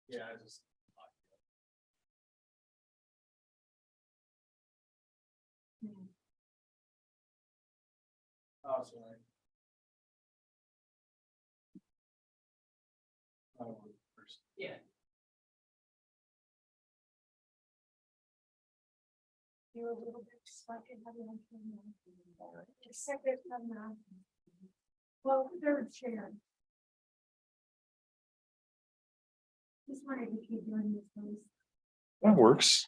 Yeah, I just. Oh, sorry. Oh, first. Yeah. You're a little bit slightly heavy on the second from that. Well, third chair. Just wanted to keep doing this, please. That works.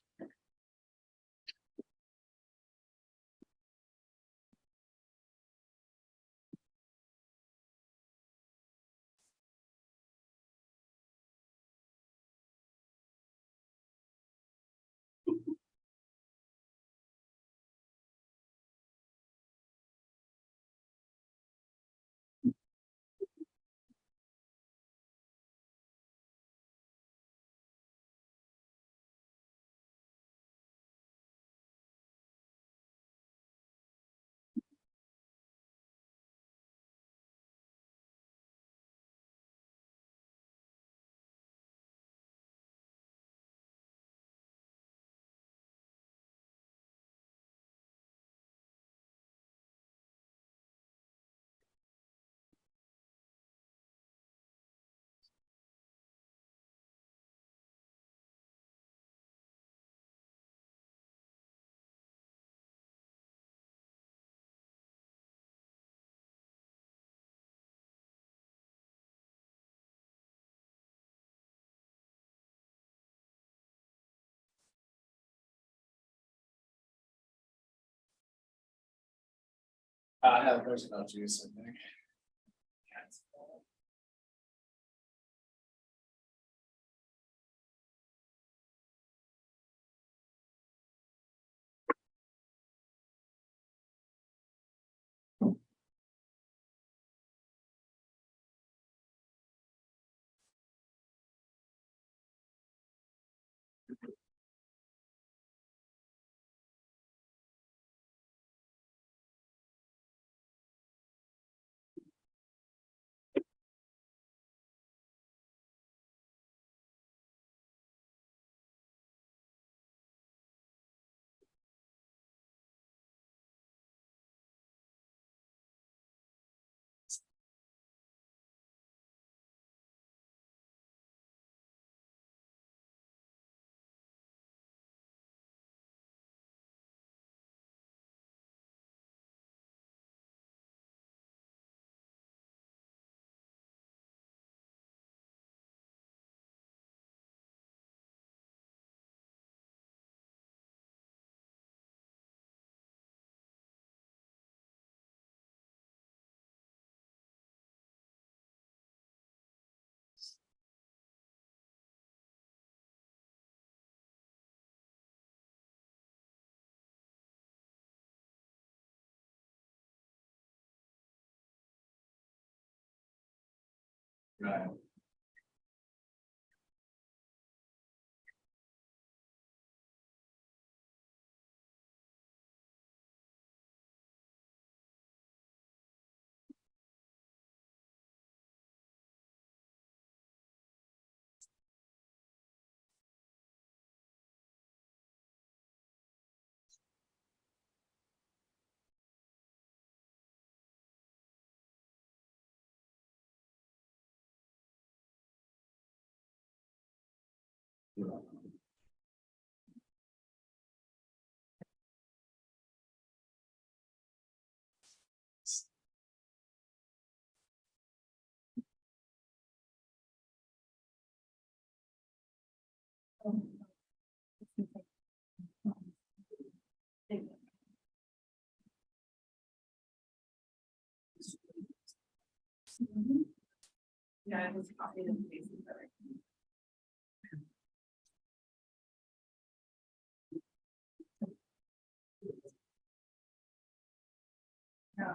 No, there's no juice, I think. Right. Yeah, it was copied and pasted. Yeah.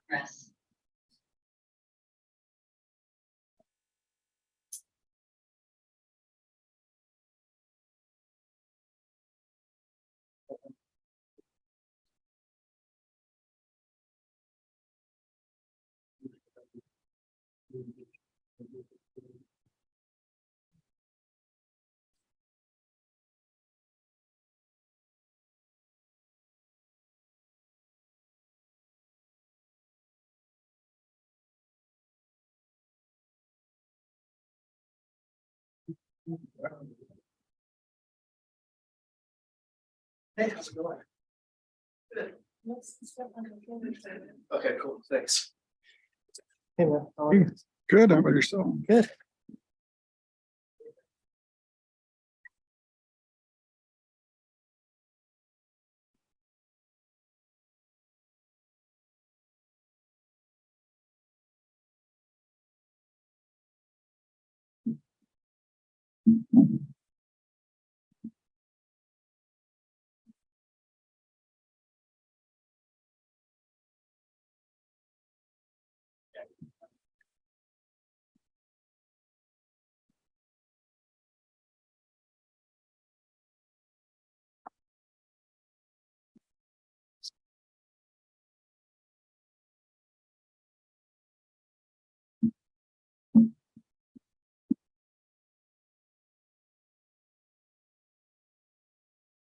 Press. Hey, how's it going? Let's step on the finger side. Okay, cool, thanks. Hey, man, how are you? Good. How about yourself? Good.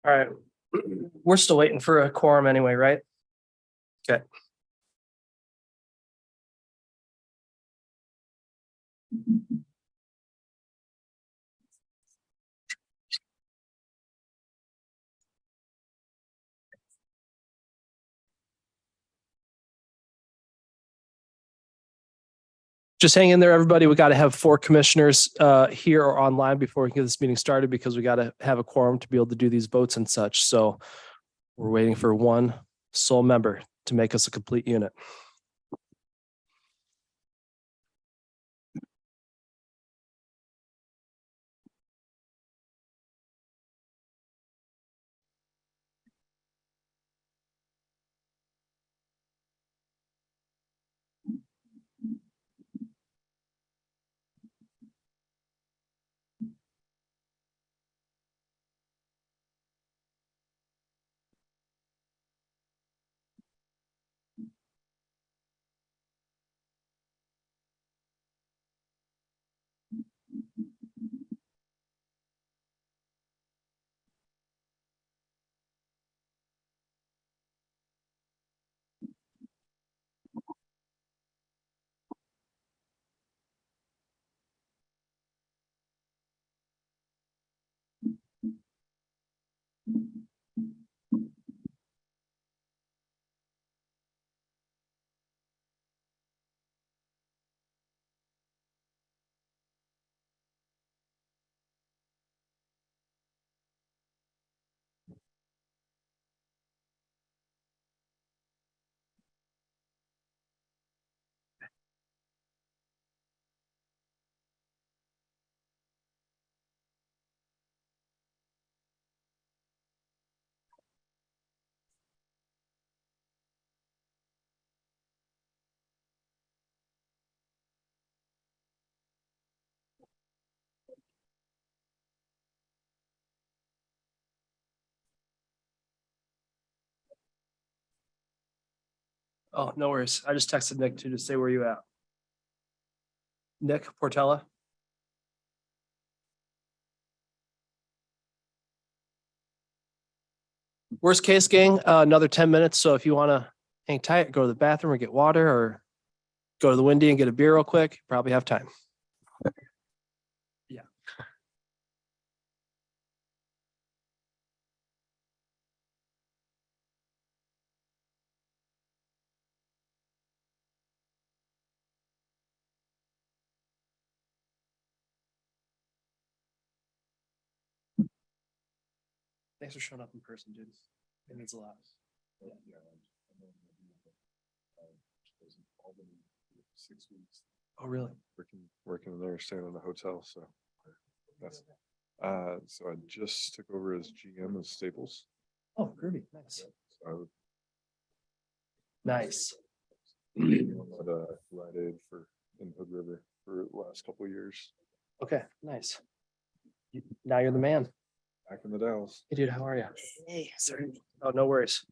All right. We're still waiting for a quorum anyway, right? Okay. Just hang in there, everybody. We got to have 4 commissioners here or online before we can get this meeting started because we got to have a quorum to be able to do these votes and such. So we're waiting for one sole member to make us a complete unit. Oh, no worries. I just texted Nick too to say where you at. Nick Portella. Worst case, gang, another 10 minutes. So if you want to hang tight, go to the bathroom or get water or go to the Windy and get a beer real quick, you probably have time. Yeah. Thanks for showing up in person, dude. It means a lot. 6 weeks Oh, really? working there, staying in the hotel, so that's, so I just took over as GM of Staples. Oh, groovy. Nice. So Nice. I was at Rite Aid in Hood River for the last couple of years, Okay, nice. Now you're the man. back in the Dalles. Hey, dude, how are you? Hey, sorry. Oh, no worries.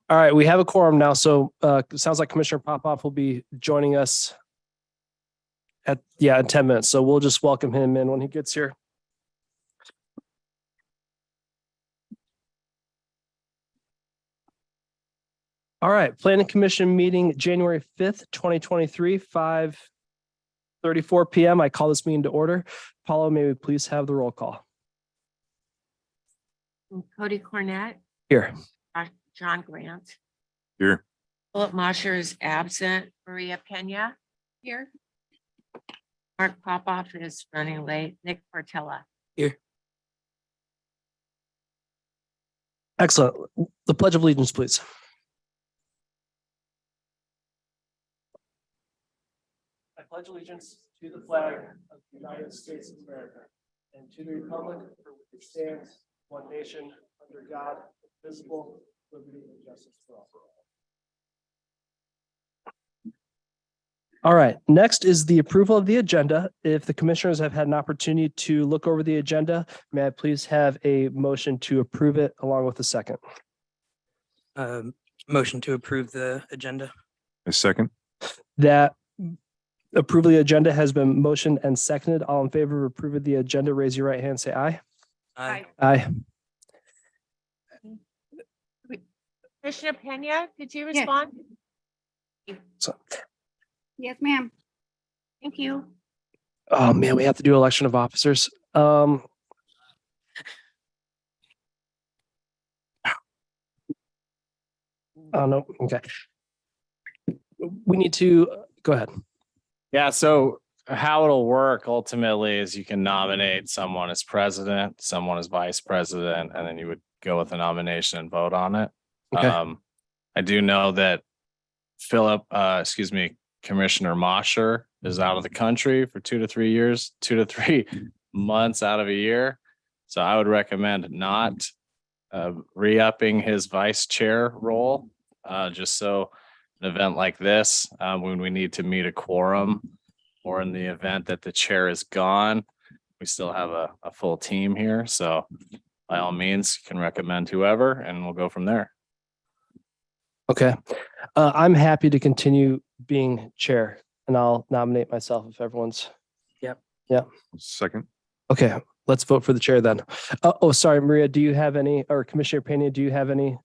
All right, we have a quorum now, so it sounds like Commissioner Popoff will be joining us in 10 minutes. So we'll just welcome him in when he gets here. All right, Planning Commission meeting, January 5th, 2023, 5:34 PM. I call this meeting to order. Paulo, may we please have the roll call? Cody Cornett, Here. John Grant. Here. Philip Mosher is absent. Maria Pena. Here. Mark Popoff is running late. Nick Portella. Excellent. The Pledge of Allegiance, please. I pledge allegiance to the flag of the United States of America and to the republic for which it stands, one nation, under God, indivisible, with liberty and justice for all. All right, next is the approval of the agenda. If the commissioners have had an opportunity to look over the agenda, may I please have a motion to approve it along with a second? Motion to approve the agenda. A second. That approval of the agenda has been motioned and seconded. All in favor of approving the agenda, raise your right hand, say aye. Aye. Aye. Commissioner Pena, did you Yes. respond? So, Yes, ma'am. Thank you. oh man, we have to do election of officers. Oh, no, okay. We need to, go ahead. Yeah, so how it'll work ultimately is you can nominate someone as president, someone as vice president, and then you would go with a nomination and vote on it. Okay. I do know that Commissioner Mosher is out of the country for 2 to 3 years, 2 to 3 months out of a year. So I would recommend not re-upping his vice chair role, just so an event like this, when we need to meet a quorum, or in the event that the chair is gone, we still have a full team here. So by all means, you can recommend whoever and we'll go from there. Okay. I'm happy to continue being chair and I'll nominate myself if everyone's. Second. Okay, let's vote for the chair then. Oh, sorry, Maria, do you have any, or Commissioner Pena, do you have any?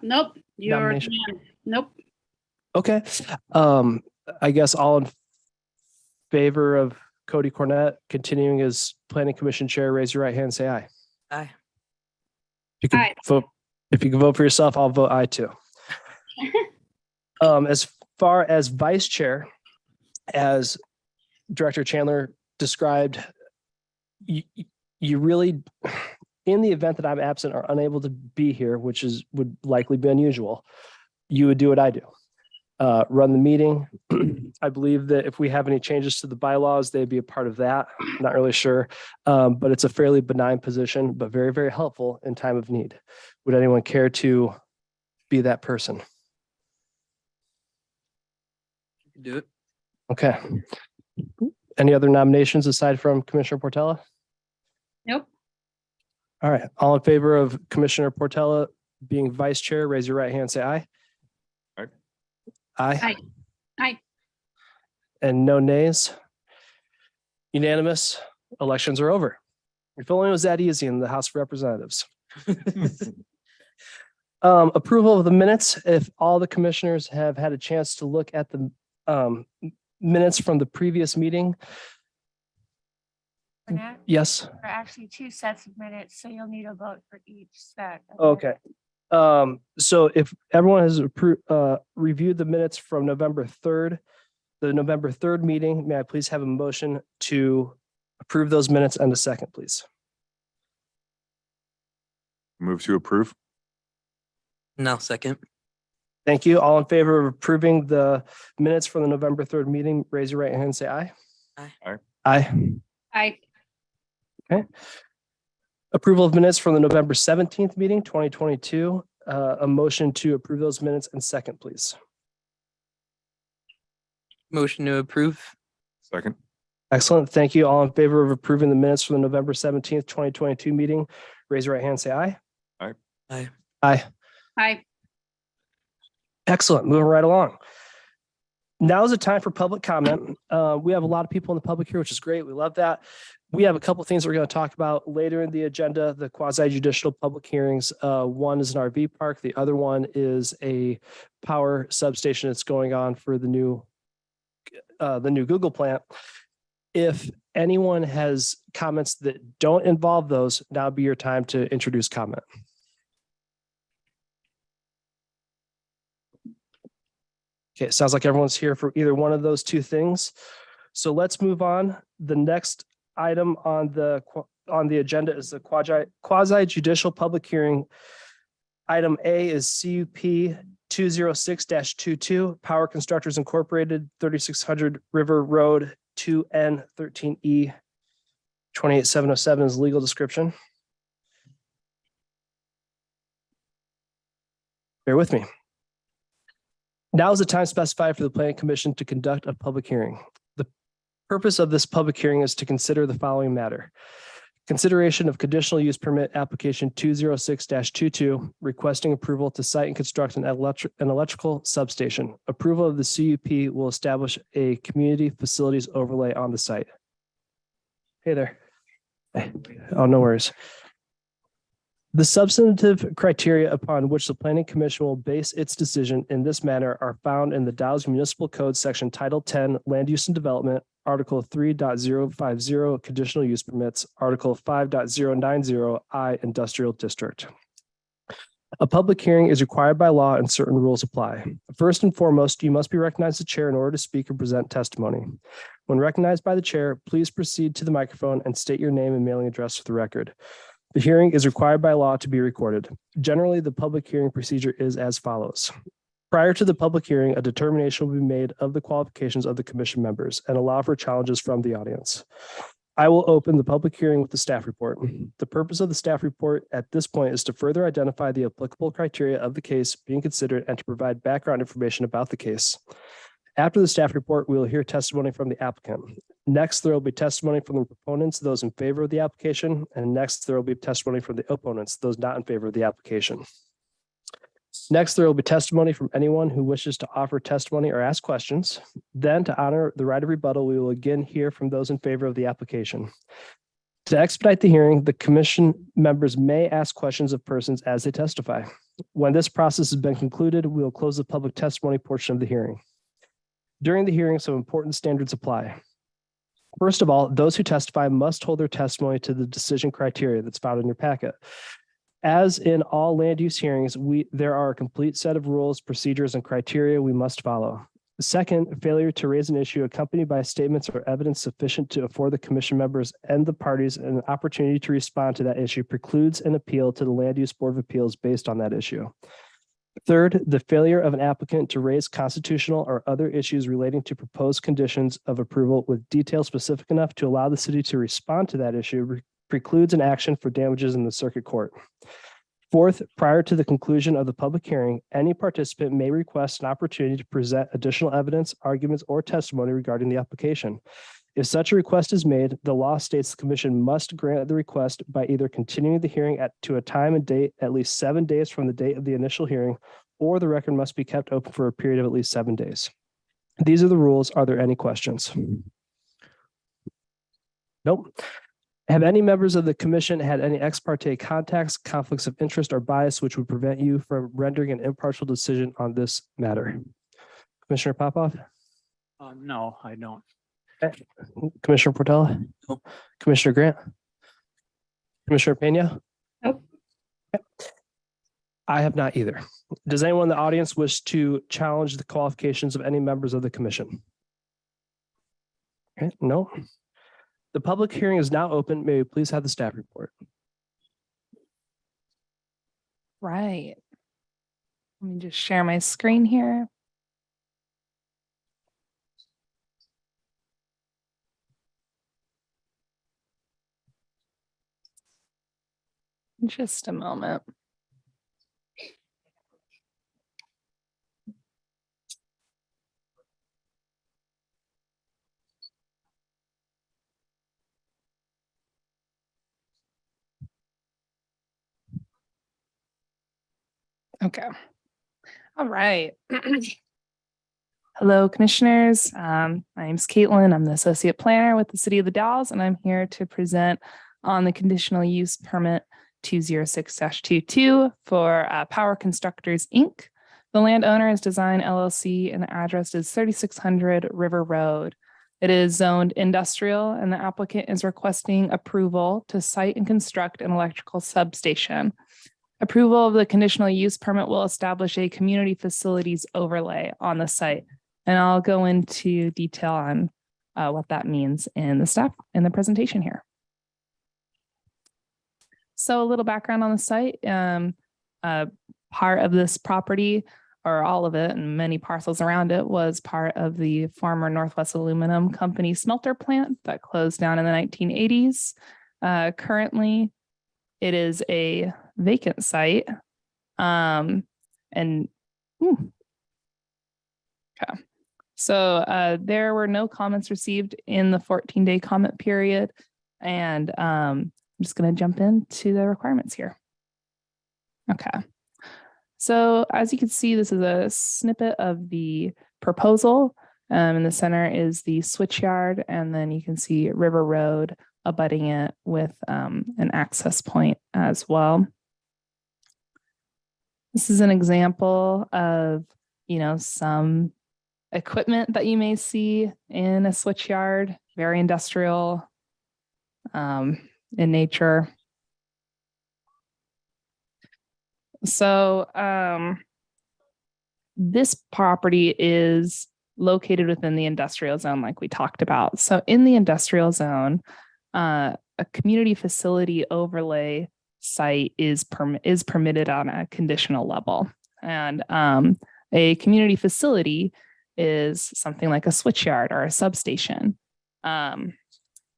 Nope, you're, the Nomination. man. Nope. Okay, I guess all in favor of Cody Cornett continuing as planning commission chair, raise your right hand, say aye. Aye. You can Aye. vote, if you can vote for yourself, I'll vote aye too. As far as vice chair, as Director Chandler described, you really, in the event that I'm absent or unable to be here, which would likely be unusual, you would do what I do. Run the meeting. I believe that if we have any changes to the bylaws, they'd be a part of that. Not really sure. But it's a fairly benign position, but very, very helpful in time of need. Would anyone care to be that person? Do it. Okay. Any other nominations aside from Commissioner Portella? Nope. All right. All in favor of Commissioner Portella being vice chair, raise your right hand, say aye. Aye. Aye. Aye. Aye. And no nays. Unanimous. Elections are over. If only it was that easy in the House of Representatives. Approval of the minutes. If all the commissioners have had a chance to look at the minutes from the previous meeting. Burnett, Yes. there are actually two sets of minutes, so you'll need a vote for each set. of Okay. So if everyone has reviewed the minutes from November 3rd, the November 3rd meeting, may I please have a motion to approve those minutes and a second, please? Move to approve. No, second. Thank you. All in favor of approving the minutes from the November 3rd meeting, raise your right hand and say aye. Aye. Aye. Aye. Aye. Approval of minutes from the November 17th meeting, 2022. A motion to approve those minutes and second, please. Motion to approve. Second. Excellent. Thank you. All in favor of approving the minutes from the November 17th, 2022 meeting, raise your right hand and say aye. Aye. Aye. Aye. Aye. Excellent. Moving right along. Now is the time for public comment. We have a lot of people in the public here, which is great. We love that. We have a couple of things we're going to talk about later in the agenda, the quasi judicial public hearings. One is an RV park. The other one is a power substation that's going on for the new Google plant. If anyone has comments that don't involve those, now would be your time to introduce comment. Okay, it sounds like everyone's here for either one of those two things. So let's move on. The next item on the agenda is the quasi judicial public hearing. Item A is CUP 206-22, Power Constructors Incorporated, 3600 River Road, 2N13E. 28707 is legal description. Bear with me. Now is the time specified for the Planning Commission to conduct a public hearing. The purpose of this public hearing is to consider the following matter. Consideration of conditional use permit application 206-22, requesting approval to site and construct an electrical substation. Approval of the CUP will establish a community facilities overlay on the site. Hey there. Hey. Oh, no worries. The substantive criteria upon which the Planning Commission will base its decision in this manner are found in the Dallas Municipal Code section Title 10, Land Use and Development, Article 3.050, Conditional Use Permits, Article 5.090, I, Industrial District. A public hearing is required by law and certain rules apply. First and foremost, you must be recognized as chair in order to speak and present testimony. When recognized by the chair, please proceed to the microphone and state your name and mailing address for the record. The hearing is required by law to be recorded. Generally, the public hearing procedure is as follows. Prior to the public hearing, a determination will be made of the qualifications of the commission members and allow for challenges from the audience. I will open the public hearing with the staff report. The purpose of the staff report at this point is to further identify the applicable criteria of the case being considered and to provide background information about the case. After the staff report, we will hear testimony from the applicant. Next, there will be testimony from the proponents, those in favor of the application, and next, there will be testimony from the opponents, those not in favor of the application. Next, there will be testimony from anyone who wishes to offer testimony or ask questions. Then, to honor the right of rebuttal, we will again hear from those in favor of the application. To expedite the hearing, the commission members may ask questions of persons as they testify. When this process has been concluded, we will close the public testimony portion of the hearing. During the hearing, some important standards apply. First of all, those who testify must hold their testimony to the decision criteria that's found in your packet. As in all land use hearings, there are a complete set of rules, procedures, and criteria we must follow. Second, failure to raise an issue accompanied by statements or evidence sufficient to afford the commission members and the parties an opportunity to respond to that issue precludes an appeal to the Land Use Board of Appeals based on that issue. Third, the failure of an applicant to raise constitutional or other issues relating to proposed conditions of approval with detail specific enough to allow the city to respond to that issue precludes an action for damages in the circuit court. Fourth, prior to the conclusion of the public hearing, any participant may request an opportunity to present additional evidence, arguments, or testimony regarding the application. If such a request is made, the law states the commission must grant the request by either continuing the hearing to a time and date at least 7 days from the date of the initial hearing, or the record must be kept open for a period of at least 7 days. These are the rules. Are there any questions? Nope. Have any members of the commission had any ex parte contacts, conflicts of interest, or bias which would prevent you from rendering an impartial decision on this matter? Commissioner Popoff? No, I don't. Commissioner Portella? No. Commissioner Grant? Commissioner Pena? Nope. I have not either. Does anyone in the audience wish to challenge the qualifications of any members of the commission? Okay, no. The public hearing is now open. May we please have the staff report? Right. Let me just share my screen here. Just a moment. Okay. All right. Hello, commissioners. My name's Caitlin. I'm the associate planner with the City of the Dalles, and I'm here to present on the conditional use permit 206-22 for Power Constructors, Inc. The landowner is Design LLC, and the address is 3600 River Road. It is zoned industrial, and the applicant is requesting approval to site and construct an electrical substation. Approval of the conditional use permit will establish a community facilities overlay on the site. And I'll go into detail on what that means in the presentation here. So a little background on the site. Part of this property, or all of it and many parcels around it, was part of the former Northwest Aluminum Company smelter plant that closed down in the 1980s. Currently, it is a vacant site. Okay. So there were no comments received in the 14-day comment period. And I'm just going to jump into the requirements here. Okay. So as you can see, this is a snippet of the proposal. In the center is the switchyard, and then you can see River Road abutting it with an access point as well. This is an example of, some equipment that you may see in a switchyard, very industrial in nature. So this property is located within the industrial zone, like we talked about. So in the industrial zone, a community facility overlay site is permitted on a conditional level. And a community facility is something like a switchyard or a substation.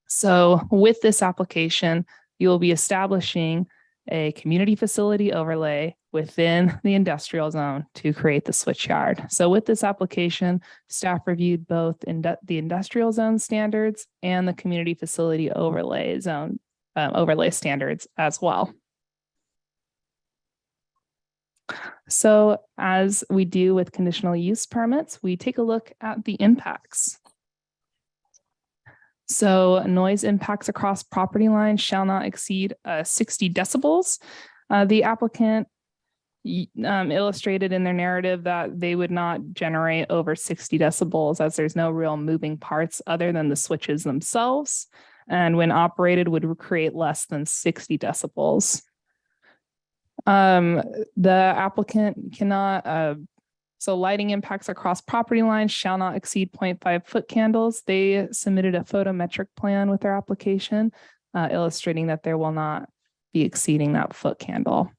So with this application, you will be establishing a community facility overlay within the industrial zone to create the switchyard. So with this application, staff reviewed both the industrial zone standards and the community facility overlay zone overlay standards as well. So as we do with conditional use permits, we take a look at the impacts. So noise impacts across property lines shall not exceed 60 decibels. The applicant illustrated in their narrative that they would not generate over 60 decibels, as there's no real moving parts other than the switches themselves. And when operated, would create less than 60 decibels. The applicant cannot, so lighting impacts across property lines shall not exceed 0.5 foot candles. They submitted a photometric plan with their application, illustrating that there will not be exceeding that foot candle.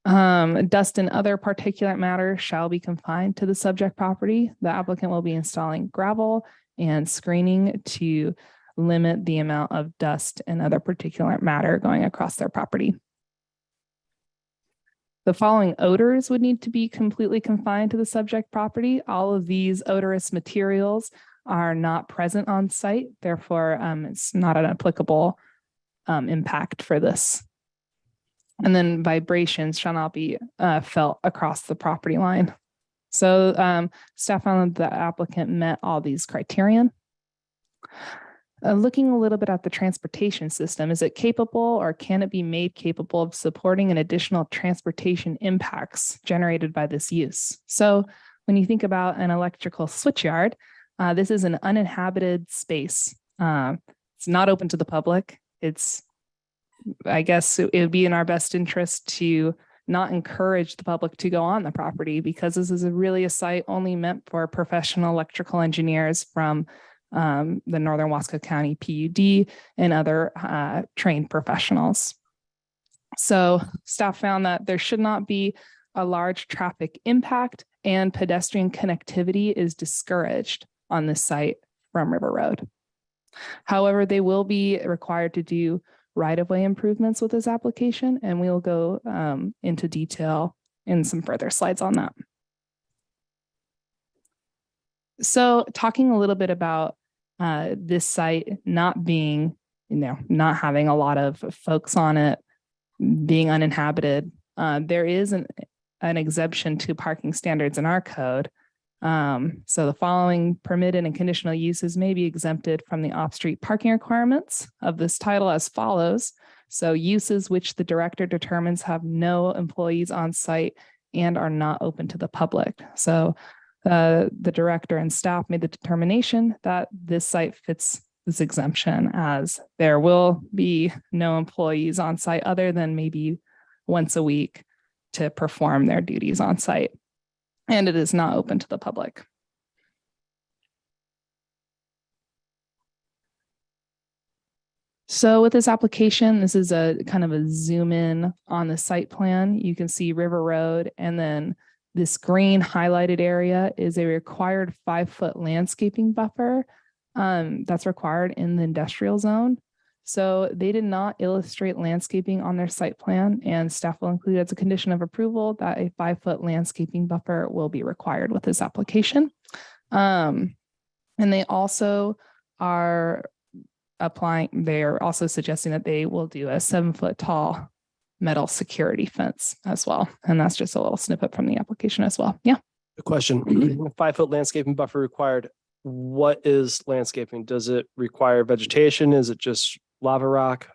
Dust and other particulate matter shall be confined to the subject property. The applicant will be installing gravel and screening to limit the amount of dust and other particulate matter going across their property. The following odors would need to be completely confined to the subject property. All of these odorous materials are not present on site. Therefore, it's not an applicable impact for this. And then vibrations shall not be felt across the property line. So staff found that the applicant met all these criterion. Looking a little bit at the transportation system, is it capable or can it be made capable of supporting an additional transportation impacts generated by this use? So when you think about an electrical switchyard, this is an uninhabited space. It's not open to the public. I guess it would be in our best interest to not encourage the public to go on the property, because this is really a site only meant for professional electrical engineers from the Northern Wasco County PUD and other trained professionals. So staff found that there should not be a large traffic impact, and pedestrian connectivity is discouraged on this site from River Road. However, they will be required to do right-of-way improvements with this application, and we'll go into detail in some further slides on that. So talking a little bit about this site not being, not having a lot of folks on it, being uninhabited, there is an exemption to parking standards in our code. So the following permitted and conditional uses may be exempted from the off-street parking requirements of this title as follows. So uses which the director determines have no employees on site and are not open to the public. So the director and staff made the determination that this site fits this exemption, as there will be no employees on site other than maybe once a week to perform their duties on site. And it is not open to the public. So with this application, this is a kind of a zoom in on the site plan. You can see River Road, and then this green highlighted area is a required 5-foot landscaping buffer that's required in the industrial zone. So they did not illustrate landscaping on their site plan, and staff will include as a condition of approval that a 5-foot landscaping buffer will be required with this application. And they also are they're also suggesting that they will do a 7-foot tall metal security fence as well. And that's just a little snippet from the application as well. Yeah. The question, 5-foot landscaping buffer required. What is landscaping? Does it require vegetation? Is it just lava rock?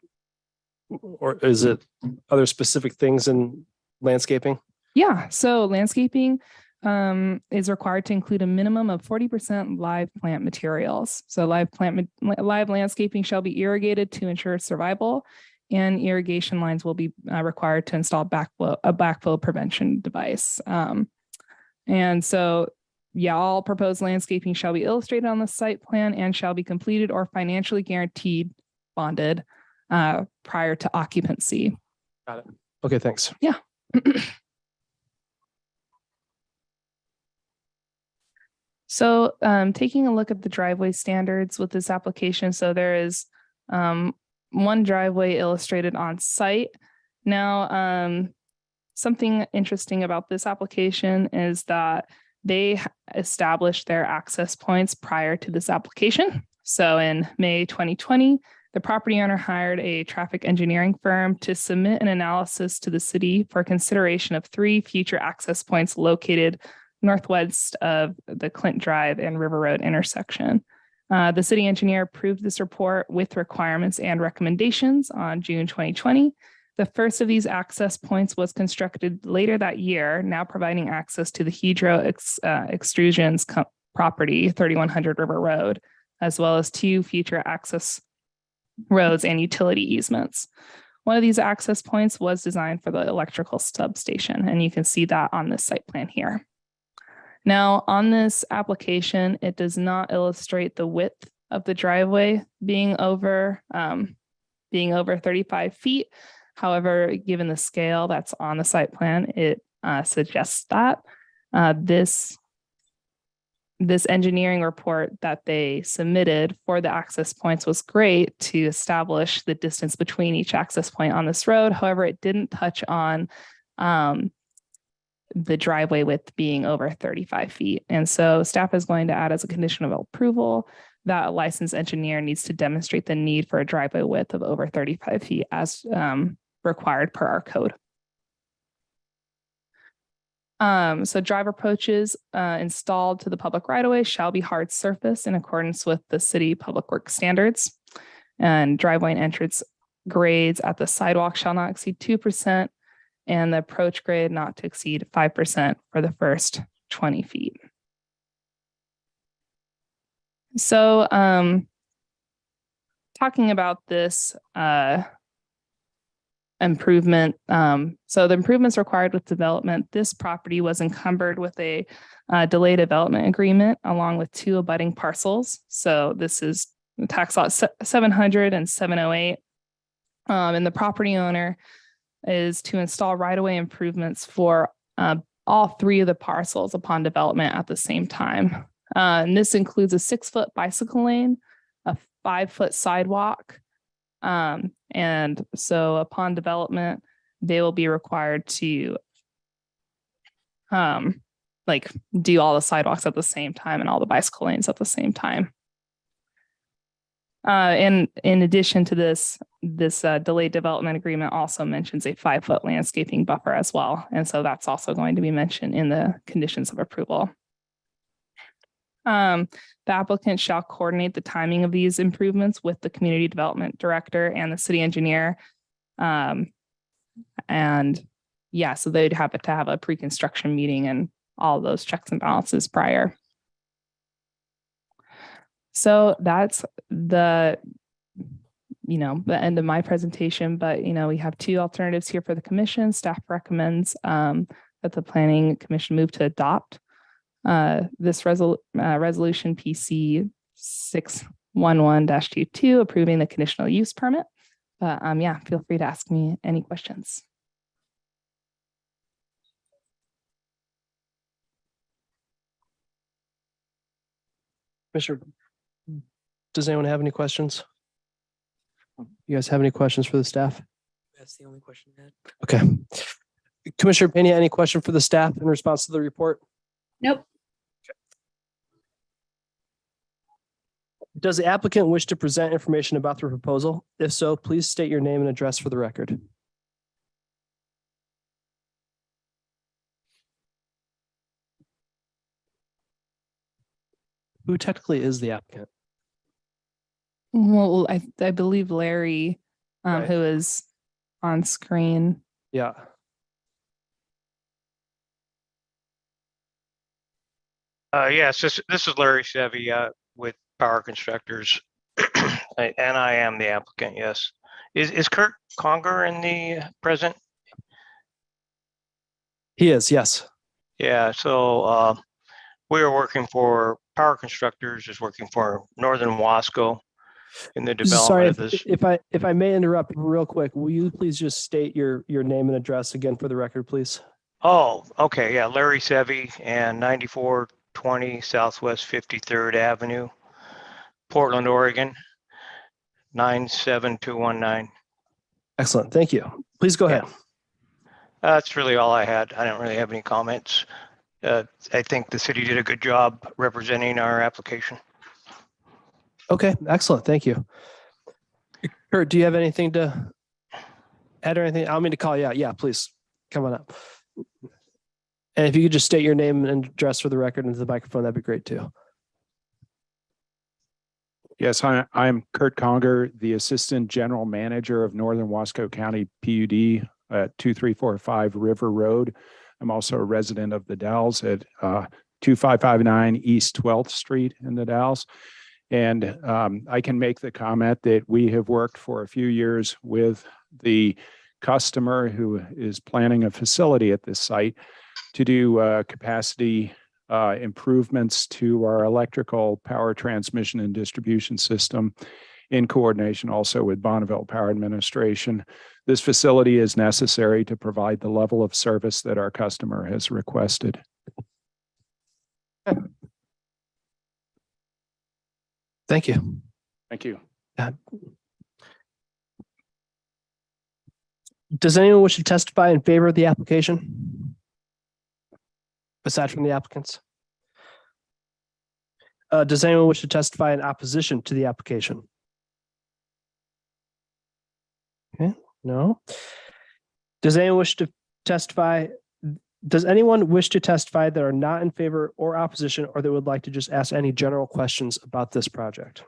Or is it other specific things in landscaping? Yeah. So landscaping is required to include a minimum of 40% live plant materials. So live landscaping shall be irrigated to ensure survival, and irrigation lines will be required to install a backflow prevention device. And so, yeah, all proposed landscaping shall be illustrated on the site plan and shall be completed or financially guaranteed, bonded prior to occupancy. Got it. Okay, thanks. Yeah. So taking a look at the driveway standards with this application. So there is one driveway illustrated on site. Now, something interesting about this application is that they established their access points prior to this application. So in May 2020, the property owner hired a traffic engineering firm to submit an analysis to the city for consideration of 3 future access points located northwest of the Clint Drive and River Road intersection. The city engineer approved this report with requirements and recommendations on June 2020. The first of these access points was constructed later that year, now providing access to the Hydro Extrusions property, 3100 River Road, as well as 2 future access roads and utility easements. One of these access points was designed for the electrical substation, and you can see that on this site plan here. Now, on this application, it does not illustrate the width of the driveway being over 35 feet. However, given the scale that's on the site plan, it suggests that this engineering report that they submitted for the access points was great to establish the distance between each access point on this road. However, it didn't touch on the driveway width being over 35 feet. And so staff is going to add as a condition of approval that a licensed engineer needs to demonstrate the need for a driveway width of over 35 feet as required per our code. So drive approaches installed to the public right of way shall be hard surface in accordance with the city public works standards. And driveway and entrance grades at the sidewalk shall not exceed 2%, and the approach grade not to exceed 5% for the first 20 feet. So talking about this improvement. So the improvements required with development, this property was encumbered with a delay development agreement along with 2 abutting parcels. So this is tax lot 700 and 708. And the property owner is to install right-of-way improvements for all 3 of the parcels upon development at the same time. And this includes a 6-foot bicycle lane, a 5-foot sidewalk, and so upon development, they will be required to do all the sidewalks at the same time and all the bicycle lanes at the same time. And in addition to this delayed development agreement also mentions a 5-foot landscaping buffer as well. And so that's also going to be mentioned in the conditions of approval. The applicant shall coordinate the timing of these improvements with the community development director and the city engineer. And yeah, so they'd have to have a pre-construction meeting and all those checks and balances prior. So that's the end of my presentation, but we have 2 alternatives here for the commission. Staff recommends that the planning commission move to adopt this resolution PC 611-22 approving the conditional use permit. But yeah, feel free to ask me any questions. Commissioner, does anyone have any questions? You guys have any questions for the staff? That's the only question I had. Okay. Commissioner Pena, any question for the staff in response to the report? Nope. Does the applicant wish to present information about the proposal? If so, please state your name and address for the record. Who technically is the applicant? Well, I believe Larry, Right. who is on screen. Yeah. Yes, this is Larry Sevy with Power Constructors. And I am the applicant, yes. Is Kurt Conger in the present? He is, yes. Yeah, so we are working for Power Constructors is working for Northern Wasco in the Sorry, development of this. if I may interrupt real quick, will you please just state your name and address again for the record, please? Oh, okay, yeah, Larry Sevy and 9420 Southwest 53rd Avenue, Portland, Oregon, 97219. Excellent, thank you. Please go ahead. That's really all I had. I don't really have any comments. I think the city did a good job representing our application. Okay, excellent, thank you. Kurt, do you have anything to add or anything? I don't mean to call you out. Yeah, please, come on up. And if you could just state your name and address for the record into the microphone, that'd be great too. Yes, I'm Kurt Conger, the Assistant General Manager of Northern Wasco County PUD at 2345 River Road. I'm also a resident of the Dalles at 2559 East 12th Street in the Dalles. And I can make the comment that we have worked for a few years with the customer who is planning a facility at this site to do capacity improvements to our electrical power transmission and distribution system in coordination also with Bonneville Power Administration. This facility is necessary to provide the level of service that our customer has requested. Thank you. Thank you. Does anyone wish to testify in favor of the application? aside from the applicants? Does anyone wish to testify in opposition to the application? Okay, no. Does anyone wish to testify? Does anyone wish to testify that are not in favor or opposition, or that would like to just ask any general questions about this project?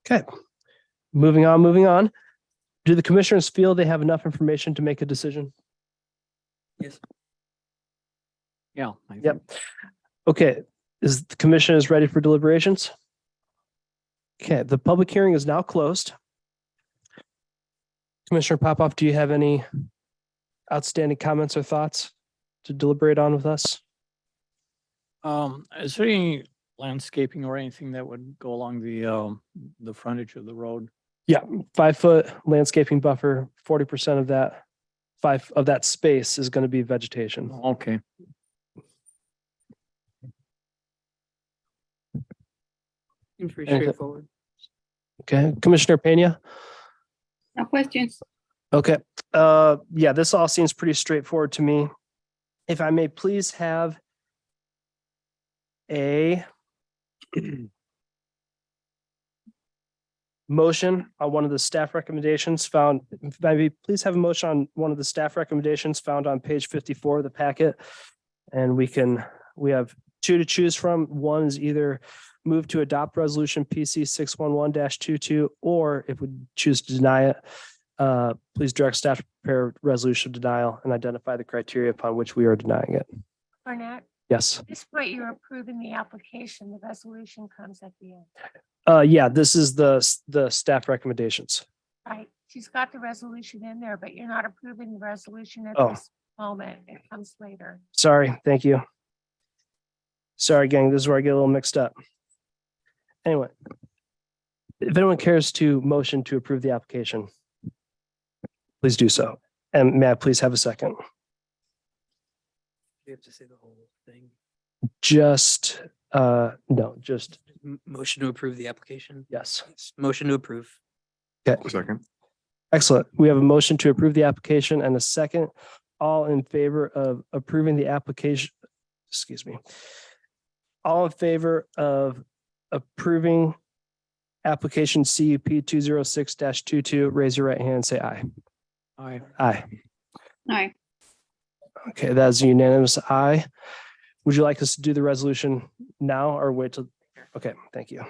Okay, moving on. Do the commissioners feel they have enough information to make a decision? Yes. Yeah. I think- Yep. Okay, is the commission is ready for deliberations? Okay, the public hearing is now closed. Commissioner Popoff, do you have any outstanding comments or thoughts to deliberate on with us? Is there any landscaping or anything that would go along the frontage of the road? Yeah, 5-foot landscaping buffer, 40% of that space is going to be vegetation. Okay. Seems pretty Anything- straightforward. Okay, Commissioner Pena? No questions. Okay, yeah, this all seems pretty straightforward to me. If I may please have a motion on one of the staff recommendations found, maybe please have a motion on one of the staff recommendations found on page 54 of the packet. And we have two to choose from. One is either move to adopt resolution PC 611-22, or if we choose to deny it, please direct staff to prepare resolution denial and identify the criteria upon which we are denying it. Barnett, Yes. at this point, you're approving the application. The resolution comes at the end. Yeah, this is the staff recommendations. Right, she's got the resolution in there, but you're not approving the resolution at Oh. this moment. It comes later. Sorry, thank you. Sorry, gang, this is where I get a little mixed up. Anyway, if anyone cares to motion to approve the application, please do so. And may I please have a second? We have to say the whole thing. Just, no, just, Motion to approve the application. yes. Yes. Motion to approve. Second. Excellent. We have a motion to approve the application and a second. All in favor of approving the application, excuse me. All in favor of approving application CUP 206-22, raise your right hand and say aye. Aye. Aye. Aye. Okay, that is a unanimous aye. Would you like us to do the resolution now or wait till? Okay, thank you.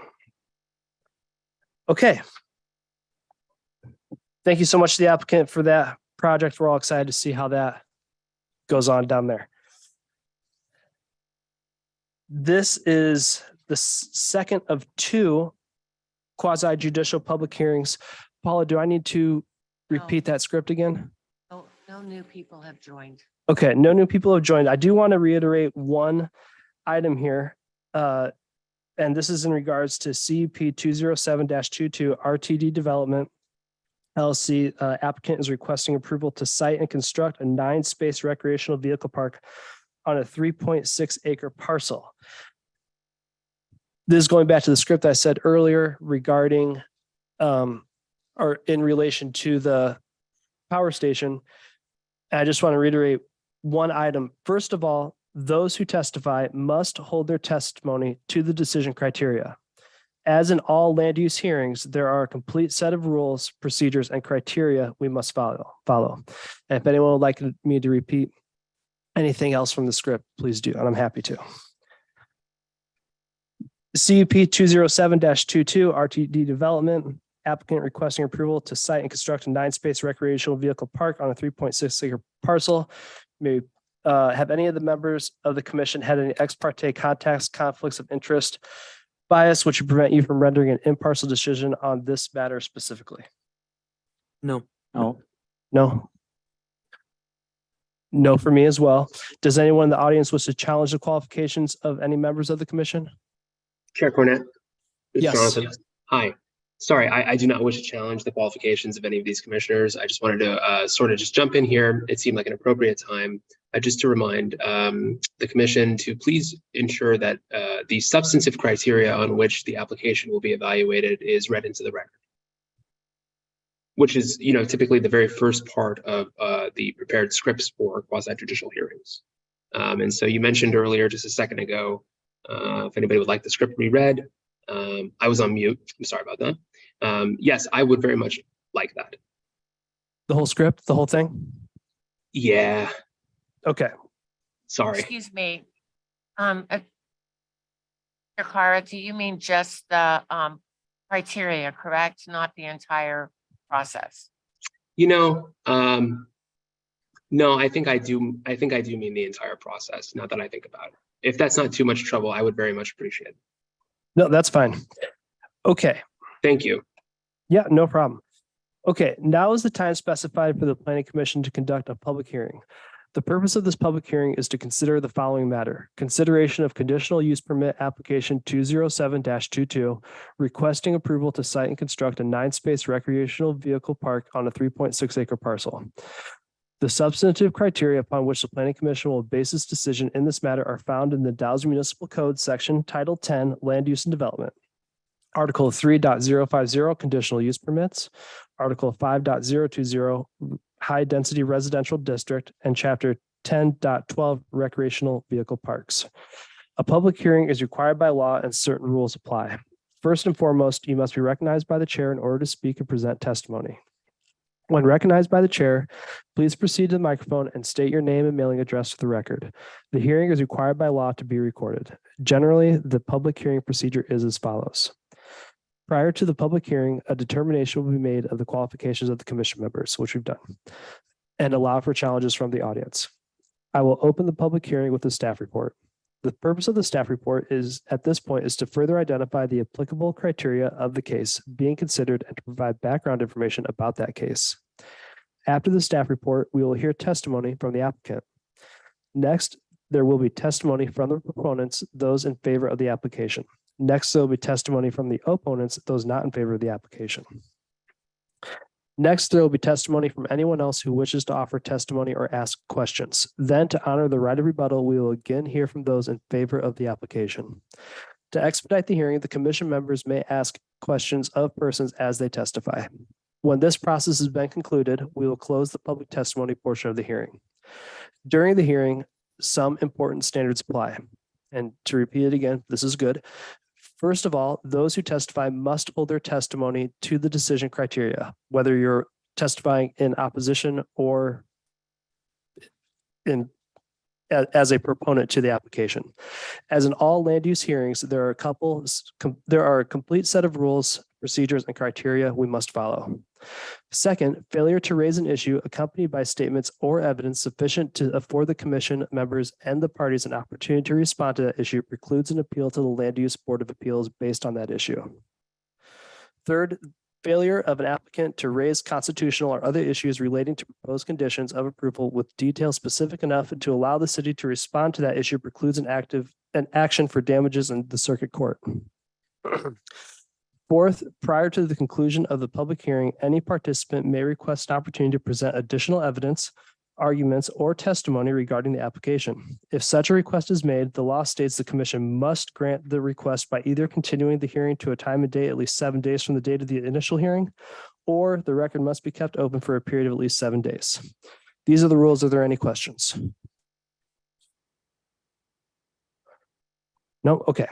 Okay. Thank you so much to the applicant for that project. We're all excited to see how that goes on down there. This is the second of two quasi judicial public hearings. Paula, do I need to repeat that script again? No new people have joined. Okay, no new people have joined. I do want to reiterate one item here. And this is in regards to CUP 207-22 RTD Development LLC. Applicant is requesting approval to site and construct a 9-space recreational vehicle park on a 3.6 acre parcel. This is going back to the script I said earlier regarding or in relation to the power station. I just want to reiterate one item. First of all, those who testify must hold their testimony to the decision criteria. As in all land use hearings, there are a complete set of rules, procedures, and criteria we must follow. And if anyone would like me to repeat anything else from the script, please do, and I'm happy to. CUP 207-22 RTD Development, applicant requesting approval to site and construct a 9-space recreational vehicle park on a 3.6 acre parcel. May have any of the members of the commission had any ex parte contacts, conflicts of interest, bias, which would prevent you from rendering an impartial decision on this matter specifically? No. No. No. No for me as well. Does anyone in the audience wish to challenge the qualifications of any members of the commission? Chair Cornett. This is Yes. Jonathan. Hi. Sorry, I do not wish to challenge the qualifications of any of these commissioners. I just wanted to sort of just jump in here. It seemed like an appropriate time just to remind the commission to please ensure that the substantive criteria on which the application will be evaluated is read into the record, which is, typically the very first part of the prepared scripts for quasi judicial hearings. And so you mentioned earlier, just a second ago, if anybody would like the script reread. I was on mute. I'm sorry about that. Yes, I would very much like that. The whole script, the whole thing? Yeah, Okay. sorry. Excuse me. Mr. Cara, do you mean just the criteria, correct? Not the entire process? You know, no, I think I do. I think I do mean the entire process, now that I think about it. If that's not too much trouble, I would very much appreciate it. No, that's fine. Okay. Thank you. Yeah, no problem. Okay, now is the time specified for the planning commission to conduct a public hearing. The purpose of this public hearing is to consider the following matter: consideration of conditional use permit application 207-22, requesting approval to site and construct a 9-space recreational vehicle park on a 3.6 acre parcel. The substantive criteria upon which the planning commission will base its decision in this matter are found in the Dallas Municipal Code section Title 10, Land Use and Development. Article 3.050, conditional use permits, Article 5.020, high density residential district, and Chapter 10.12, recreational vehicle parks. A public hearing is required by law and certain rules apply. First and foremost, you must be recognized by the chair in order to speak and present testimony. When recognized by the chair, please proceed to the microphone and state your name and mailing address for the record. The hearing is required by law to be recorded. Generally, the public hearing procedure is as follows. Prior to the public hearing, a determination will be made of the qualifications of the commission members, which we've done, and allow for challenges from the audience. I will open the public hearing with the staff report. The purpose of the staff report is, at this point, is to further identify the applicable criteria of the case being considered and to provide background information about that case. After the staff report, we will hear testimony from the applicant. Next, there will be testimony from the proponents, those in favor of the application. Next, there will be testimony from the opponents, those not in favor of the application. Next, there will be testimony from anyone else who wishes to offer testimony or ask questions. Then, to honor the right of rebuttal, we will again hear from those in favor of the application. To expedite the hearing, the commission members may ask questions of persons as they testify. When this process has been concluded, we will close the public testimony portion of the hearing. During the hearing, some important standards apply. And to repeat it again, this is good. First of all, those who testify must hold their testimony to the decision criteria, whether you're testifying in opposition or as a proponent to the application. As in all land use hearings, there are a complete set of rules, procedures, and criteria we must follow. Second, failure to raise an issue accompanied by statements or evidence sufficient to afford the commission members and the parties an opportunity to respond to that issue precludes an appeal to the Land Use Board of Appeals based on that issue. Third, failure of an applicant to raise constitutional or other issues relating to proposed conditions of approval with details specific enough to allow the city to respond to that issue precludes an action for damages in the circuit court. Fourth, prior to the conclusion of the public hearing, any participant may request an opportunity to present additional evidence, arguments, or testimony regarding the application. If such a request is made, the law states the commission must grant the request by either continuing the hearing to a time and date at least 7 days from the date of the initial hearing, or the record must be kept open for a period of at least 7 days. These are the rules. Are there any questions? No? Okay.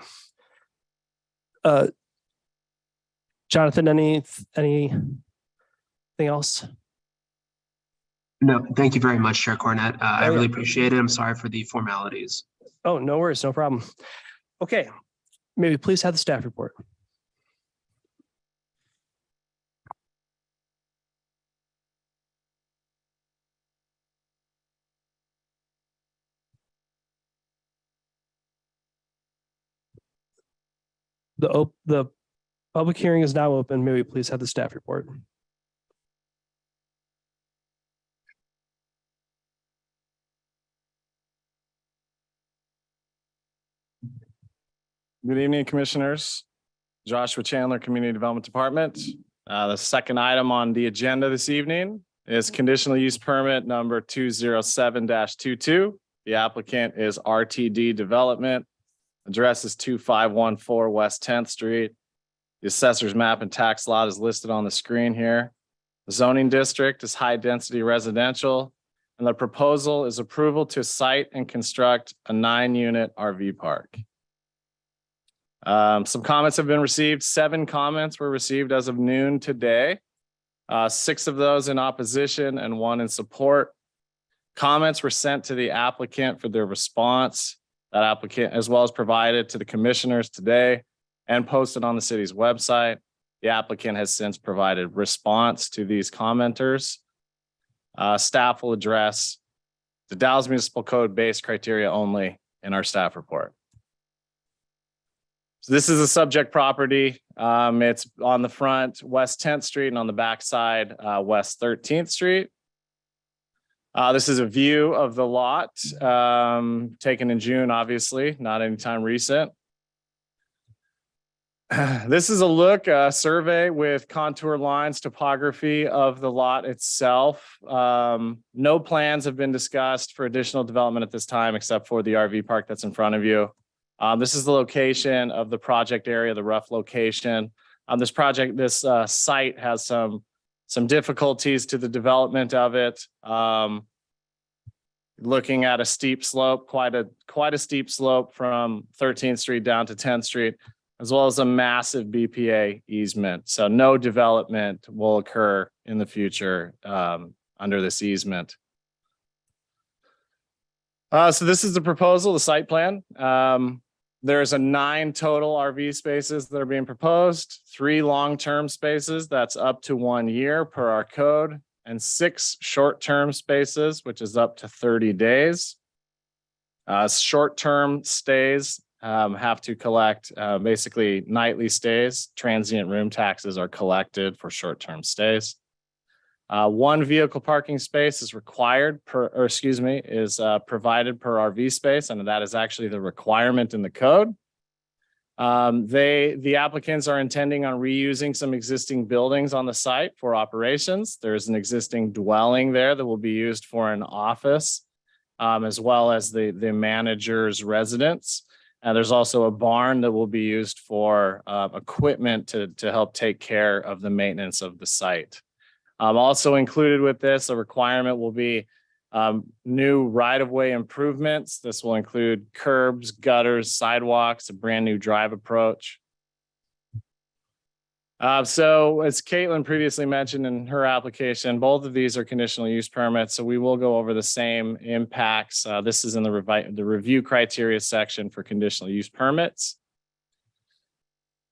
Jonathan, anything else? No, thank you very much, Chair Cornett. I really appreciate it. I'm sorry for the formalities. Oh, no worries, no problem. Okay, maybe please have the staff report. The public hearing is now open. May we please have the staff report? Good evening, commissioners. Joshua Chandler, Community Development Department. The second item on the agenda this evening is conditional use permit number 207-22. The applicant is RTD Development. Address is 2514 West 10th Street. The assessor's map and tax lot is listed on the screen here. The zoning district is high density residential. And the proposal is approval to site and construct a 9-unit RV park. Some comments have been received. 7 comments were received as of noon today. 6 of those in opposition and 1 in support. Comments were sent to the applicant for their response. That applicant, as well as provided to the commissioners today and posted on the city's website. The applicant has since provided response to these commenters. Staff will address the Dallas Municipal Code based criteria only in our staff report. So this is a subject property. It's on the front, West 10th Street, and on the back side, West 13th Street. This is a view of the lot taken in June, obviously, not anytime recent. This is a look, a survey with contour lines, topography of the lot itself. No plans have been discussed for additional development at this time, except for the RV park that's in front of you. This is the location of the project area, the rough location. This site has some difficulties to the development of it. Looking at a steep slope, quite a steep slope from 13th Street down to 10th Street, as well as a massive BPA easement. So no development will occur in the future under this easement. So this is the proposal, the site plan. There's 9 total RV spaces that are being proposed, 3 long-term spaces, that's up to 1 year per our code, and 6 short-term spaces, which is up to 30 days. Short-term stays have to collect basically nightly stays. Transient room taxes are collected for short-term stays. 1 vehicle parking space is provided per RV space, and that is actually the requirement in the code. The applicants are intending on reusing some existing buildings on the site for operations. There's an existing dwelling there that will be used for an office, as well as the manager's residence. And there's also a barn that will be used for equipment to help take care of the maintenance of the site. Also included with this, a requirement will be new right-of-way improvements. This will include curbs, gutters, sidewalks, a brand new drive approach. So as Caitlin previously mentioned in her application, both of these are conditional use permits. So we will go over the same impacts. This is in the review criteria section for conditional use permits.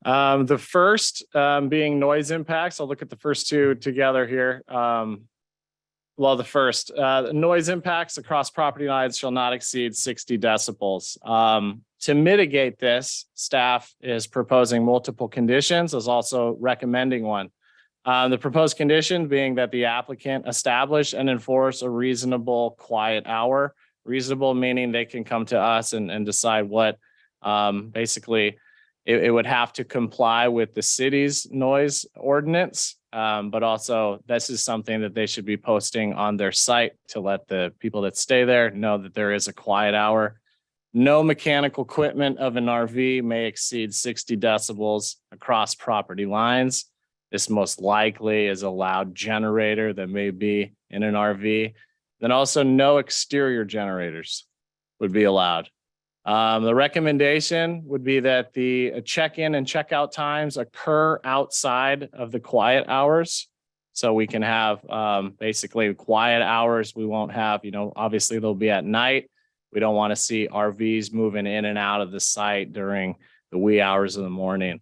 The first being noise impacts. I'll look at the first 2 together here. The first, noise impacts across property lines shall not exceed 60 decibels. To mitigate this, staff is proposing multiple conditions, is also recommending one. The proposed condition being that the applicant establish and enforce a reasonable quiet hour. Reasonable meaning they can come to us and decide what basically it would have to comply with the city's noise ordinance. But also this is something that they should be posting on their site to let the people that stay there know that there is a quiet hour. No mechanical equipment of an RV may exceed 60 decibels across property lines. This most likely is a loud generator that may be in an RV. Then also no exterior generators would be allowed. The recommendation would be that the check-in and check-out times occur outside of the quiet hours. So we can have basically quiet hours. We won't have, obviously they'll be at night. We don't want to see RVs moving in and out of the site during the wee hours of the morning.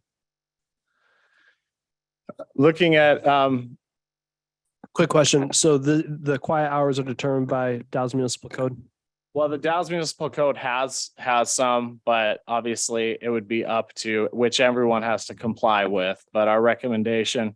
Looking at Quick question. So the quiet hours are determined by Dallas Municipal Code? Well, the Dallas Municipal Code has some, but obviously it would be up to which everyone has to comply with. But our recommendation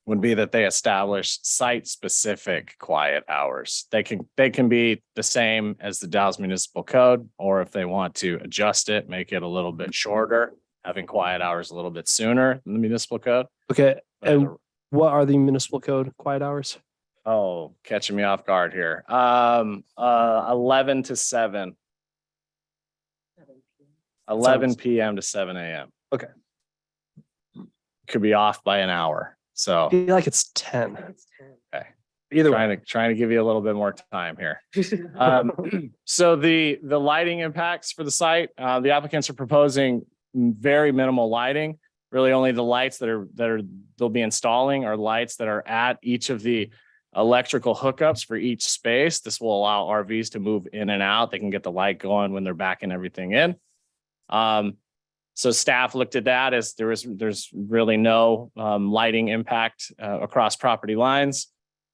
would be that they establish site-specific quiet hours. They can be the same as the Dallas Municipal Code, or if they want to adjust it, make it a little bit shorter, having quiet hours a little bit sooner than the Municipal Code. Okay. And what are the Municipal Code quiet hours? Oh, catching me off guard here. 11 to 7. 11 p.m. to 7 a.m. Okay. Could be off by an hour. So I feel like it's 10. okay. Either way. Trying to give you a little bit more time here. So the lighting impacts for the site, the applicants are proposing very minimal lighting. Really only the lights they'll be installing are lights that are at each of the electrical hookups for each space. This will allow RVs to move in and out. They can get the light going when they're backing everything in. So staff looked at that as there's really no lighting impact across property lines.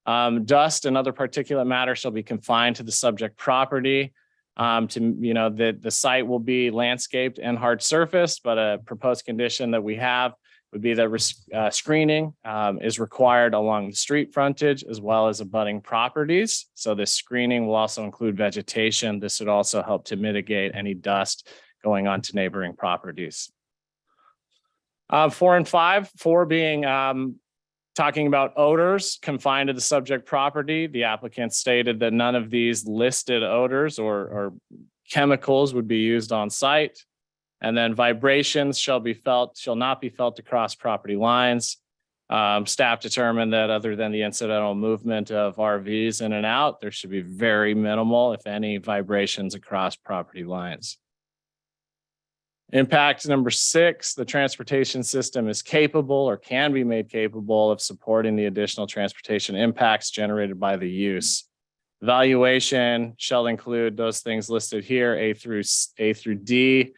Dust and other particulate matter shall be confined to the subject property. The site will be landscaped and hard surfaced, but a proposed condition that we have would be that screening is required along the street frontage as well as abutting properties. So this screening will also include vegetation. This would also help to mitigate any dust going on to neighboring properties. 4 and 5, 4 being talking about odors confined to the subject property. The applicant stated that none of these listed odors or chemicals would be used on site. And then vibrations shall not be felt across property lines. Staff determined that other than the incidental movement of RVs in and out, there should be very minimal, if any, vibrations across property lines. Impact number 6, the transportation system is capable or can be made capable of supporting the additional transportation impacts generated by the use. Evaluation shall include those things listed here, A through D.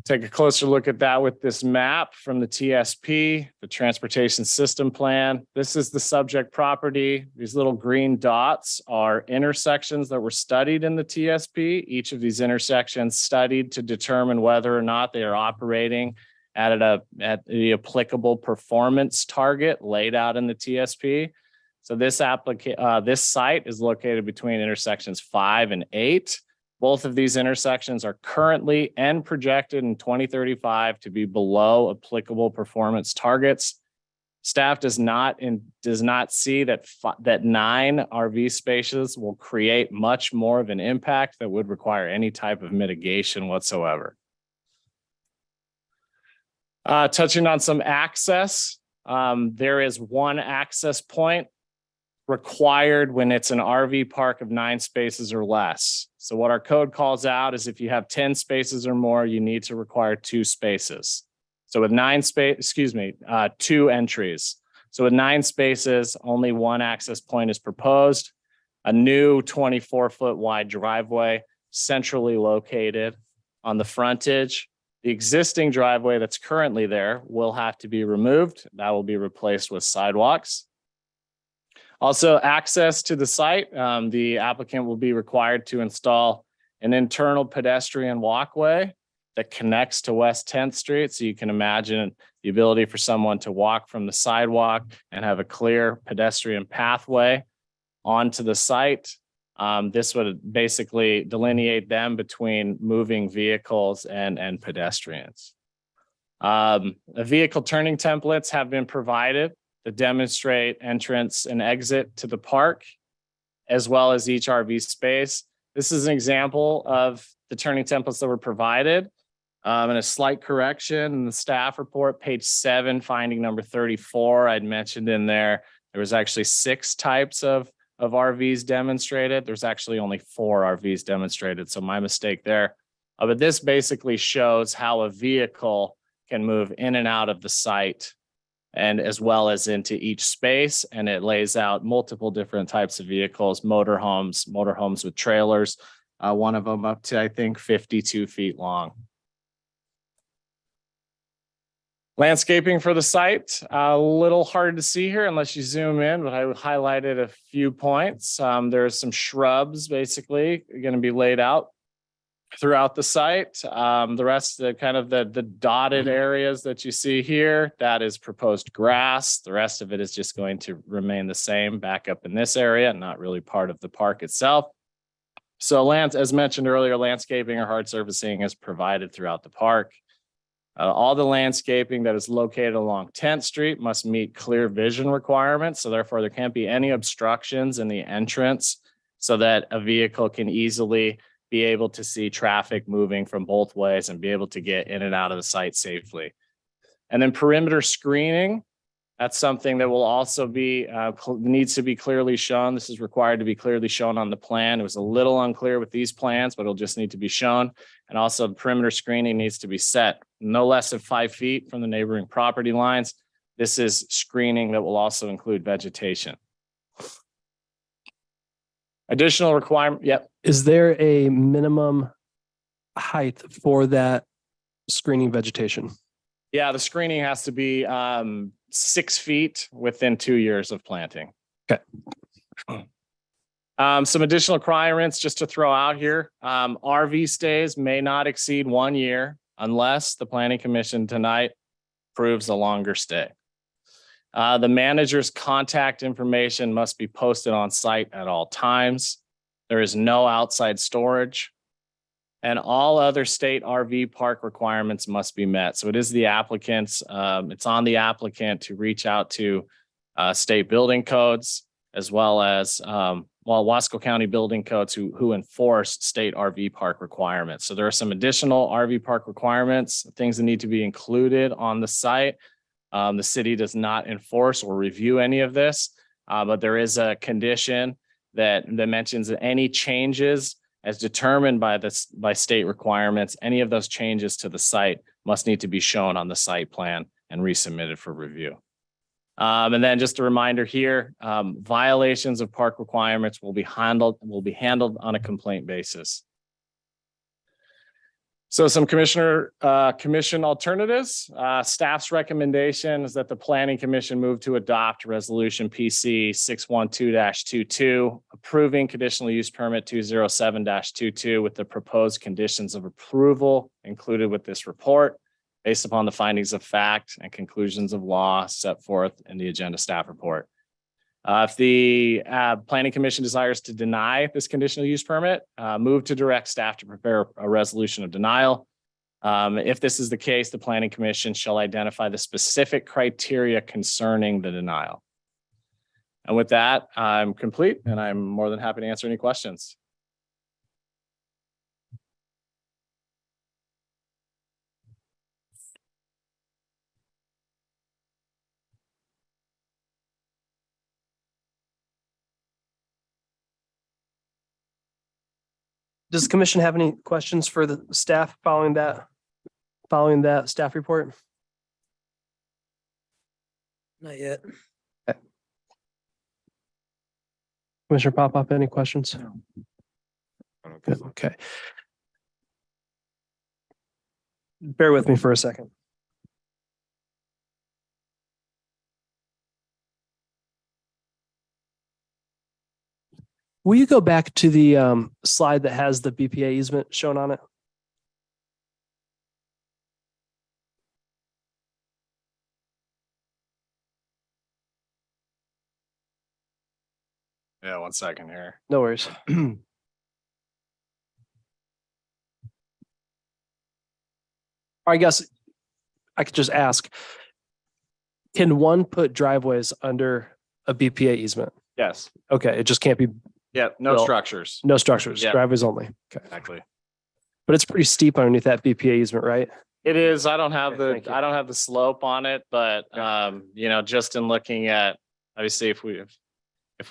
Take a closer look at that with this map from the TSP, the transportation system plan. This is the subject property. These little green dots are intersections that were studied in the TSP. Each of these intersections studied to determine whether or not they are operating at the applicable performance target laid out in the TSP. So this site is located between intersections 5 and 8. Both of these intersections are currently and projected in 2035 to be below applicable performance targets. Staff does not see that 9 RV spaces will create much more of an impact that would require any type of mitigation whatsoever. Touching on some access, there is one access point required when it's an RV park of 9 spaces or less. So what our code calls out is if you have 10 spaces or more, you need to require 2 spaces. So with 2 entries. So with 9 spaces, only one access point is proposed. A new 24-foot wide driveway centrally located on the frontage. The existing driveway that's currently there will have to be removed. That will be replaced with sidewalks. Also, access to the site, the applicant will be required to install an internal pedestrian walkway that connects to West 10th Street. So you can imagine the ability for someone to walk from the sidewalk and have a clear pedestrian pathway onto the site. This would basically delineate them between moving vehicles and pedestrians. Vehicle turning templates have been provided to demonstrate entrance and exit to the park, as well as each RV space. This is an example of the turning templates that were provided. And a slight correction in the staff report, page 7, finding number 34, I'd mentioned in there was actually 6 types of RVs demonstrated. There's actually only 4 RVs demonstrated, so my mistake there. But this basically shows how a vehicle can move in and out of the site and as well as into each space. And it lays out multiple different types of vehicles, motorhomes with trailers, one of them up to, I think, 52 feet long. Landscaping for the site, a little hard to see here unless you zoom in, but I highlighted a few points. There's some shrubs basically going to be laid out throughout the site. The rest of the dotted areas that you see here, that is proposed grass. The rest of it is just going to remain the same back up in this area, not really part of the park itself. So as mentioned earlier, landscaping or hard surfacing is provided throughout the park. All the landscaping that is located along 10th Street must meet clear vision requirements. So therefore, there can't be any obstructions in the entrance so that a vehicle can easily be able to see traffic moving from both ways and be able to get in and out of the site safely. And then perimeter screening That's something that will also be, needs to be clearly shown. This is required to be clearly shown on the plan. It was a little unclear with these plans, but it'll just need to be shown. And also perimeter screening needs to be set no less than 5 feet from the neighboring property lines. This is screening that will also include vegetation. Additional requirement, yep. Is there a minimum height for that screening vegetation? Yeah, the screening has to be 6 feet within 2 years of planting. Okay. Some additional requirements just to throw out here. RV stays may not exceed 1 year unless the planning commission tonight approves a longer stay. The manager's contact information must be posted on site at all times. There is no outside storage. And all other state RV park requirements must be met. So it is the applicant's, it's on the applicant to reach out to state building codes as well as Wasco County building codes who enforce state RV park requirements. So there are some additional RV park requirements, things that need to be included on the site. The city does not enforce or review any of this, but there is a condition that mentions that any changes as determined by state requirements, any of those changes to the site must need to be shown on the site plan and resubmitted for review. And then just a reminder here, violations of park requirements will be handled on a complaint basis. So some commission alternatives. Staff's recommendation is that the planning commission move to adopt resolution PC 612-22, approving conditional use permit 207-22 with the proposed conditions of approval included with this report based upon the findings of fact and conclusions of law set forth in the agenda staff report. If the planning commission desires to deny this conditional use permit, move to direct staff to prepare a resolution of denial. If this is the case, the planning commission shall identify the specific criteria concerning the denial. And with that, I'm complete and I'm more than happy to answer any questions. Does the commission have any questions for the staff following that staff report? Not yet. Commissioner Popoff, any questions? I don't Good, think so. okay. Bear with me for a second. Will you go back to the slide that has the BPA easement shown on it? Yeah, 1 second here. No worries. I guess I could just ask, can one put driveways under a BPA easement? Yes. Okay, it just can't be, Yeah, no Well, structures. no structures, Yeah. driveways only. Okay. Exactly. But it's pretty steep underneath that BPA easement, right? It is. I don't have Okay, thank you. I don't have the slope on it, but just in looking at, obviously, if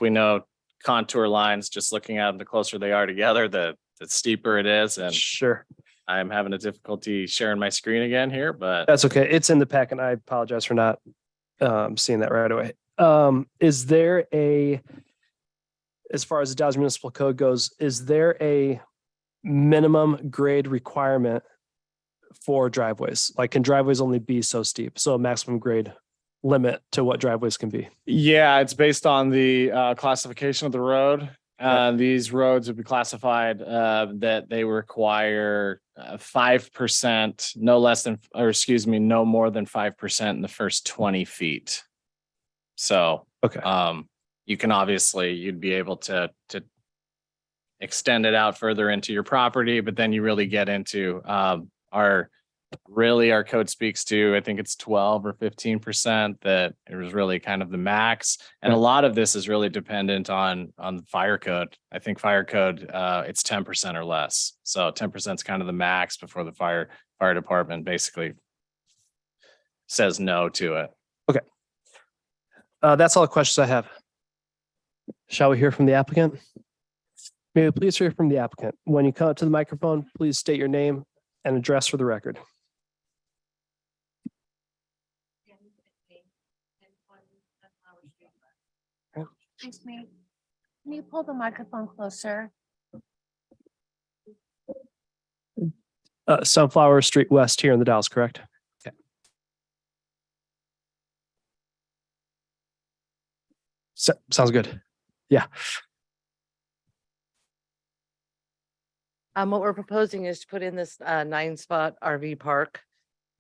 we know contour lines, just looking at them, the closer they are together, the steeper it is. And Sure. I'm having a difficulty sharing my screen again here, but That's okay. It's in the pack and I apologize for not seeing that right away. Is there as far as the Dodge Municipal Code goes, is there a minimum grade requirement for driveways? Like, can driveways only be so steep? So a maximum grade limit to what driveways can be? yeah, it's based on the classification of the road. These roads would be classified that they require 5%, no more than 5% in the first 20 feet. So Okay. you can obviously, you'd be able to extend it out further into your property, but then you really get into our code speaks to, I think it's 12 or 15% that it was really kind of the max. And a lot of this is really dependent on the fire code. I think fire code, it's 10% or less. So 10% is kind of the max before the fire department basically says no to it. That's all the questions I have. Shall we hear from the applicant? May we please hear from the applicant? When you come up to the microphone, please state your name and address for the record. Excuse me. Can you pull the microphone closer? Sunflower Street West here in the Dalles, correct? Okay. Sounds good. Yeah. What we're proposing is to put in this 9-spot RV park.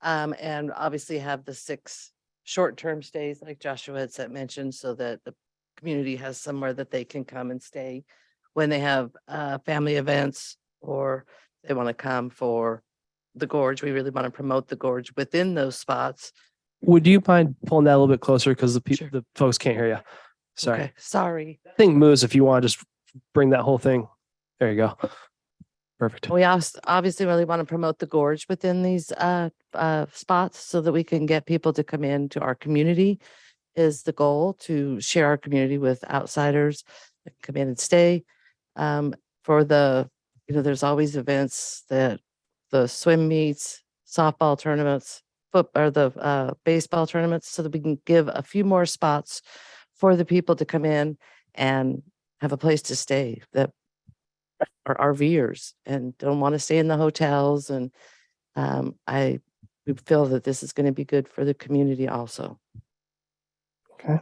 And obviously have the 6 short-term stays like Joshua had mentioned, so that the community has somewhere that they can come and stay when they have family events, or they want to come for the gorge. We really want to promote the gorge within those spots. Would you mind pulling that a little bit closer? Because the people, Sure. the folks can't hear you. Sorry. Okay, sorry. Thing moves if you want to just bring that whole thing. There you go. Perfect. We obviously really want to promote the gorge within these spots so that we can get people to come in to our community is the goal, to share our community with outsiders that come in and stay. For the, there's always events that the swim meets, softball tournaments, the baseball tournaments, so that we can give a few more spots for the people to come in and have a place to stay that are RVers and don't want to stay in the hotels. And we feel that this is going to be good for the community also. Okay.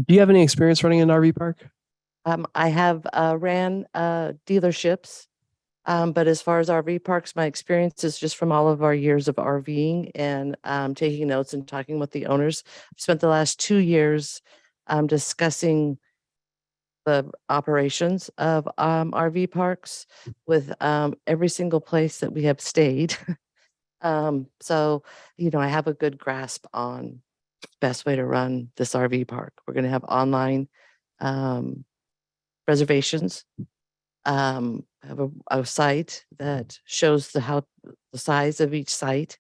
Do you have any experience running an RV park? I have ran dealerships, but as far as RV parks, my experience is just from all of our years of RVing and taking notes and talking with the owners. I've spent the last 2 years discussing the operations of RV parks with every single place that we have stayed. So, I have a good grasp on the best way to run this RV park. We're going to have online reservations. I have a site that shows the size of each site,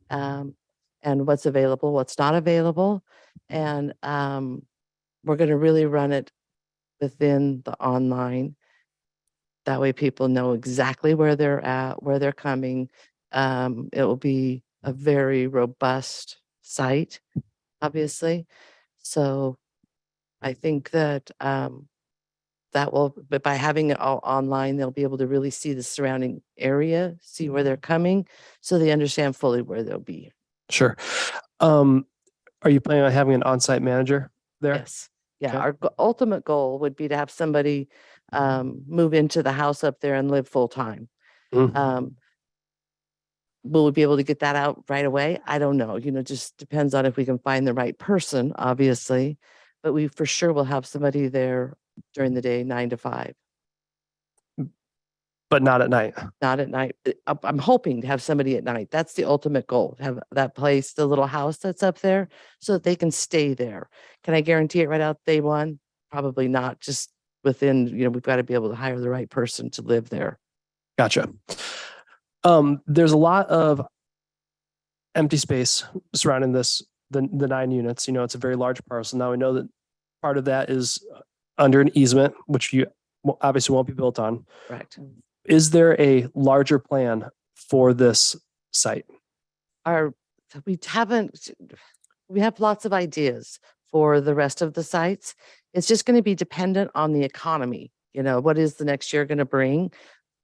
and what's available, what's not available. And we're going to really run it within the online. That way people know exactly where they're at, where they're coming. It will be a very robust site, obviously. So I think that but by having it all online, they'll be able to really see the surrounding area, see where they're coming, so they understand fully where they'll be. Sure. Are you planning on having an on-site manager there? Yes. Yeah. Okay. Our ultimate goal would be to have somebody move into the house up there and live full time. Mhm. Will we be able to get that out right away? I don't know. Just depends on if we can find the right person, obviously. But we for sure will have somebody there during the day, 9 to 5. But not at night. Not at night. I'm hoping to have somebody at night. That's the ultimate goal, to have that place, the little house that's up there, so that they can stay there. Can I guarantee it right out day one? Probably not. Just within, we've got to be able to hire the right person to live there. Gotcha. There's a lot of empty space surrounding the 9 units. It's a very large parcel. Now we know that part of that is under an easement, which you obviously won't be built on. Correct. Is there a larger plan for this site? We have lots of ideas for the rest of the sites. It's just going to be dependent on the economy. What is the next year going to bring?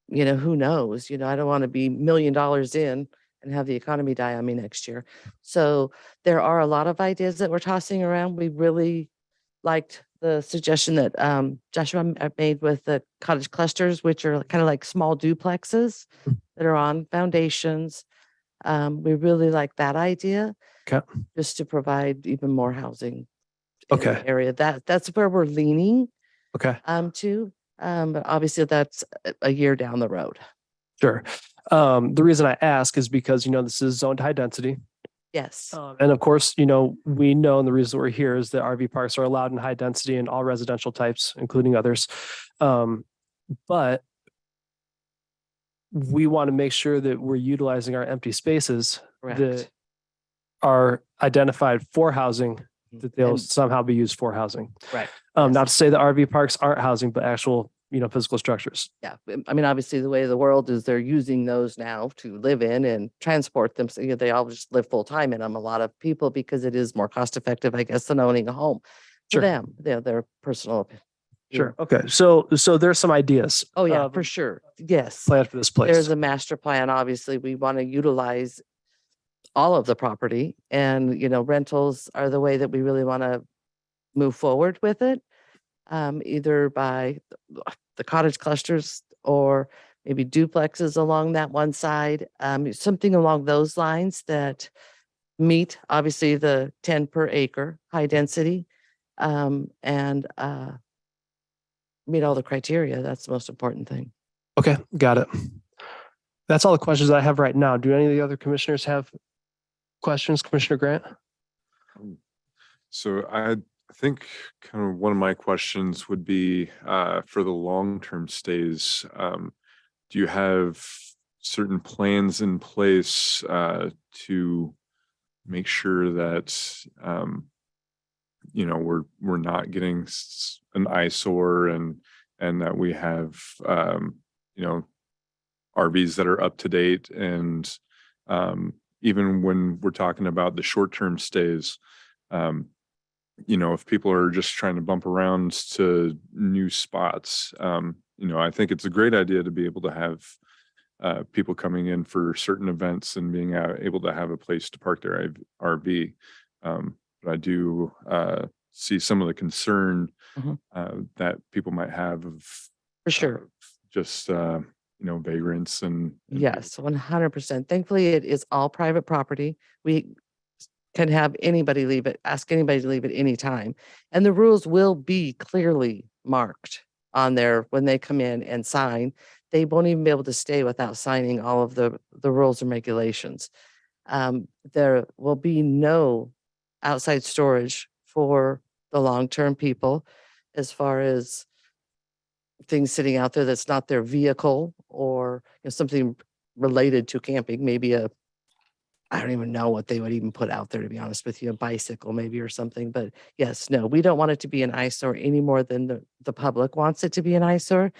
Who knows? I don't want to be $1 million in and have the economy die on me next year. So there are a lot of ideas that we're tossing around. We really liked the suggestion that Joshua made with the cottage clusters, which are kind of like small duplexes that are on foundations. We really like that idea. Okay. Just to provide even more housing in Okay. the area. That's where we're leaning Okay. to. But obviously that's a year down the road. Sure. The reason I ask is because, this is zoned high density. Yes. And of course, we know, and the reason we're here is that RV parks are allowed in high density in all residential types, including others. But we want to make sure that we're utilizing our empty spaces Correct. that are identified for housing, that they'll And- somehow be used for housing. Right. Not to say the RV parks aren't housing, but actual, physical structures. Yeah, I mean, obviously, the way of the world is they're using those now to live in and transport them. So they all just live full time in them, a lot of people, because it is more cost effective, I guess, than owning a home. For Sure. them, their personal. Sure. Okay. So there's some ideas. Oh, yeah, of for sure. Yes. Plan for this place. There's a master plan. Obviously, we want to utilize all of the property, and, rentals are the way that we really want to move forward with it. Either by the cottage clusters or maybe duplexes along that one side, something along those lines that meet obviously the 10 per acre high density, and meet all the criteria. That's the most important thing. Okay, got it. That's all the questions I have right now. Do any of the other commissioners have questions? Commissioner Grant? So I think kind of one of my questions would be for the long-term stays. Do you have certain plans in place to make sure that we're not getting an eyesore and that we have RVs that are up to date, and even when we're talking about the short-term stays, if people are just trying to bump around to new spots, I think it's a great idea to be able to have people coming in for certain events and being able to have a place to park their RV. But I do see some of the concern that people might have of For sure. just vagrants and Yes, 100%. Thankfully, it is all private property. We can have anybody leave it, ask anybody to leave at any time. And the rules will be clearly marked on there when they come in and sign. They won't even be able to stay without signing all of the rules and regulations. There will be no outside storage for the long-term people, as far as things sitting out there that's not their vehicle, or something related to camping, maybe I don't even know what they would even put out there, to be honest with you, a bicycle maybe or something. But yes, no, we don't want it to be an eyesore any more than the public wants it to be an eyesore.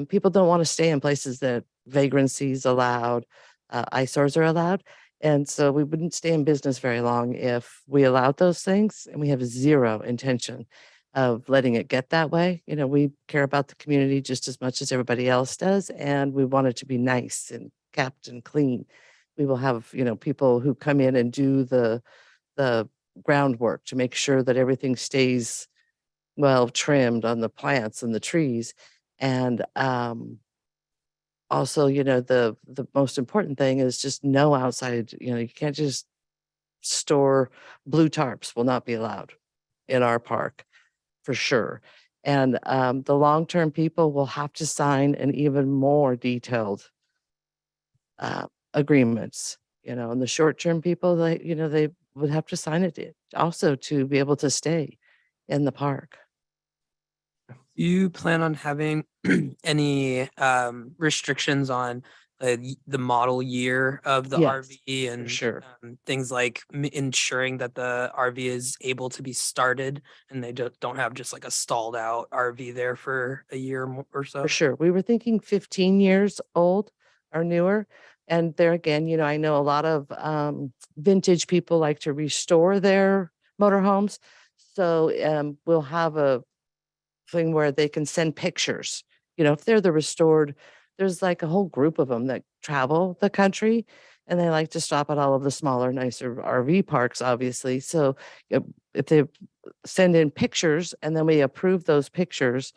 People don't want to stay in places that vagrancy is allowed, eyesores are allowed. And so we wouldn't stay in business very long if we allowed those things, and we have zero intention of letting it get that way. We care about the community just as much as everybody else does, and we want it to be nice and kept and clean. We will have, people who come in and do the groundwork to make sure that everything stays well trimmed on the plants and the trees. And also, the most important thing is just no outside, you can't just store blue tarps, will not be allowed in our park, for sure. And the long-term people will have to sign an even more detailed agreements, and the short-term people, they would have to sign it also to be able to stay in the park. Do you plan on having any restrictions on the model year of the Yes, RV and sure. things like ensuring that the RV is able to be started and they don't have just like a stalled out RV there for a year or so? For sure. We were thinking 15 years old or newer. And there again, I know a lot of vintage people like to restore their motorhomes. So we'll have a thing where they can send pictures. If they're the restored, there's like a whole group of them that travel the country, and they like to stop at all of the smaller, nicer RV parks, obviously. So if they send in pictures and then we approve those pictures,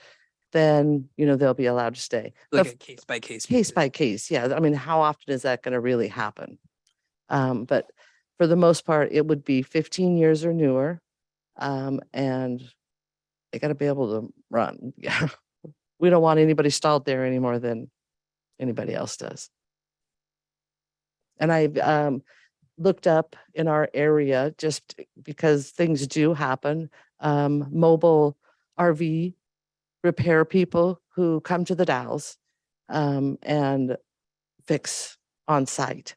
then, they'll be allowed to stay. Like But a case by case. case by case. Yeah. I mean, how often is that going to really happen? But for the most part, it would be 15 years or newer. And they got to be able to run. Yeah. We don't want anybody stalled there any more than anybody else does. And I've looked up in our area, just because things do happen, mobile RV repair people who come to the Dalles and fix on site.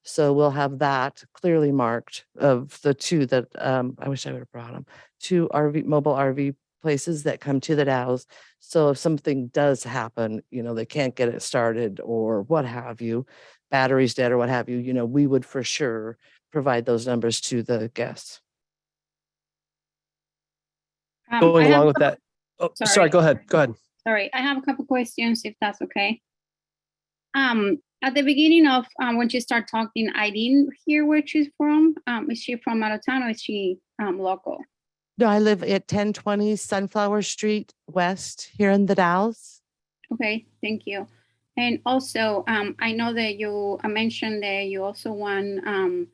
So we'll have that clearly marked of the two that, I wish I would have brought them, two mobile RV places that come to the Dalles. So if something does happen, they can't get it started or what have you, battery's dead or what have you, we would for sure provide those numbers to the guests. Going I have along a with that. Oh, sorry, sorry. go ahead. Go ahead. Sorry, I have a couple questions if that's okay. At the beginning of when she started talking, I didn't hear where she's from. Is she from out of town or is she local? No, I live at 1020 Sunflower Street West here in the Dalles. Okay, thank you. And also, I know that you mentioned that you also want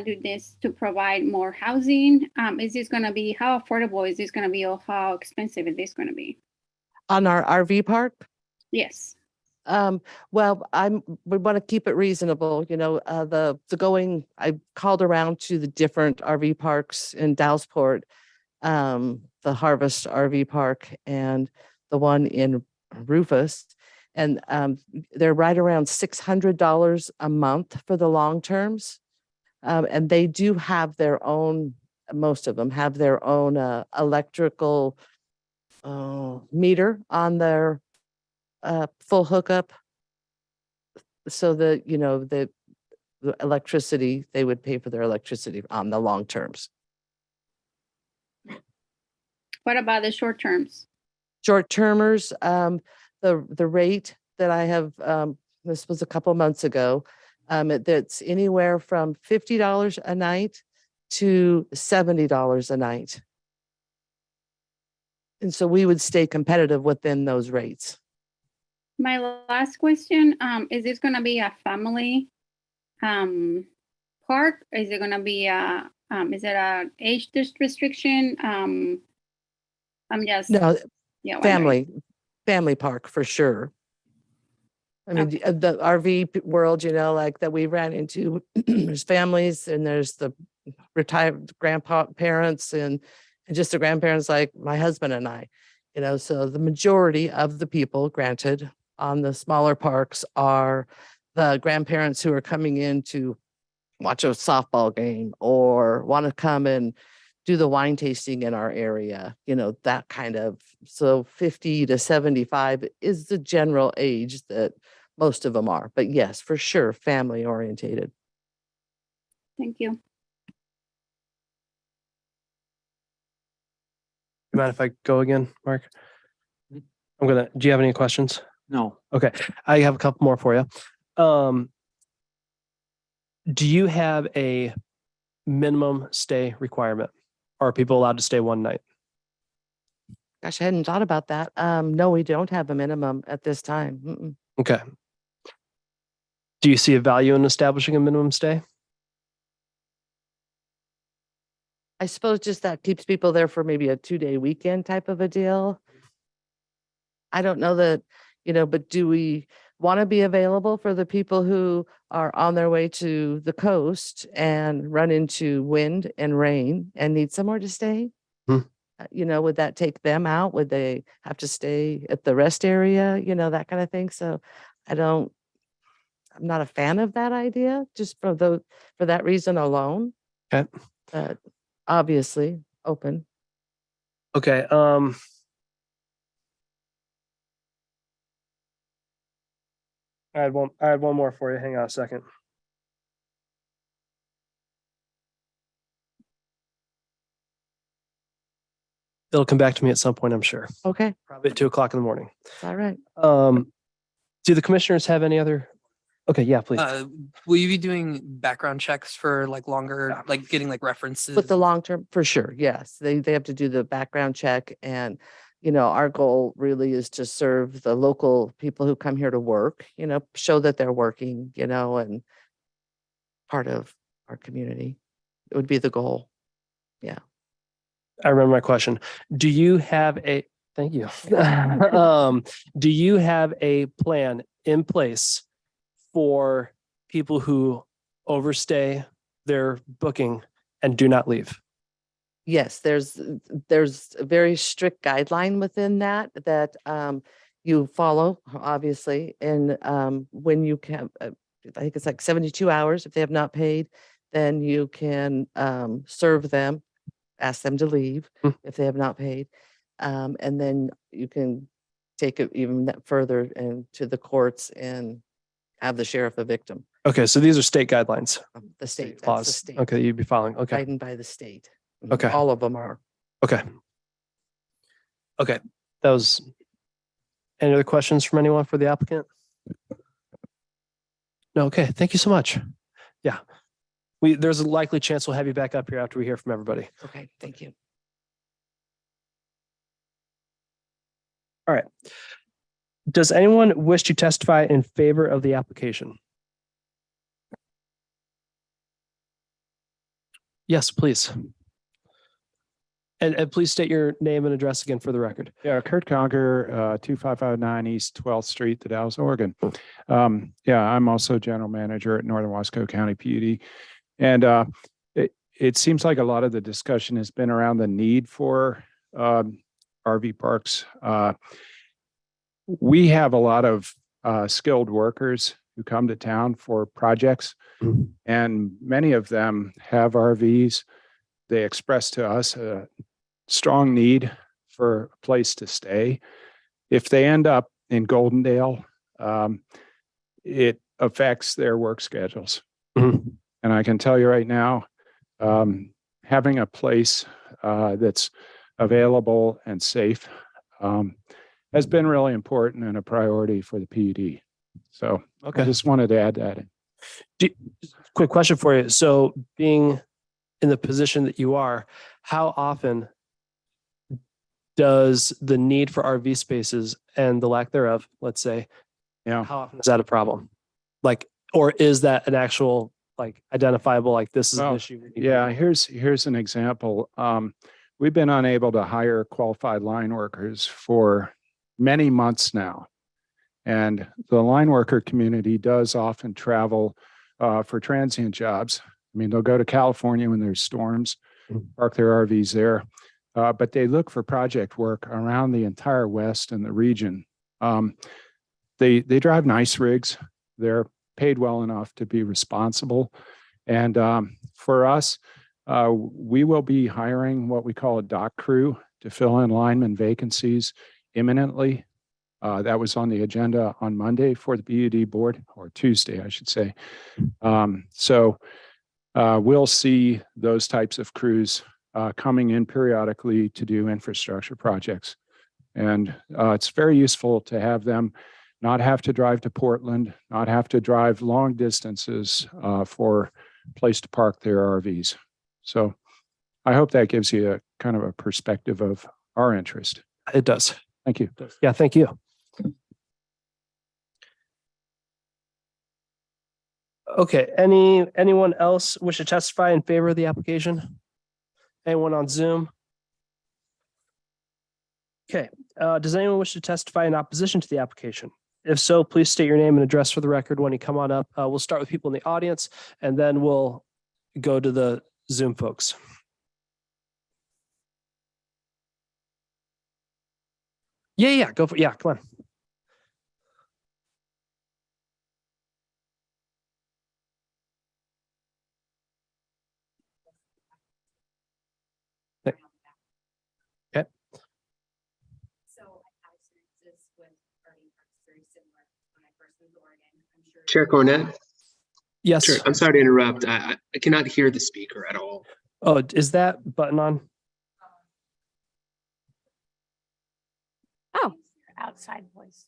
do this to provide more housing. Is this going to be, how affordable is this going to be, or how expensive is this going to be? On our RV park? Yes. Well, we want to keep it reasonable, I called around to the different RV parks in Dallesport, the Harvest RV Park and the one in Rufus. And they're right around $600 a month for the long terms. And they do have their own, most of them have their own electrical meter on their full hookup. So that, the electricity, they would pay for their electricity on the long terms. What about the short terms? Short termers, the rate that I have, this was a couple months ago, that's anywhere from $50 a night to $70 a night. And so we would stay competitive within those rates. My last question, is this going to be a family park? Is it going to be is it a age restriction? I'm just No, wondering. family park for sure. I mean, the RV world, like that we ran into, there's families and there's the retired grandparents and just the grandparents like my husband and I, so the majority of the people, granted, on the smaller parks are the grandparents who are coming in to watch a softball game or want to come and do the wine tasting in our area, that kind of, so 50 to 75 is the general age that most of them are, but yes, for sure, family orientated. Thank you. You mind if I go again, Mark? Do you have any questions? No. Okay, I have a couple more for you. Do you have a minimum stay requirement? Or are people allowed to stay one night? Gosh, I hadn't thought about that. No, we don't have a minimum at this time. Mm-mm. Okay. Do you see a value in establishing a minimum stay? I suppose just that keeps people there for maybe a 2-day weekend type of a deal. I don't know that, but do we want to be available for the people who are on their way to the coast and run into wind and rain and need somewhere to stay? Would that take them out? Would they have to stay at the rest area? That kind of thing. So I'm not a fan of that idea just for that reason alone. Okay. But obviously open. Okay. I had one more for you. Hang on a second. It'll come back to me at some point, I'm sure. Okay. Probably at 2:00 in the morning. All right. Do the commissioners have any other? Okay, yeah, please. Will you be doing background checks for like longer, like getting like references? With the long term, for sure. Yes. They have to do the background check and, our goal really is to serve the local people who come here to work, show that they're working, and part of our community. It would be the goal. Yeah. I remember my question. Do you have a, thank you. Do you have a plan in place for people who overstay their booking and do not leave? Yes, there's a very strict guideline within that you follow, obviously. And when you can, I think it's like 72 hours. If they have not paid, then you can serve them, ask them to leave if they have not paid. And then you can take it even that further and to the courts and have the sheriff a victim. Okay, so these are state guidelines. The state, that's the Laws. state. Okay, you'd be following. Okay, Guided by the state. Okay. All of them are. okay. Okay, that was, any other questions from anyone for the applicant? No, okay, thank you so much. Yeah. There's a likely chance we'll have you back up here after we hear from everybody. Okay, thank you. All right. Does anyone wish to testify in favor of the application? Yes, please. And please state your name and address again for the record. Yeah, Kurt Conger, 2559 East 12th Street, The Dalles, Oregon. Yeah, I'm also general manager at Northern Wasco County PUD. And it seems like a lot of the discussion has been around the need for RV parks. We have a lot of skilled workers who come to town for projects, and many of them have RVs. They express to us a strong need for a place to stay. If they end up in Goldendale, it affects their work schedules. And I can tell you right now, having a place that's available and safe has been really important and a priority for the PUD. So I just wanted to add that in. Quick question for you. So being in the position that you are, how often does the need for RV spaces and the lack thereof, let's say, Yeah. how often is that a problem? Like, or is that an actual, like, identifiable, like this is an Well, issue? Yeah, here's an example. We've been unable to hire qualified line workers for many months now. And the line worker community does often travel for transient jobs. I mean, they'll go to California when there's storms, park their RVs there, but they look for project work around the entire West and the region. They drive nice rigs. They're paid well enough to be responsible. And for us, we will be hiring what we call a dock crew to fill in lineman vacancies imminently. That was on the agenda on Monday for the PUD board, or Tuesday, I should say. So we'll see those types of crews coming in periodically to do infrastructure projects. And it's very useful to have them not have to drive to Portland, not have to drive long distances for a place to park their RVs. So I hope that gives you a kind of a perspective of our interest. It does. Thank you. Yeah, thank you. Okay, anyone else wish to testify in favor of the application? Anyone on Zoom? Okay, does anyone wish to testify in opposition to the application? If so, please state your name and address for the record when you come on up. We'll start with people in the audience and then we'll go to the Zoom folks. Yeah, go for it. Yeah, come on. Okay. So I have experiences with RV parks very similar when I first moved to Oregon. I'm sure. Chair Cornett? Yes. Sure. I'm sorry to interrupt. I cannot hear the speaker at all. Oh, is that button on? Oh, outside voice.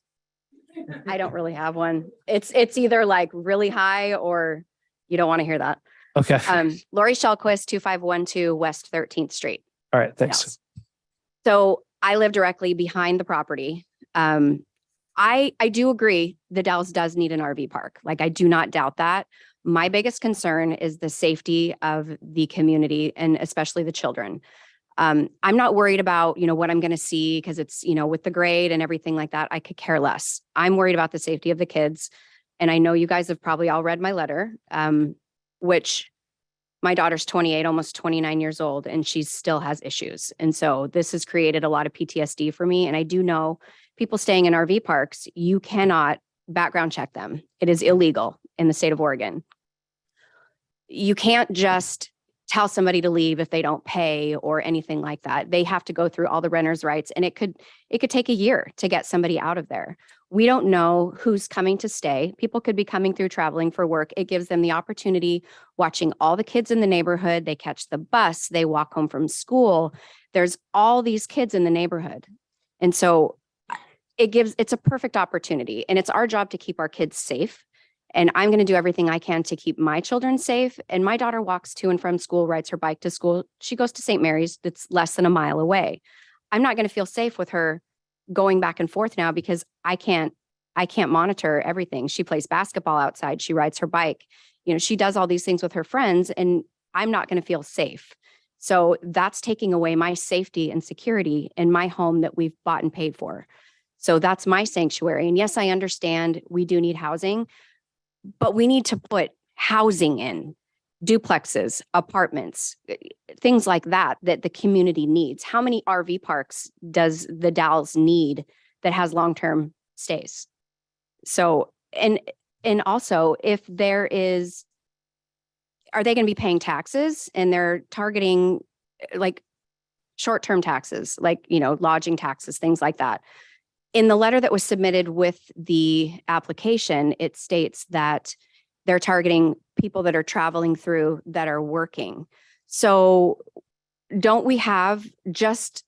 I don't really have one. It's either like really high or you don't want to hear that. Okay. Lori Shellquist, 2512 West 13th Street. All right, thanks. Dalles. So I live directly behind the property. I do agree the Dalles does need an RV park. Like, I do not doubt that. My biggest concern is the safety of the community and especially the children. I'm not worried about, what I'm going to see because it's, with the grade and everything like that, I could care less. I'm worried about the safety of the kids. And I know you guys have probably all read my letter, which my daughter's 28, almost 29 years old, and she still has issues. And so this has created a lot of PTSD for me. And I do know people staying in RV parks, you cannot background check them. It is illegal. in the state of Oregon. You can't just tell somebody to leave if they don't pay or anything like that. They have to go through all the renter's rights, and it could take a year to get somebody out of there. We don't know who's coming to stay. People could be coming through traveling for work. It gives them the opportunity, watching all the kids in the neighborhood. They catch the bus, they walk home from school. There's all these kids in the neighborhood. And so it's a perfect opportunity, and it's our job to keep our kids safe. And I'm going to do everything I can to keep my children safe. And my daughter walks to and from school, rides her bike to school. She goes to St. Mary's. That's less than a mile away. I'm not going to feel safe with her going back and forth now because I can't monitor everything. She plays basketball outside. She rides her bike. You know, she does all these things with her friends, and I'm not going to feel safe. So that's taking away my safety and security in my home that we've bought and paid for. So that's my sanctuary. And yes, I understand we do need housing, but we need to put housing in, duplexes, apartments, things like that the community needs. How many RV parks does the Dalles need that has long-term stays? So, and also if there is, are they going to be paying taxes, and they're targeting like short-term taxes, like, you know, lodging taxes, things like that. In the letter that was submitted with the application, it states that they're targeting people that are traveling through that are working. So don't we have just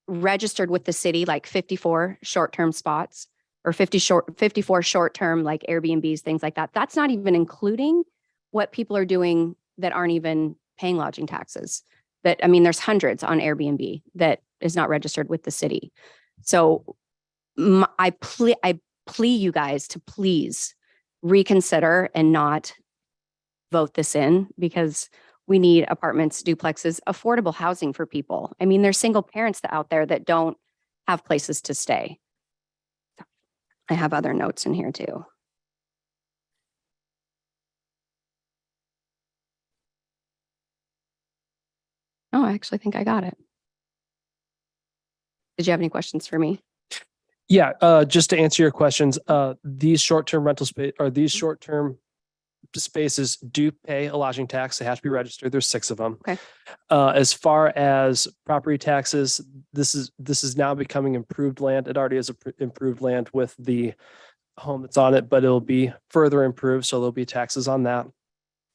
registered with the city like 54 short-term spots or 54 short-term like Airbnbs, things like that? That's not even including what people are doing that aren't even paying lodging taxes. That, I mean, there's hundreds on Airbnb that is not registered with the city. So I plea you guys to please reconsider and not vote this in, because we need apartments, duplexes, affordable housing for people. I mean, there's single parents out there that don't have places to stay. I have other notes in here too. Oh, I actually think I got it. Did you have any questions for me? Yeah, just to answer your questions, these short-term rental space or these short-term spaces do pay a lodging tax. They have to be registered. There's 6 of them. Okay. As far as property taxes, this is now becoming improved land. It already is improved land with the home that's on it, but it'll be further improved. So there'll be taxes on that.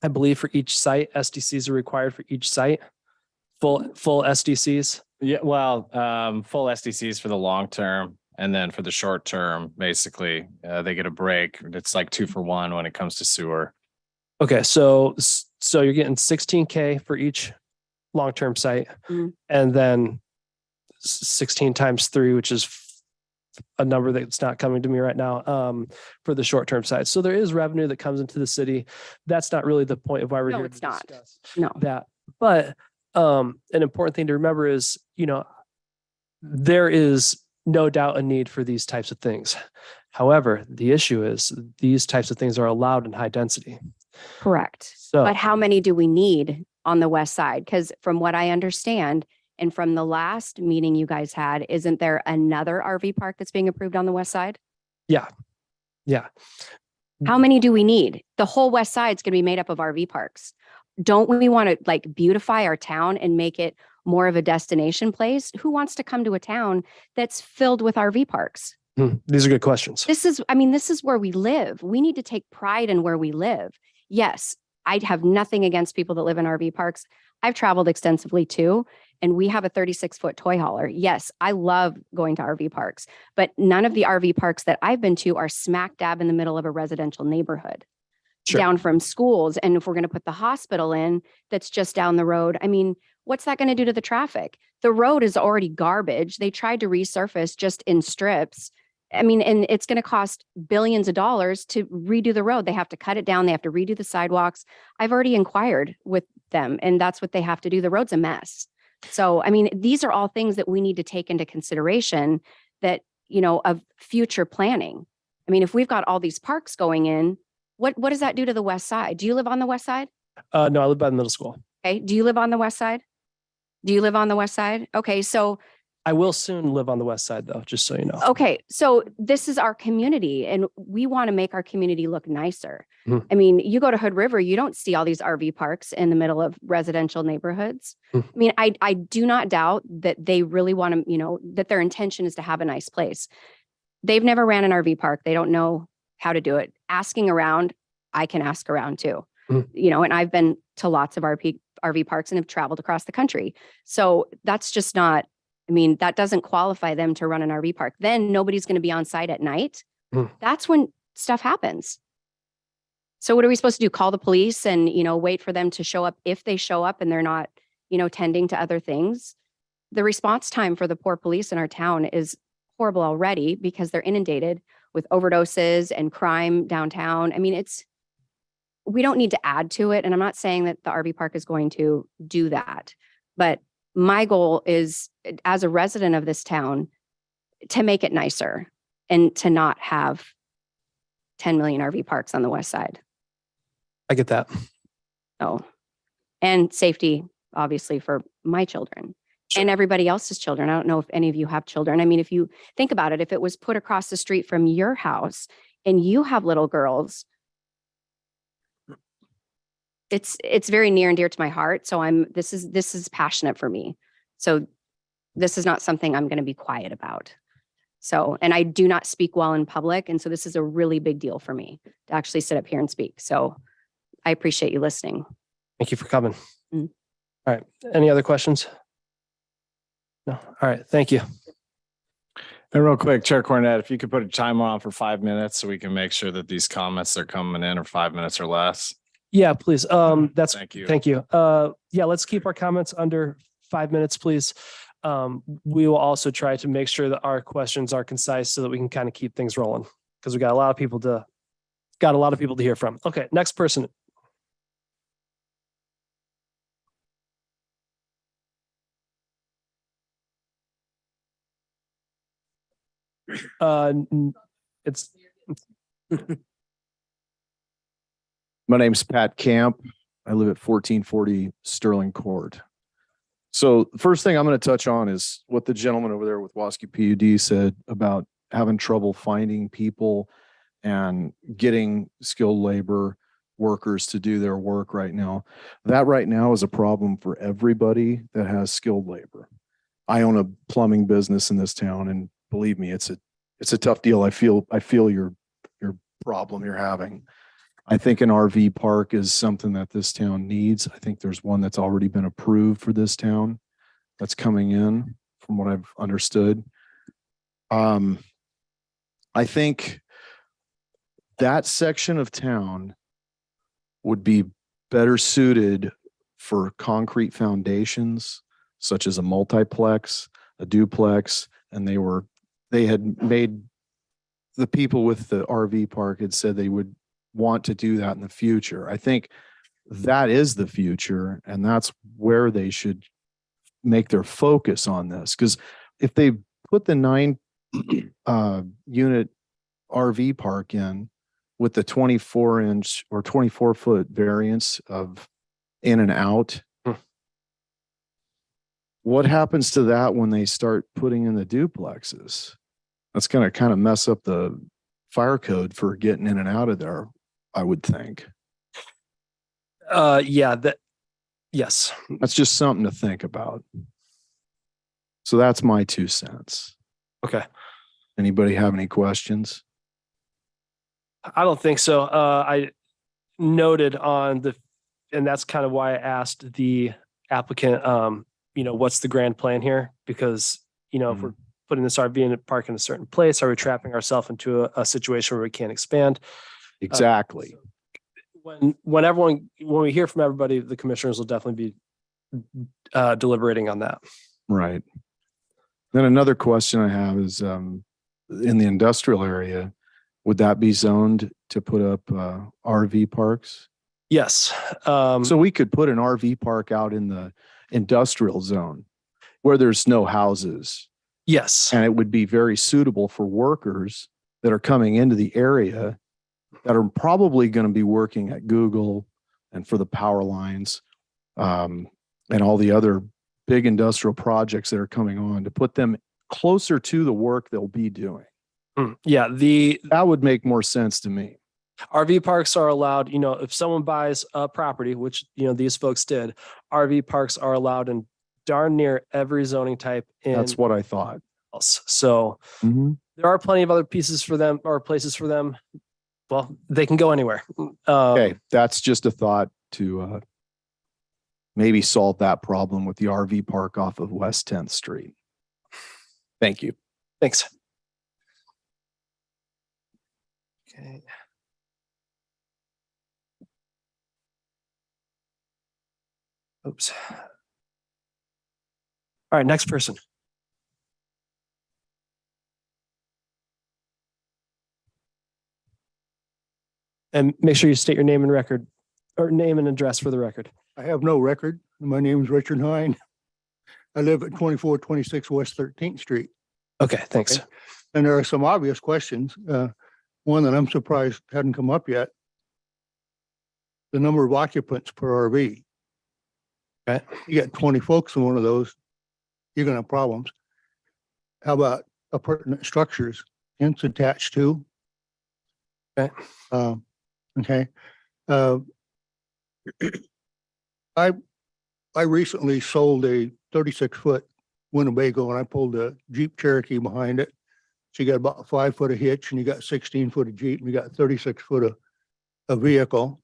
I believe for each site, SDCs are required for each site. Full SDCs. Yeah, well, full SDCs for the long term. And then for the short term, basically, they get a break. It's like 2 for 1 when it comes to sewer. Okay, so you're getting 16K for each long-term site, and then 16 times 3, which is a number that's not coming to me right now, for the short-term side. So there is revenue that comes into the city. That's not really the point of why we're No, here. it's to not. discuss No. that. But an important thing to remember is, you know, there is no doubt a need for these types of things. However, the issue is these types of things are allowed in high density. Correct. So, But how many do we need on the west side? Because from what I understand, and from the last meeting you guys had, isn't there another RV park that's being approved on the west side? yeah. How many do we need? The whole west side is going to be made up of RV parks. Don't we want to like beautify our town and make it more of a destination place? Who wants to come to a town that's filled with RV parks? These are good questions. This is where we live. We need to take pride in where we live. Yes, I have nothing against people that live in RV parks. I've traveled extensively too, and we have a 36-foot toy hauler. Yes, I love going to RV parks, but none of the RV parks that I've been to are smack dab in the middle of a residential neighborhood. Sure. Down from schools. And if we're going to put the hospital in, that's just down the road. I mean, what's that going to do to the traffic? The road is already garbage. They tried to resurface just in strips. I mean, and it's going to cost billions of dollars to redo the road. They have to cut it down. They have to redo the sidewalks. I've already inquired with them, and that's what they have to do. The road's a mess. So, I mean, these are all things that we need to take into consideration that, you know, of future planning. I mean, if we've got all these parks going in, what does that do to the west side? Do you live on the west side? No, I live by the middle school. Okay. Do you live on the west side? Do you live on the west side? Okay. So I will soon live on the west side though, just so you know. Okay, so this is our community and we want to make our community look nicer. Mhm. I mean, you go to Hood River, you don't see all these RV parks in the middle of residential neighborhoods. Mhm. I mean, I do not doubt that they really want to, that their intention is to have a nice place. They've never ran an RV park. They don't know how to do it. Asking around, I can ask around too. Mhm. And I've been to lots of RV parks and have traveled across the country. So that's just not, that doesn't qualify them to run an RV park. Then nobody's going to be on site at night. Mhm. That's when stuff happens. So what are we supposed to do? Call the police and, wait for them to show up if they show up and they're not, tending to other things? The response time for the poor police in our town is horrible already because they're inundated with overdoses and crime downtown. We don't need to add to it. And I'm not saying that the RV park is going to do that, but my goal is, as a resident of this town, to make it nicer and to not have 10 million RV parks on the west side. I get that. Oh, and safety, obviously, for my children and everybody else's children. I don't know if any of you have children. If you think about it, if it was put across the street from your house and you have little girls, it's very near and dear to my heart. So this is passionate for me. So this is not something I'm going to be quiet about. So, and I do not speak well in public. And so this is a really big deal for me to actually sit up here and speak. So I appreciate you listening. Thank you for coming. Mm. All right. Any other questions? No. All right. Thank you. And real quick, Chair Cornett, if you could put a timer on for 5 minutes so we can make sure that these comments that are coming in are 5 minutes or less. Yeah, please. Thank you. Thank you. Yeah, let's keep our comments under 5 minutes, please. We will also try to make sure that our questions are concise so that we can kind of keep things rolling because we got a lot of people to hear from. Okay, next person. It's My name's Pat Camp. I live at 1440 Sterling Court. So the first thing I'm going to touch on is what the gentleman over there with Wasky PUD said about having trouble finding people and getting skilled labor workers to do their work right now. That right now is a problem for everybody that has skilled labor. I own a plumbing business in this town, and believe me, it's a tough deal. I feel your problem you're having. I think an RV park is something that this town needs. I think there's one that's already been approved for this town that's coming in from what I've understood. I think that section of town would be better suited for concrete foundations, such as a multiplex, a duplex, and they had made, the people with the RV park had said they would want to do that in the future. I think that is the future, and that's where they should make their focus on this. Because if they put the 9 unit RV park in with the 24-inch or 24-foot variance of in and out, what happens to that when they start putting in the duplexes? That's going to kind of mess up the fire code for getting in and out of there, I would think. Yes. That's just something to think about. So that's my 2 cents. Okay. Anybody have any questions? I don't think so. I noted and that's kind of why I asked the applicant, what's the grand plan here? Because, if we're putting this RV in a park in a certain place, are we trapping ourselves into a situation where we can't expand? Exactly. When we hear from everybody, the commissioners will definitely be deliberating on that. Right. Then another question I have is, in the industrial area, would that be zoned to put up RV parks? Yes. So we could put an RV park out in the industrial zone where there's no houses. Yes. And it would be very suitable for workers that are coming into the area that are probably going to be working at Google and for the power lines, and all the other big industrial projects that are coming on, to put them closer to the work they'll be doing. Yeah, the That would make more sense to me. RV parks are allowed, if someone buys a property, which, these folks did, RV parks are allowed in darn near every zoning type in That's what I thought. else. So Mhm. there are plenty of other pieces for them or places for them. Well, they can go anywhere. Okay, that's just a thought to maybe solve that problem with the RV park off of West 10th Street. Thank you. Thanks. Okay. Oops. All right, next person. And make sure you state your name and record, or name and address for the record. I have no record. My name is Richard Hine. I live at 2426 West 13th Street. Okay, thanks. Okay. And there are some obvious questions. One that I'm surprised hadn't come up yet. The number of occupants per RV. Okay. You got 20 folks in one of those, you're gonna have problems. How about appurtenant structures, hence attached to? Okay. Okay. I recently sold a 36-foot Winnebago and I pulled a Jeep Cherokee behind it. So you got about a 5-foot of hitch and you got 16-foot of Jeep and you got 36-foot of vehicle.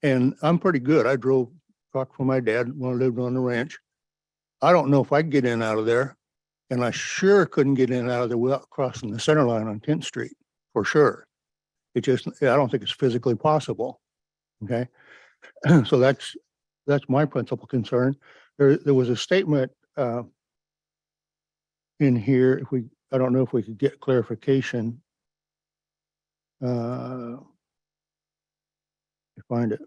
And I'm pretty good. I drove truck for my dad when I lived on the ranch. I don't know if I could get in and out of there. And I sure couldn't get in and out of there without crossing the center line on 10th Street, for sure. I don't think it's physically possible. Okay. So that's my principal concern. There was a statement in here. I don't know if we could get clarification. Find it.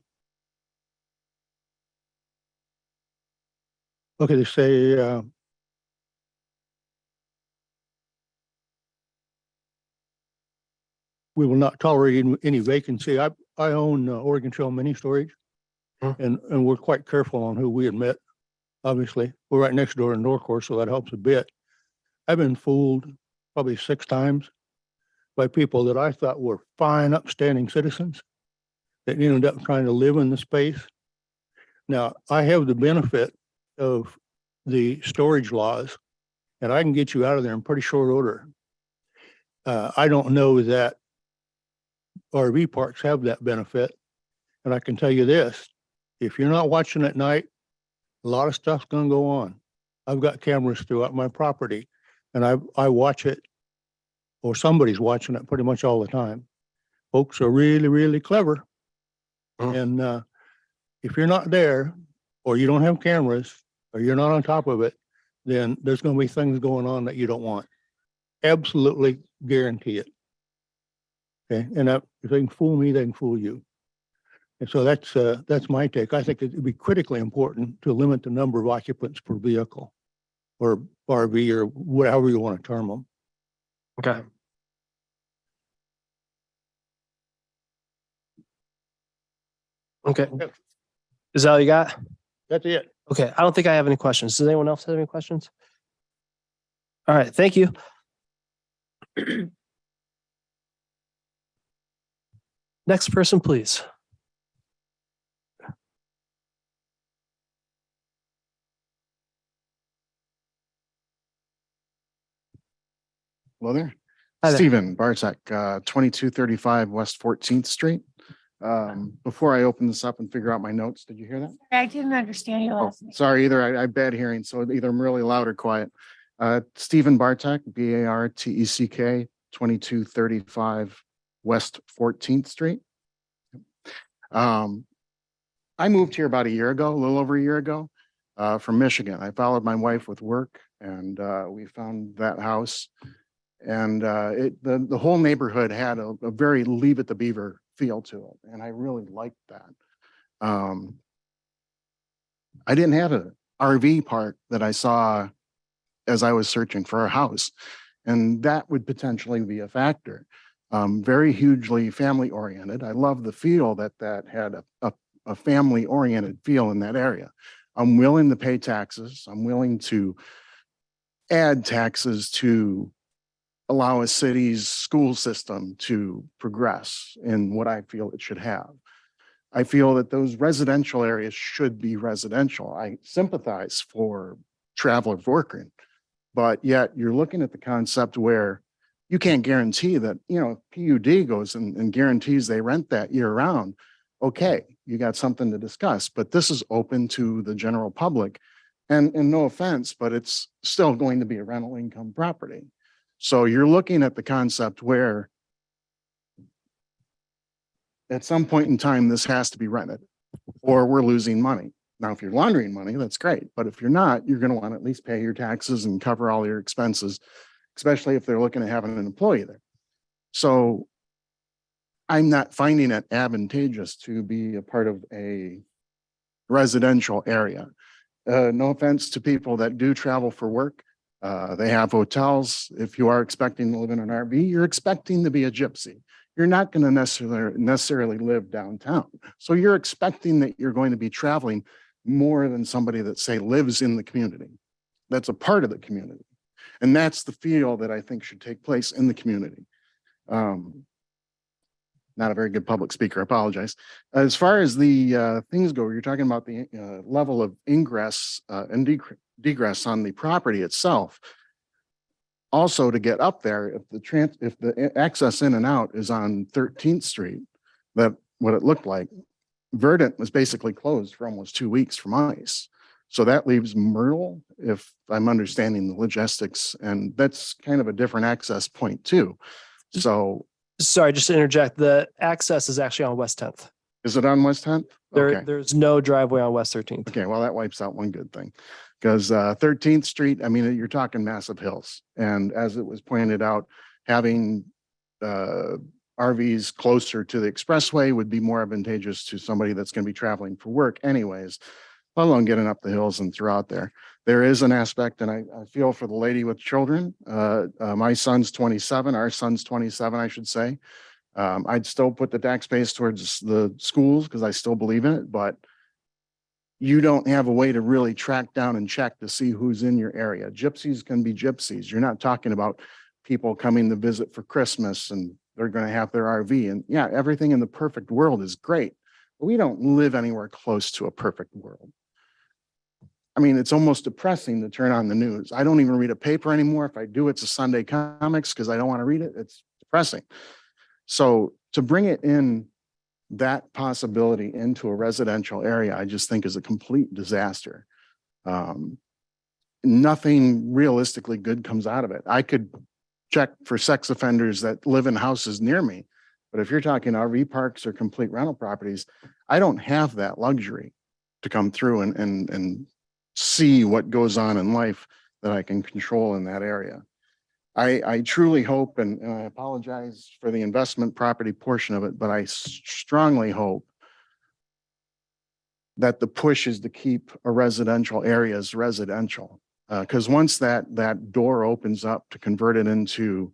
Okay, they say we will not tolerate any vacancy. I own Oregon Trail Mini Storage, and we're quite careful on who we admit. Obviously, we're right next door in Norcor, so that helps a bit. I've been fooled probably 6 times by people that I thought were fine, upstanding citizens that ended up trying to live in the space. Now, I have the benefit of the storage laws, and I can get you out of there in pretty short order. I don't know that RV parks have that benefit. And I can tell you this, if you're not watching at night, a lot of stuff's gonna go on. I've got cameras throughout my property and I watch it, or somebody's watching it pretty much all the time. Folks are really, really clever. And if you're not there, or you don't have cameras, or you're not on top of it, then there's gonna be things going on that you don't want. Absolutely guarantee it. Okay, and if they can fool me, they can fool you. And so that's my take. I think it'd be critically important to limit the number of occupants per vehicle or RV or whatever you want to term them. Okay. Okay. Is that all you got? That's it. Okay. I don't think I have any questions. Does anyone else have any questions? All right. Thank you. Next person, please. Hello there. Hi there. Stephen Bartek, 2235 West 14th Street. Before I open this up and figure out my notes, did you hear that? I didn't understand your Oh, last name. sorry, either I have bad hearing, so either I'm really loud or quiet. Stephen Bartek, Bartek, 2235 West 14th Street. I moved here about a year ago, a little over a year ago, from Michigan. I followed my wife with work and we found that house. And the whole neighborhood had a very Leave It to Beaver feel to it. And I really liked that. I didn't have an RV park that I saw as I was searching for a house. And that would potentially be a factor. Very hugely family oriented. I love the feel that had a family oriented feel in that area. I'm willing to pay taxes. I'm willing to add taxes to allow a city's school system to progress in what I feel it should have. I feel that those residential areas should be residential. I sympathize for traveler working, but yet you're looking at the concept where you can't guarantee that, you know, PUD goes and guarantees they rent that year round. Okay, you got something to discuss, but this is open to the general public. And no offense, but it's still going to be a rental income property. So you're looking at the concept where at some point in time, this has to be rented or we're losing money. Now, if you're laundering money, that's great. But if you're not, you're going to want to at least pay your taxes and cover all your expenses, especially if they're looking at having an employee there. So I'm not finding it advantageous to be a part of a residential area. No offense to people that do travel for work. They have hotels. If you are expecting to live in an RV, you're expecting to be a gypsy. You're not going to necessarily live downtown. So you're expecting that you're going to be traveling more than somebody that, say, lives in the community. That's a part of the community. And that's the feel that I think should take place in the community. Not a very good public speaker, I apologize. As far as the things go, you're talking about the level of ingress and degress on the property itself. Also, to get up there, if the access in and out is on 13th Street, that what it looked like, Verdant was basically closed for almost 2 weeks from ice. So that leaves Myrtle, if I'm understanding the logistics, and that's kind of a different access point too. So. Sorry, just to interject, the access is actually on West 10th. Is it on West 10th? Okay. There's no driveway on West 13th. Okay, well, that wipes out one good thing. Because 13th Street, I mean, you're talking massive hills. And as it was pointed out, having RVs closer to the expressway would be more advantageous to somebody that's going to be traveling for work anyways, let alone getting up the hills and throughout there. There is an aspect, and I feel for the lady with children. My son's 27, our son's 27, I should say. I'd still put the tax base towards the schools because I still believe in it, but you don't have a way to really track down and check to see who's in your area. Gypsies can be gypsies. You're not talking about people coming to visit for Christmas and they're going to have their RV. And yeah, everything in the perfect world is great, but we don't live anywhere close to a perfect world. I mean, it's almost depressing to turn on the news. I don't even read a paper anymore. If I do, it's a Sunday Comics because I don't want to read it. It's depressing. So to bring it in, that possibility into a residential area, I just think is a complete disaster. Nothing realistically good comes out of it. I could check for sex offenders that live in houses near me, but if you're talking RV parks or complete rental properties, I don't have that luxury to come through and see what goes on in life that I can control in that area. I truly hope, and I apologize for the investment property portion of it, but I strongly hope that the push is to keep a residential areas residential. Because once that door opens up to convert it into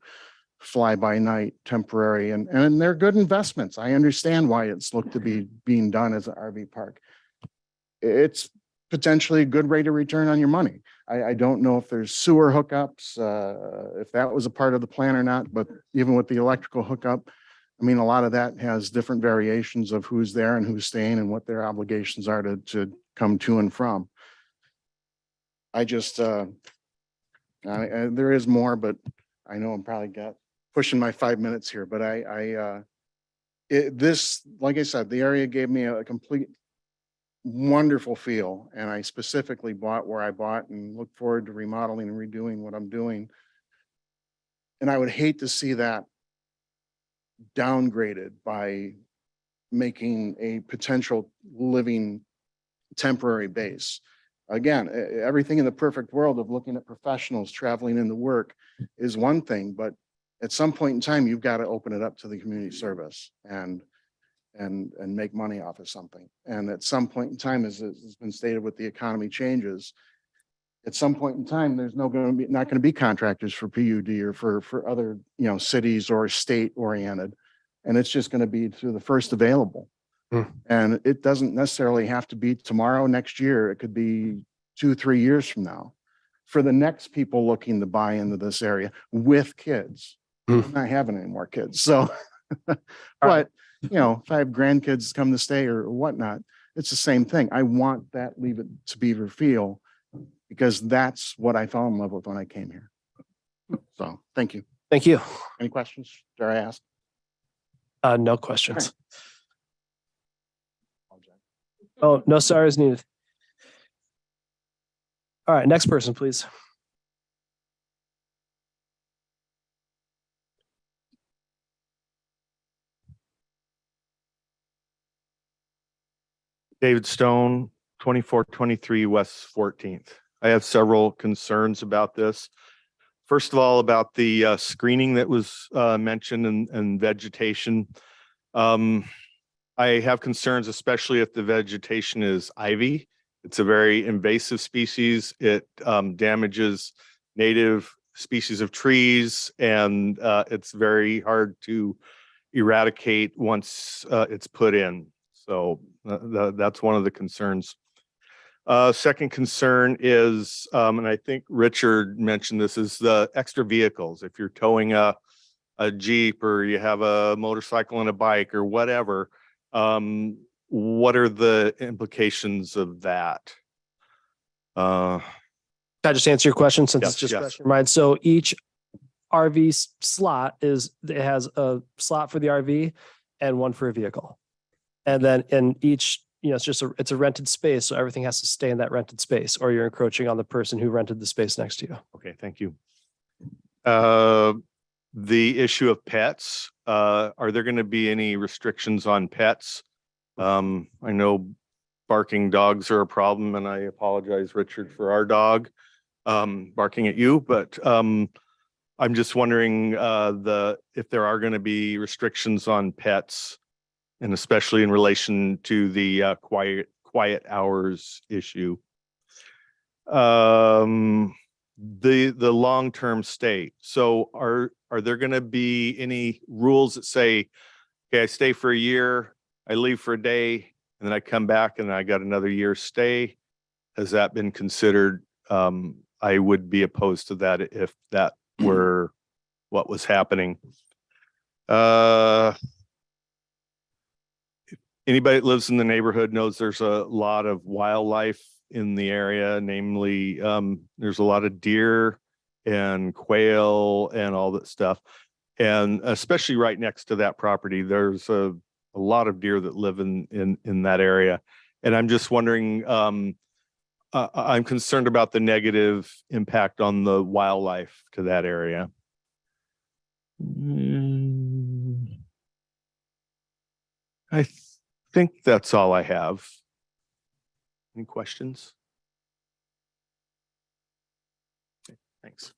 fly-by-night temporary, and they're good investments. I understand why it's looked to be being done as an RV park. It's potentially a good rate of return on your money. I don't know if there's sewer hookups, if that was a part of the plan or not, but even with the electrical hookup, I mean, a lot of that has different variations of who's there and who's staying and what their obligations are to come to and from. I just, there is more, but I know I'm probably pushing my 5 minutes here, but this, like I said, the area gave me a complete wonderful feel, and I specifically bought where I bought and look forward to remodeling and redoing what I'm doing. And I would hate to see that downgraded by making a potential living temporary base. Again, everything in the perfect world of looking at professionals traveling into work is one thing, but at some point in time, you've got to open it up to the community service and make money off of something. And at some point in time, as has been stated, with the economy changes, at some point in time, there's not going to be contractors for PUD or for other, cities or state oriented. And it's just going to be to the first available. And it doesn't necessarily have to be tomorrow, next year. It could be 2-3 years from now. For the next people looking to buy into this area with kids. I'm not having any more kids, so. But, you know, if I have grandkids come to stay or whatnot, it's the same thing. I want that Leave It to Beaver feel because that's what I fell in love with when I came here. So, thank you. Thank you. Any questions? Did I ask? No questions. Oh, no stars needed. All right, next person, please. David Stone, 2423 West 14th. I have several concerns about this. First of all, about the screening that was mentioned and vegetation. I have concerns, especially if the vegetation is ivy. It's a very invasive species. It damages native species of trees, and it's very hard to eradicate once it's put in. So that's one of the concerns. Second concern is, and I think Richard mentioned this, is the extra vehicles. If you're towing a Jeep or you have a motorcycle and a bike or whatever, what are the implications of that? Can I just answer your question since it's just fresh in your mind? So each RV slot it has a slot for the RV and one for a vehicle. And then in each, it's a rented space. So everything has to stay in that rented space or you're encroaching on the person who rented the space next to you. Okay, thank you. The issue of pets, are there going to be any restrictions on pets? I know barking dogs are a problem, and I apologize, Richard, for our dog barking at you, but I'm just wondering if there are going to be restrictions on pets, and especially in relation to the quiet hours issue. The long-term stay. So are there going to be any rules that say, okay, I stay for a year, I leave for a day, and then I come back and I got another year stay? Has that been considered? I would be opposed to that if that were what was happening. Anybody that lives in the neighborhood knows there's a lot of wildlife in the area, namely there's a lot of deer and quail and all that stuff. And especially right next to that property, there's a lot of deer that live in that area. And I'm just wondering, I'm concerned about the negative impact on the wildlife to that area. I think that's all I have. Any questions? Okay, thanks.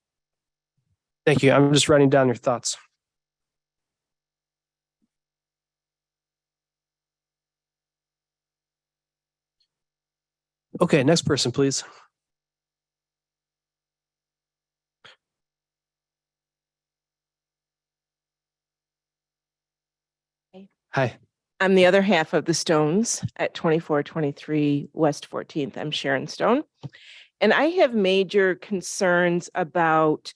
Thank you. I'm just writing down your thoughts. Okay, next person, please. Hi. I'm the other half of the Stones at 2423 West 14th. I'm Sharon Stone. And I have major concerns about,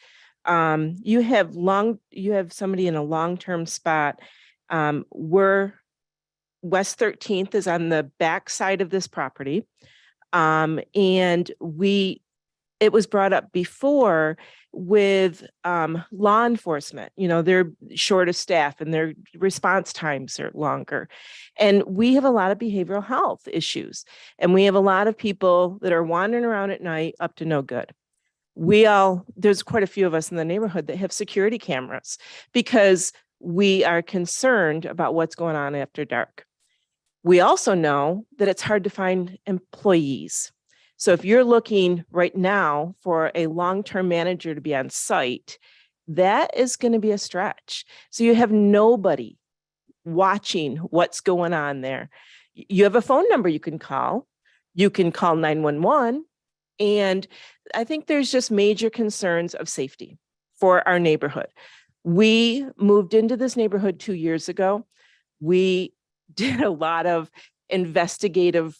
you have somebody in a long-term spot. Where West 13th is on the back side of this property. And it was brought up before with law enforcement. They're short of staff and their response times are longer. And we have a lot of behavioral health issues. And we have a lot of people that are wandering around at night up to no good. There's quite a few of us in the neighborhood that have security cameras because we are concerned about what's going on after dark. We also know that it's hard to find employees. So if you're looking right now for a long-term manager to be on site, that is going to be a stretch. So you have nobody watching what's going on there. You have a phone number you can call. You can call 911. And I think there's just major concerns of safety for our neighborhood. We moved into this neighborhood 2 years ago. We did a lot of investigative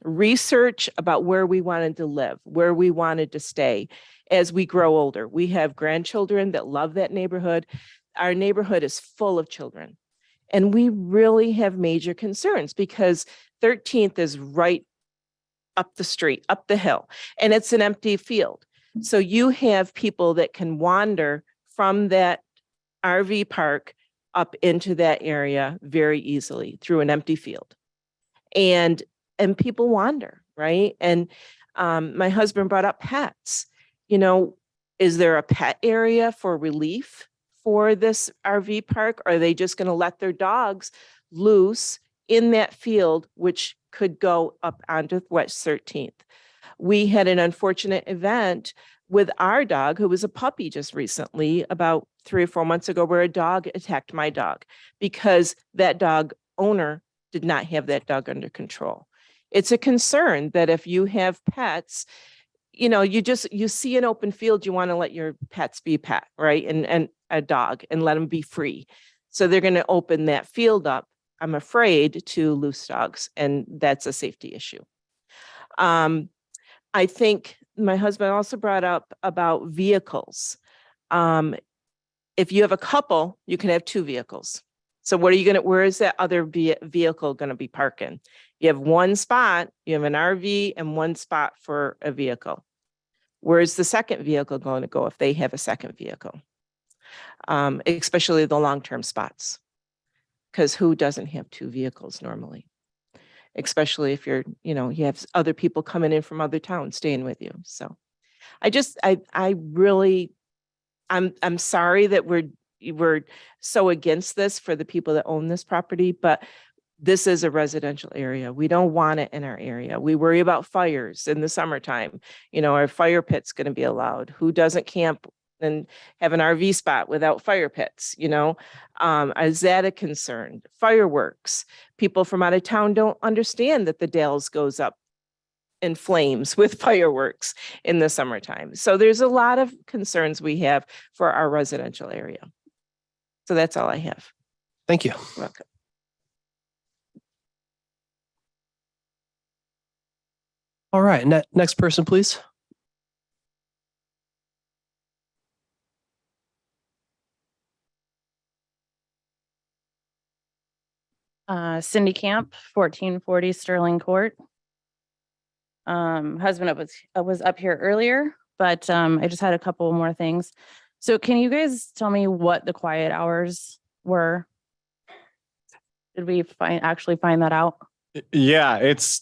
research about where we wanted to live, where we wanted to stay as we grow older. We have grandchildren that love that neighborhood. Our neighborhood is full of children. And we really have major concerns because 13th is right up the street, up the hill, and it's an empty field. So you have people that can wander from that RV park up into that area very easily through an empty field. And people wander, right? And my husband brought up pets. You know, is there a pet area for relief for this RV park? Or are they just going to let their dogs loose in that field, which could go up onto West 13th? We had an unfortunate event with our dog, who was a puppy just recently, about 3 or 4 months ago, where a dog attacked my dog because that dog owner did not have that dog under control. It's a concern that if you have pets, you know, you see an open field, you want to let your pets be pet, right? And a dog, and let them be free. So they're going to open that field up, I'm afraid, to loose dogs, and that's a safety issue. I think my husband also brought up about vehicles. If you have a couple, you can have 2 vehicles. So where is that other vehicle going to be parking? You have one spot, you have an RV and one spot for a vehicle. Where's the second vehicle going to go if they have a second vehicle? Especially the long-term spots. Because who doesn't have 2 vehicles normally? Especially if you have other people coming in from other towns staying with you. So I'm sorry that we're so against this for the people that own this property, but this is a residential area. We don't want it in our area. We worry about fires in the summertime. Our fire pit's going to be allowed. Who doesn't camp and have an RV spot without fire pits? Is that a concern? Fireworks. People from out of town don't understand that the Dalles goes up in flames with fireworks in the summertime. So there's a lot of concerns we have for our residential area. So that's all I have. Thank you. You're welcome. All right, next person, please. Cindy Camp, 1440 Sterling Court. Husband was up here earlier, but I just had a couple more things. So can you guys tell me what the quiet hours were? Did we actually find that out? Yeah, it's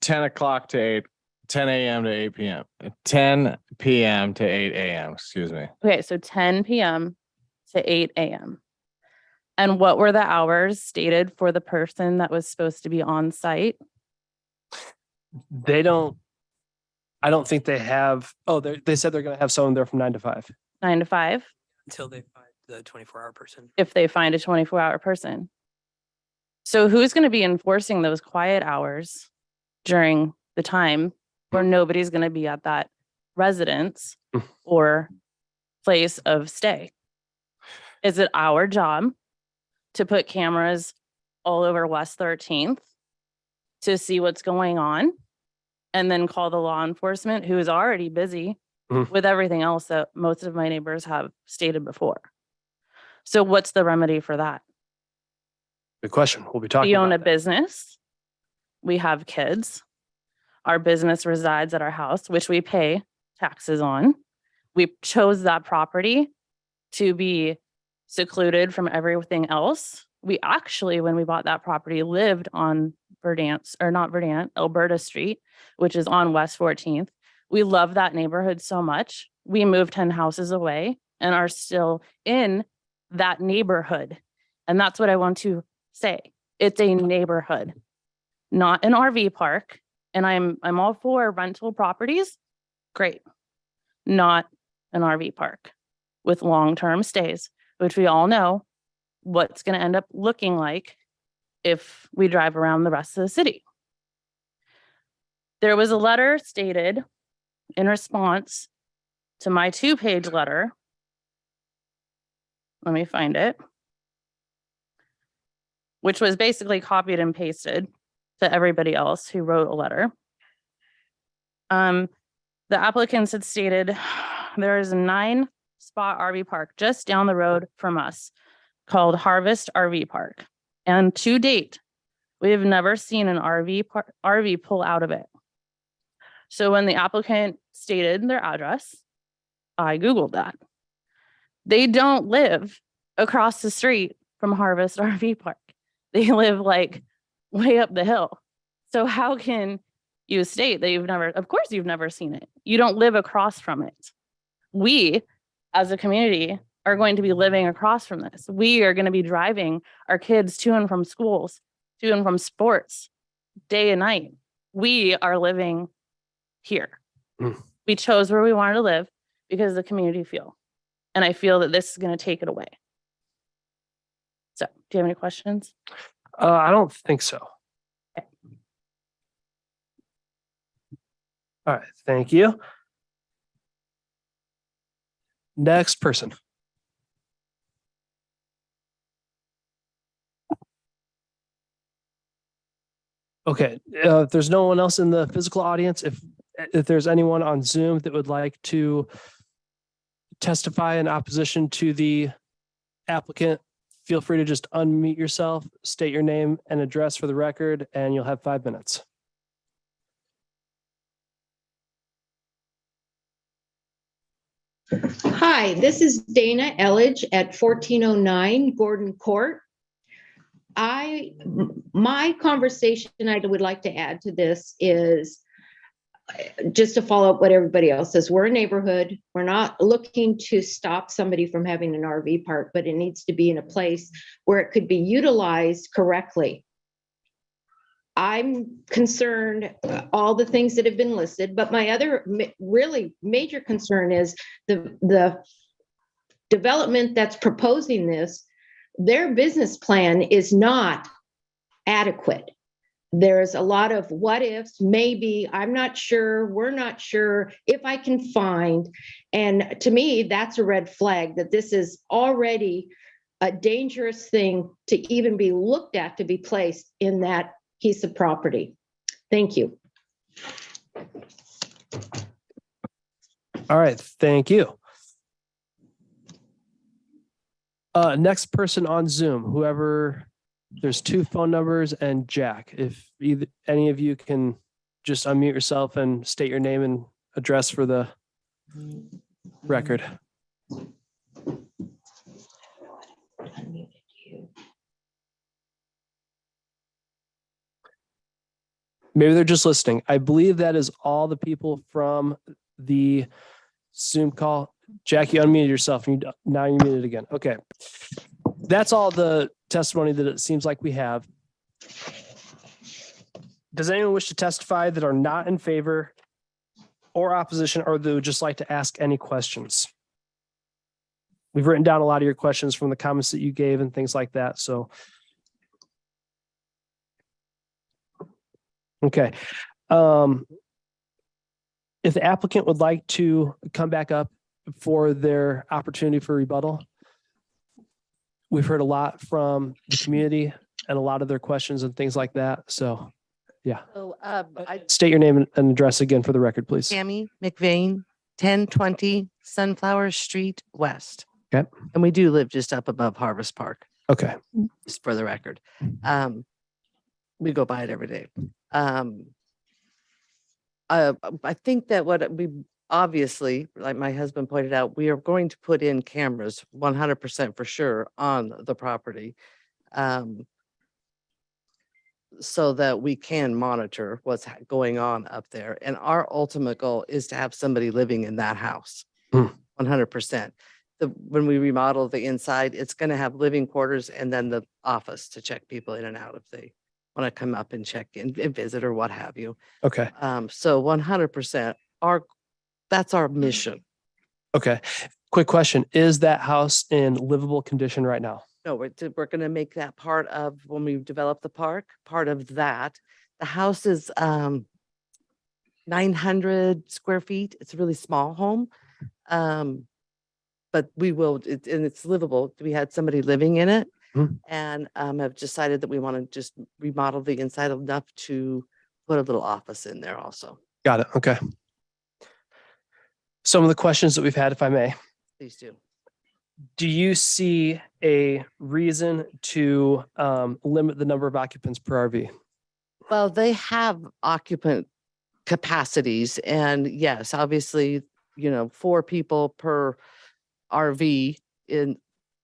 10 o'clock to 10 a.m. to 8 p.m. 10 p.m. to 8 a.m. Excuse me. Okay, so 10 p.m. to 8 a.m. And what were the hours stated for the person that was supposed to be on site? I don't think they have. Oh, they said they're going to have someone there from 9 to 5. 9 to 5? Until they find the 24-hour person. If they find a 24-hour person. So who's going to be enforcing those quiet hours during the time where nobody's going to be at that residence or place of stay? Is it our job to put cameras all over West 13th to see what's going on and then call the law enforcement, who is already busy with everything else that most of my neighbors have stated before? So what's the remedy for that? Good question. We'll be talking We own about a business. We have kids. Our business resides at our house, which we pay taxes on. We chose that property to be secluded from everything else. We actually, when we bought that property, lived on Alberta Street, which is on West 14th. We love that neighborhood so much. We moved 10 houses away and are still in that neighborhood. And that's what I want to say. It's a neighborhood, not an RV park. And I'm all for rental properties. Great. Not an RV park with long-term stays, which we all know what's going to end up looking like if we drive around the rest of the city. There was a letter stated in response to my 2-page letter. Let me find it. which was basically copied and pasted to everybody else who wrote a letter. The applicants had stated there is a 9-spot RV park just down the road from us called Harvest RV Park. And to date, we have never seen an RV pull out of it. So when the applicant stated their address, I Googled that. They don't live across the street from Harvest RV Park. They live like way up the hill. So how can you state that of course you've never seen it. You don't live across from it. We, as a community, are going to be living across from this. We are going to be driving our kids to and from schools, to and from sports, day and night. We are living here. We chose where we wanted to live because of the community feel. And I feel that this is going to take it away. So, do you have any questions? I don't think so. All right, thank you. Next person. Okay, if there's no one else in the physical audience, if there's anyone on Zoom that would like to testify in opposition to the applicant, feel free to just unmute yourself, state your name and address for the record, and you'll have 5 minutes. Hi, this is Dana Elledge at 1409 Gordon Court. My conversation I would like to add to this is just to follow up what everybody else says. We're a neighborhood. We're not looking to stop somebody from having an RV park, but it needs to be in a place where it could be utilized correctly. I'm concerned, all the things that have been listed, but my other really major concern is the development that's proposing this. Their business plan is not adequate. There's a lot of what ifs, maybe, I'm not sure, we're not sure, if I can find. And to me, that's a red flag that this is already a dangerous thing to even be looked at to be placed in that piece of property. Thank you. All right, thank you. Next person on Zoom, whoever, there's 2 phone numbers and Jack. If any of you can just unmute yourself and state your name and address for the record. Maybe they're just listening. I believe that is all the people from the Zoom call. Jackie, unmute yourself. Now you're muted again. Okay. That's all the testimony that it seems like we have. Does anyone wish to testify that are not in favor or opposition, or that would just like to ask any questions? We've written down a lot of your questions from the comments that you gave and things like that. So, okay. If the applicant would like to come back up for their opportunity for rebuttal. We've heard a lot from the community and a lot of their questions and things like that. So, yeah. So, State your name and address again for the record, please. Tammy McVeigh, 1020 Sunflower Street West. Okay. And we do live just up above Harvest Park. Okay. Just for the record. We go by it every day. I think that what we obviously, like my husband pointed out, we are going to put in cameras 100% for sure on the property. So that we can monitor what's going on up there. And our ultimate goal is to have somebody living in that house, 100%. When we remodel the inside, it's going to have living quarters and then the office to check people in and out if they want to come up and check in and visit or what have you. Okay. So 100%, that's our mission. Okay. Quick question. Is that house in livable condition right now? No, we're going to make that part of, when we develop the park, part of that. The house is 900 square feet. It's a really small home. But we will, and it's livable. We had somebody living in it. Mhm. and have decided that we want to just remodel the inside enough to put a little office in there also. Got it. Okay. Some of the questions that we've had, if I may. Please do. Do you see a reason to limit the number of occupants per RV? Well, they have occupant capacities, and yes, obviously, 4 people per RV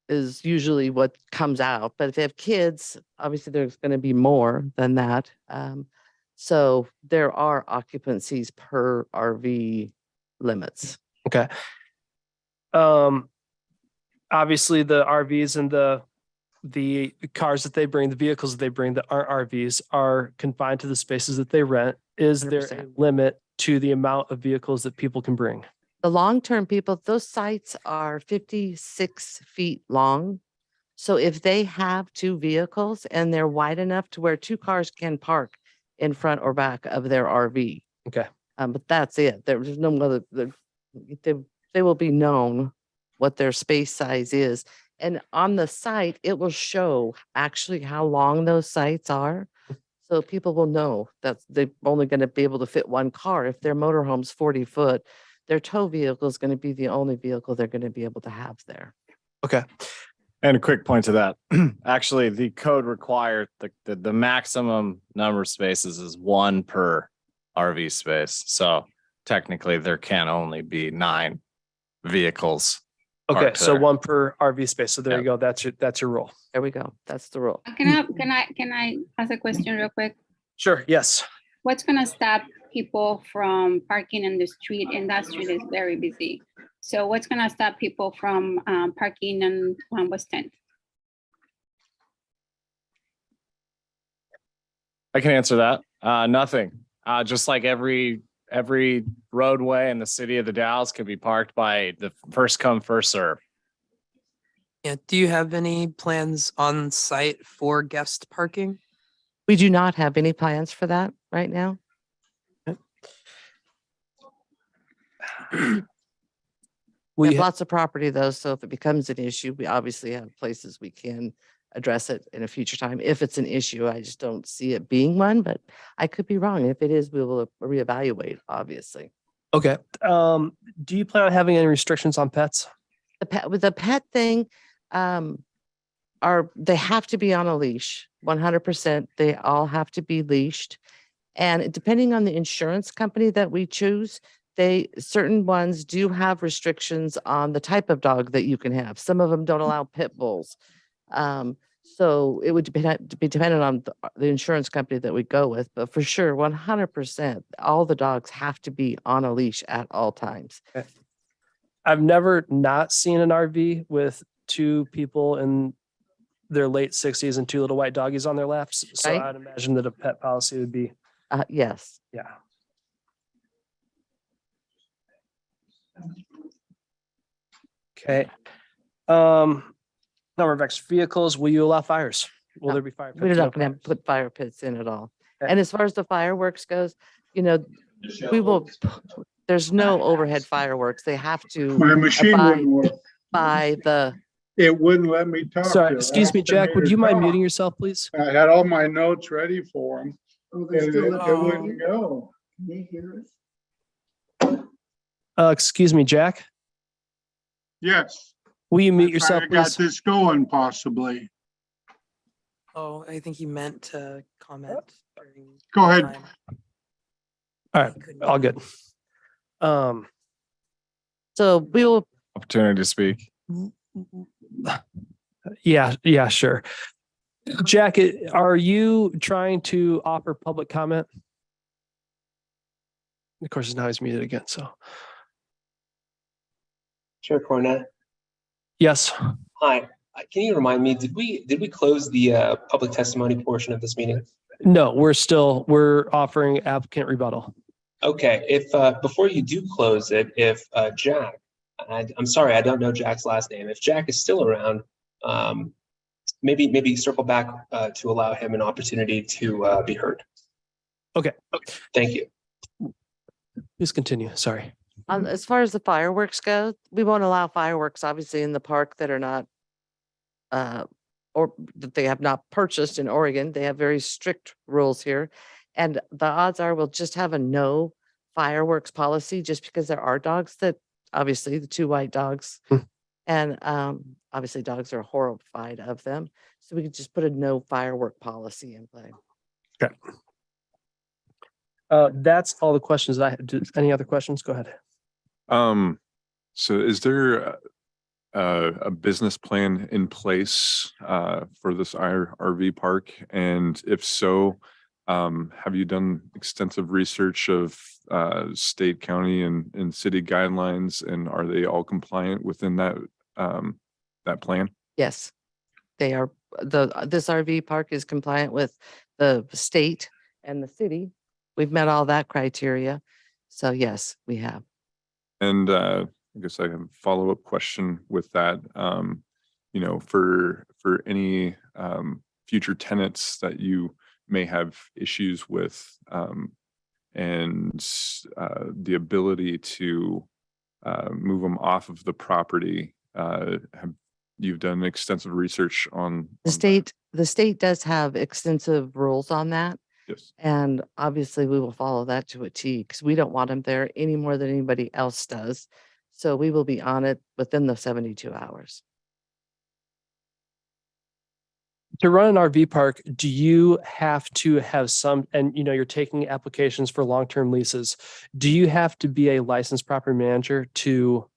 is usually what comes out. But if they have kids, obviously there's going to be more than that. So there are occupancies per RV limits. Okay. Obviously the RVs and the cars that they bring, the vehicles that they bring that aren't RVs are confined to the spaces that they rent. Is there a 100%. limit to the amount of vehicles that people can bring? The long-term people, those sites are 56 feet long. So if they have 2 vehicles and they're wide enough to where 2 cars can park in front or back of their RV. Okay. But that's it. There's no other, they will be known what their space size is. And on the site, it will show actually how long those sites are. So people will know that they're only going to be able to fit 1 car. If their motorhome's 40 foot, their tow vehicle is going to be the only vehicle they're going to be able to have there. Okay. And a quick point to that, actually, the code required the maximum number of spaces is 1 per RV space. So technically there can only be 9 vehicles. Okay. parked So there. 1 per RV space. So there Yeah. you go. That's your rule. There we go. That's the rule. Can I ask a question real quick? Sure. Yes. What's gonna stop people from parking in the street? And that street is very busy. So what's gonna stop people from parking on West 10th? I can answer that. Nothing. Just like every roadway in the city of the Dalles can be parked by the first come, first serve. Yeah. Do you have any plans on site for guest parking? We do not have any plans for that right now. We have lots of property though, so if it becomes an issue, we obviously have places we can address it in a future time. If it's an issue, I just don't see it being one, but I could be wrong. If it is, we will reevaluate, obviously. Okay. Do you plan on having any restrictions on pets? With the pet thing, they have to be on a leash, 100%. They all have to be leashed. And depending on the insurance company that we choose, certain ones do have restrictions on the type of dog that you can have. Some of them don't allow pit bulls. So it would be dependent on the insurance company that we go with, but for sure, 100%, all the dogs have to be on a leash at all times. Okay. I've never not seen an RV with 2 people in their late 60s and 2 little white doggies on their laps. So Right. I'd imagine that a pet policy would be, Yes. yeah. Okay. Number of extra vehicles. Will you allow fires? Will there be fire? pits? We're No not going to fires. put fire pits in at all. Okay. And as far as the fireworks goes, we will, there's no overhead fireworks. They have to My machine abide wouldn't work. by the, It wouldn't let me talk. Sorry, to it. excuse me, Asked me Jack, would to you mind talk. muting yourself, please? I had all my notes ready for him. And it Oh. wouldn't go. Excuse me, Jack, Yes. will you mute I yourself, got please? this going possibly. Oh, I think he meant to comment. during Go ahead. time. All right, all good. so we will, Opportunity to speak. Yeah, sure. Jack, are you trying to offer public comment? Of course, now he's muted again, so. Chair Cornett, Yes. hi. Can you remind me, did we close the public testimony portion of this meeting? No, we're offering applicant rebuttal. Okay, if before you do close it, if Jack, I'm sorry, I don't know Jack's last name. If Jack is still around, maybe circle back to allow him an opportunity to be heard. Okay. Thank you. Please continue. Sorry. as far as the fireworks go, we won't allow fireworks obviously in the park that are not or that they have not purchased in Oregon. They have very strict rules here. And the odds are we'll just have a no fireworks policy just because there are dogs that, obviously the 2 white dogs. And obviously dogs are horrified of them. So we could just put a no firework policy in play. Okay. That's all the questions I have. Any other questions? Go ahead. So is there a business plan in place for this RV park? And if so, have you done extensive research of state, county, and city guidelines, and are they all compliant within that plan? Yes, they are. This RV park is compliant with the state and the city. We've met all that criteria. So yes, we have. And I guess I have a follow-up question with that. You know, for any future tenants that you may have issues with, and the ability to move them off of the property, you've done extensive research on The state, the state does have extensive rules on that. Yes. And obviously we will follow that to a T because we don't want them there any more than anybody else does. So we will be on it within the 72 hours. To run an RV park, do you have to have some, and you're taking applications for long-term leases. Do you have to be a licensed property manager to?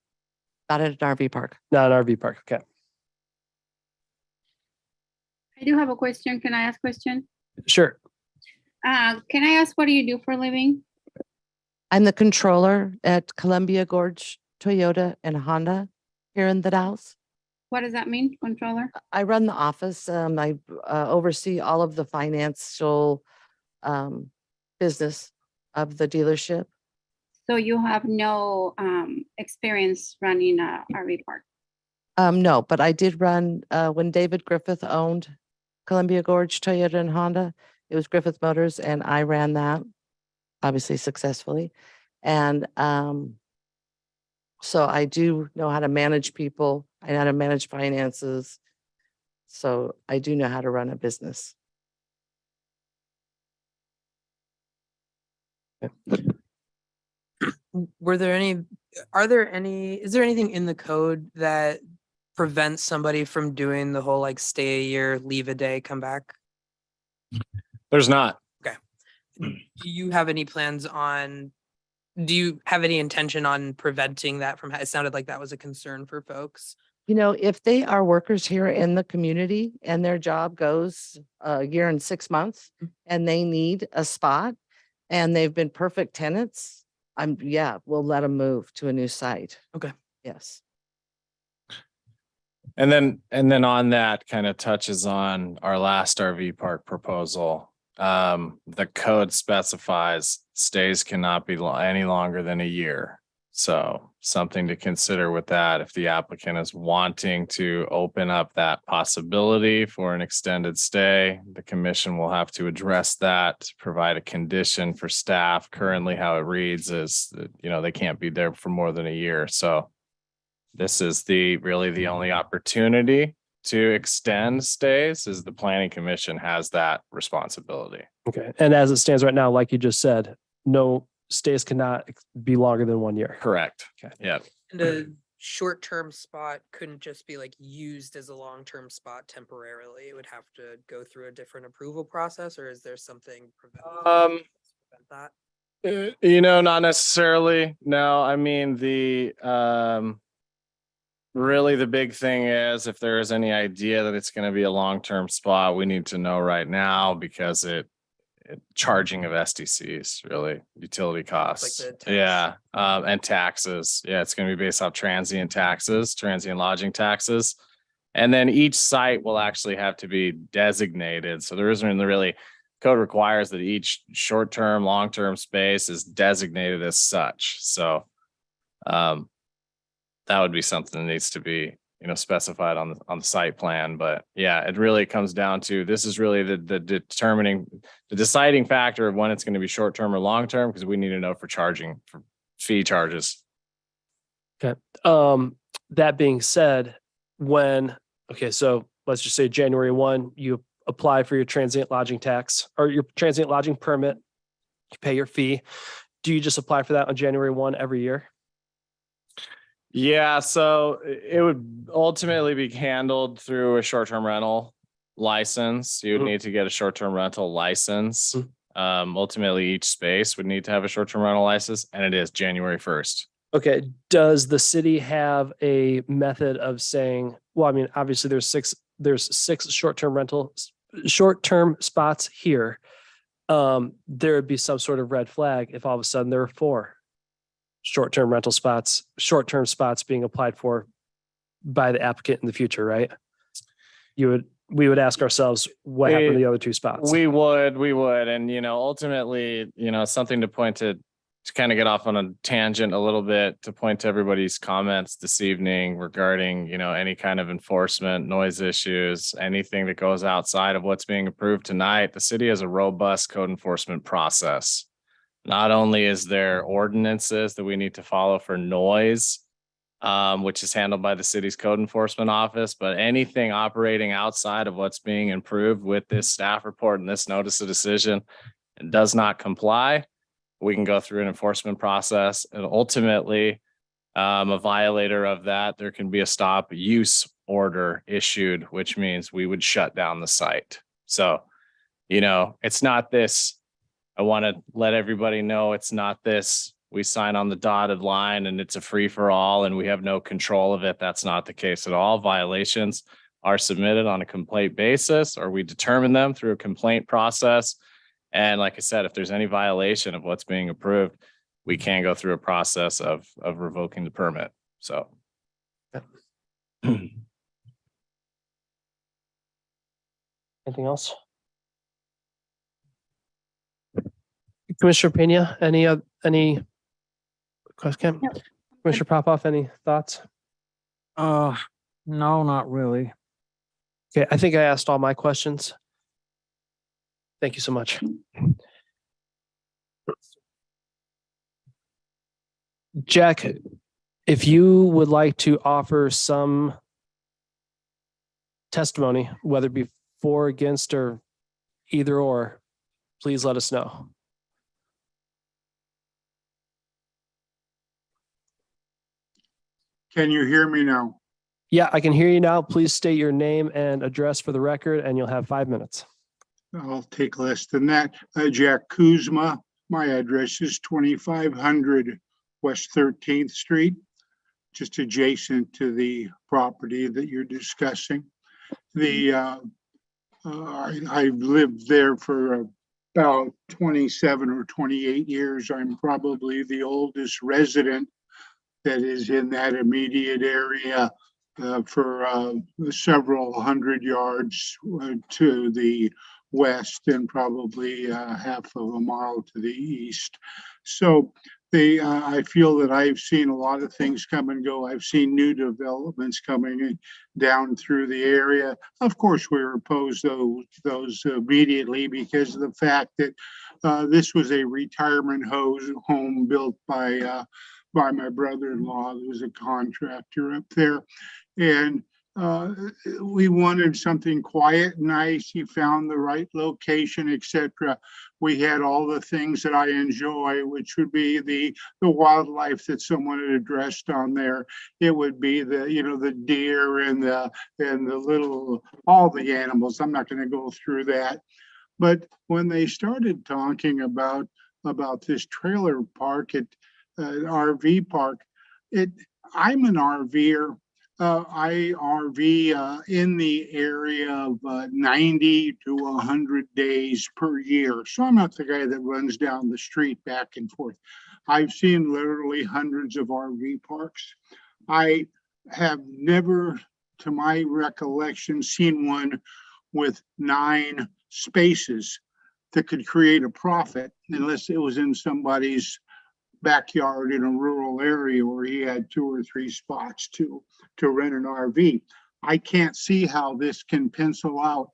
Not at an RV park. Not an RV park. Okay. I do have a question. Can I ask a question? Sure. Can I ask, what do you do for a living? I'm the controller at Columbia Gorge Toyota and Honda here in the Dalles. What does that mean, controller? I run the office. I oversee all of the financial business of the dealership. So you have no experience running a RV park? No, but I did run when David Griffith owned Columbia Gorge Toyota and Honda. It was Griffith Motors, and I ran that, obviously successfully. And so I do know how to manage people. I know how to manage finances. So I do know how to run a business. Are there any, is there anything in the code that prevents somebody from doing the whole like stay a year, leave a day, come back? There's not. Okay. Do you have any plans on, do you have any intention on preventing that from, it sounded like that was a concern for folks. If they are workers here in the community and their job goes a year and 6 months and they need a spot and they've been perfect tenants, we'll let them move to a new site. Okay. Yes. And then on that kind of touches on our last RV park proposal. The code specifies stays cannot be any longer than a year. So something to consider with that, if the applicant is wanting to open up that possibility for an extended stay, the commission will have to address that, provide a condition for staff. Currently, how it reads is that, they can't be there for more than a year. So this is really the only opportunity to extend stays, is the planning commission has that responsibility. Okay. And as it stands right now, like you just said, no stays cannot be longer than 1 year. Correct. Okay. Yeah. And a short-term spot couldn't just be like used as a long-term spot temporarily. It would have to go through a different approval process, or is there something prevent that? Not necessarily. No, I mean, really the big thing is if there is any idea that it's going to be a long-term spot, we need to know right now, because charging of SDCs, really utility costs. Like the tax. Yeah. And taxes. Yeah. It's going to be based off transient lodging taxes. And then each site will actually have to be designated. So there isn't really, code requires that each short-term, long-term space is designated as such. So that would be something that needs to be, specified on the site plan. But yeah, it really comes down to, this is really the deciding factor of when it's going to be short-term or long-term, because we need to know for fee charges. Okay. That being said, so let's just say January 1, you apply for your transient lodging tax or your transient lodging permit, you pay your fee. Do you just apply for that on January 1 every year? Yeah, so it would ultimately be handled through a short-term rental license. You would need to get a short-term rental license. Ultimately, each space would need to have a short-term rental license, and it is January 1st. Okay. Does the city have a method of saying, well, I mean, obviously there's six short-term spots here. There would be some sort of red flag if all of a sudden there are 4 short-term rental spots, short-term spots being applied for by the applicant in the future, right? We would ask ourselves what happened to the other 2 spots. We would. And, ultimately, something to point to kind of get off on a tangent a little bit, to point to everybody's comments this evening regarding, any kind of enforcement, noise issues, anything that goes outside of what's being approved tonight. The city has a robust code enforcement process. Not only is there ordinances that we need to follow for noise, which is handled by the city's code enforcement office, but anything operating outside of what's being improved with this staff report and this notice of decision and does not comply, we can go through an enforcement process, and ultimately a violator of that, there can be a stop use order issued, which means we would shut down the site. So, it's not this, I want to let everybody know it's not this, we sign on the dotted line and it's a free for all and we have no control of it. That's not the case at all. Violations are submitted on a complaint basis, or we determine them through a complaint process. And like I said, if there's any violation of what's being approved, we can go through a process of revoking the permit. So. Anything else? Commissioner Pena, any question? No. Commissioner Popoff, any thoughts? No, not really. Okay, I think I asked all my questions. Thank you so much. Jack, if you would like to offer some testimony, whether it be for, against, or either or, please let us know. Can you hear me now? Yeah, I can hear you now. Please state your name and address for the record, and you'll have 5 minutes. I'll take less than that. Jack Kuzma. My address is 2500 West 13th Street, just adjacent to the property that you're discussing. I've lived there for about 27 or 28 years. I'm probably the oldest resident that is in that immediate area for several hundred yards to the west and probably half of a mile to the east. So I feel that I've seen a lot of things come and go. I've seen new developments coming down through the area. Of course, we opposed those immediately because of the fact that this was a retirement home built by my brother-in-law, who was a contractor up there. And we wanted something quiet, nice. He found the right location, etc. We had all the things that I enjoy, which would be the wildlife that someone had addressed on there. It would be the deer and the little, all the animals. I'm not going to go through that. But when they started talking about this trailer park at RV park, I'm an RVer. I RV in the area of 90 to 100 days per year. So I'm not the guy that runs down the street back and forth. I've seen literally hundreds of RV parks. I have never, to my recollection, seen one with 9 spaces that could create a profit unless it was in somebody's backyard in a rural area where he had 2 or 3 spots to rent an RV. I can't see how this can pencil out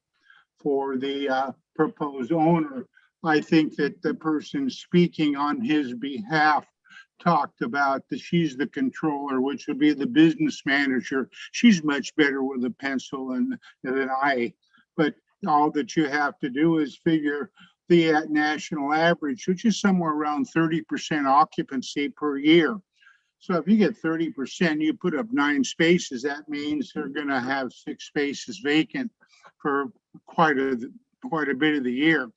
for the proposed owner. I think that the person speaking on his behalf talked about that she's the controller, which would be the business manager. She's much better with a pencil than I. But all that you have to do is figure the national average, which is somewhere around 30% occupancy per year. So if you get 30%, you put up 9 spaces, that means they're going to have 6 spaces vacant for quite a bit of the year.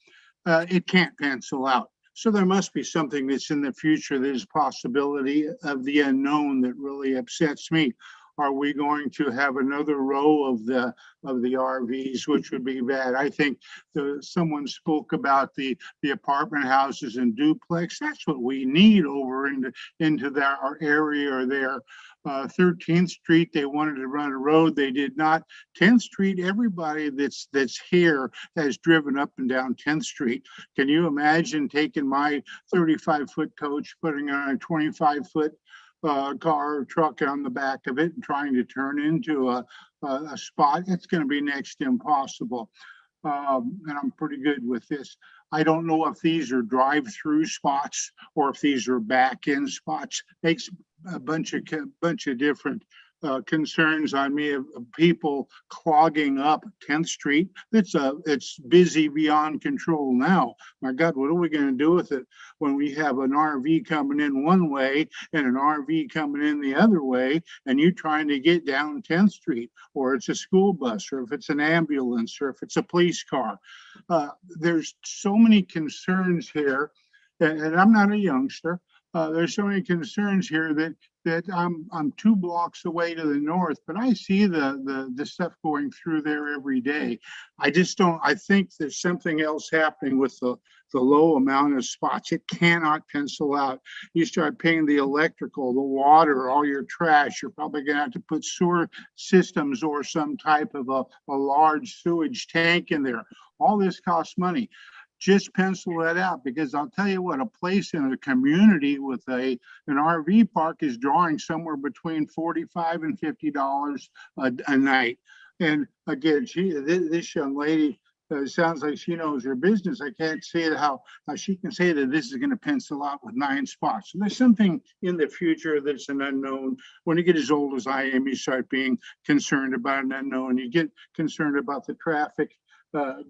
It can't pencil out. So there must be something that's in the future. There's a possibility of the unknown that really upsets me. Are we going to have another row of the RVs, which would be bad? I think someone spoke about the apartment houses and duplex. That's what we need over into our area or there. 13th Street, they wanted to run a road. They did not. 10th Street, everybody that's here has driven up and down 10th Street. Can you imagine taking my 35-foot coach, putting on a 25-foot car or truck on the back of it and trying to turn into a spot? It's going to be next to impossible. And I'm pretty good with this. I don't know if these are drive-through spots or if these are back-end spots. Makes a bunch of different concerns on me of people clogging up 10th Street. It's busy beyond control now. My God, what are we going to do with it when we have an RV coming in one way and an RV coming in the other way, and you trying to get down 10th Street, or it's a school bus, or if it's an ambulance, or if it's a police car? There's so many concerns here, and I'm not a youngster. There's so many concerns here that I'm 2 blocks away to the north, but I see the stuff going through there every day. I think there's something else happening with the low amount of spots. It cannot pencil out. You start paying the electrical, the water, all your trash, you're probably gonna have to put sewer systems or some type of a large sewage tank in there. All this costs money. Just pencil that out, because I'll tell you what, a place in a community with an RV park is drawing somewhere between $45 and $50 a night. And again, this young lady sounds like she knows her business. I can't see how she can say that this is going to pencil out with 9 spots. So there's something in the future that's an unknown. When you get as old as I am, you start being concerned about an unknown. You get concerned about the traffic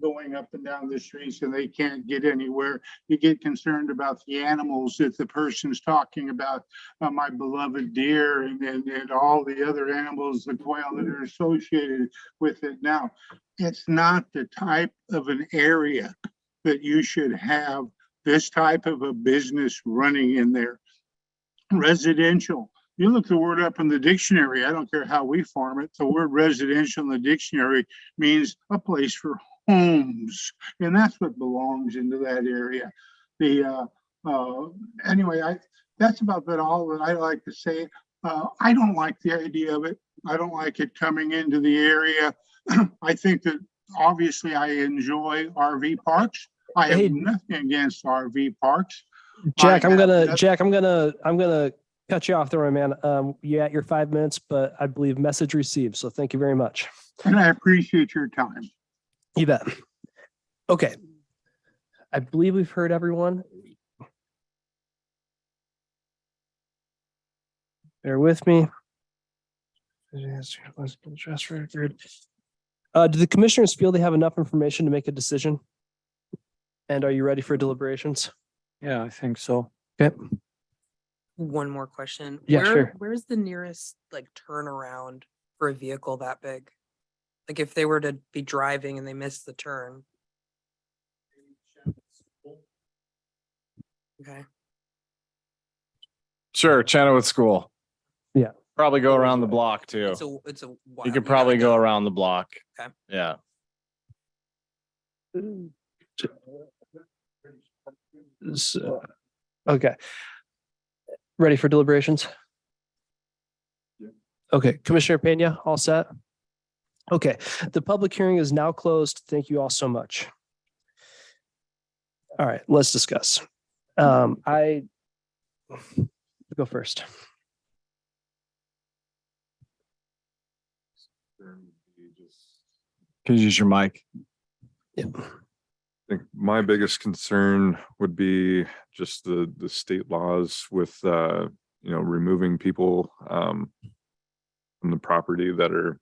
going up and down the streets and they can't get anywhere. You get concerned about the animals that the person's talking about, my beloved deer and all the other animals, the quail that are associated with it. Now, it's not the type of an area that you should have this type of a business running in there. Residential. You look the word up in the dictionary. I don't care how we farm it. The word residential in the dictionary means a place for homes, and that's what belongs into that area. Anyway, that's about all that I like to say. I don't like the idea of it. I don't like it coming into the area. I think that obviously I enjoy RV parks. I have nothing against RV parks. Jack, I'm gonna cut you off there, my man. You at your 5 minutes, but I believe message received. So thank you very much. And I appreciate your time. You bet. Okay. I believe we've heard everyone. Bear with me. Do the commissioners feel they have enough information to make a decision? And are you ready for deliberations? Yeah, I think so. Okay. One more question. Yeah, sure. Where's the nearest like turnaround for a vehicle that big? Like if they were to be driving and they missed the turn. Okay. Sure, Chenoweth School. Yeah. Probably go around the block too. It's a You could probably go around the block. Okay. Yeah. Okay. Ready for deliberations? Okay, Commissioner Pena, all set? Okay, the public hearing is now closed. Thank you all so much. All right, let's discuss. I go first. Can you use your mic? Yep. think my biggest concern would be just the state laws with, removing people, from the property that are,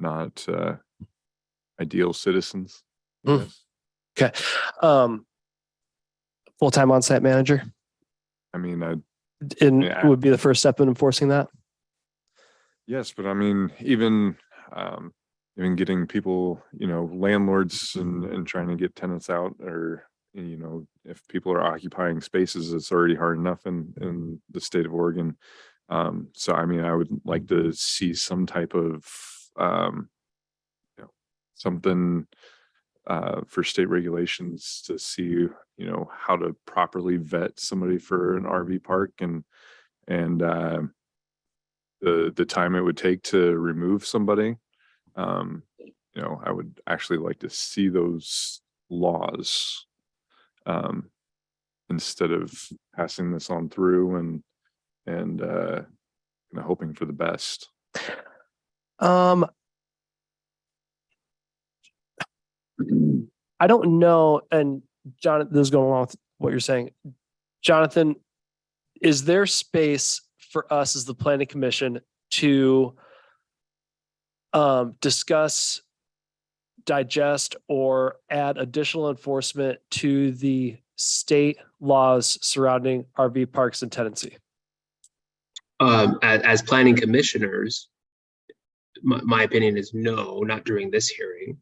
not, ideal citizens. I Mm. guess. Okay. Full-time on-site manager I mean, and would be the first step in enforcing that. yes, but I mean, even getting people, landlords and trying to get tenants out, or, if people are occupying spaces, it's already hard enough in the state of Oregon. So I mean, I would like to see some type of, something for state regulations to see, how to properly vet somebody for an RV park, and the time it would take to remove somebody. I would actually like to see those laws, instead of passing this on through and hoping for the best. I don't know. And Jonathan, this is going along with what you're saying. Jonathan, is there space for us as the planning commission to discuss, digest, or add additional enforcement to the state laws surrounding RV parks and tenancy? As planning commissioners, my opinion is no, not during this hearing.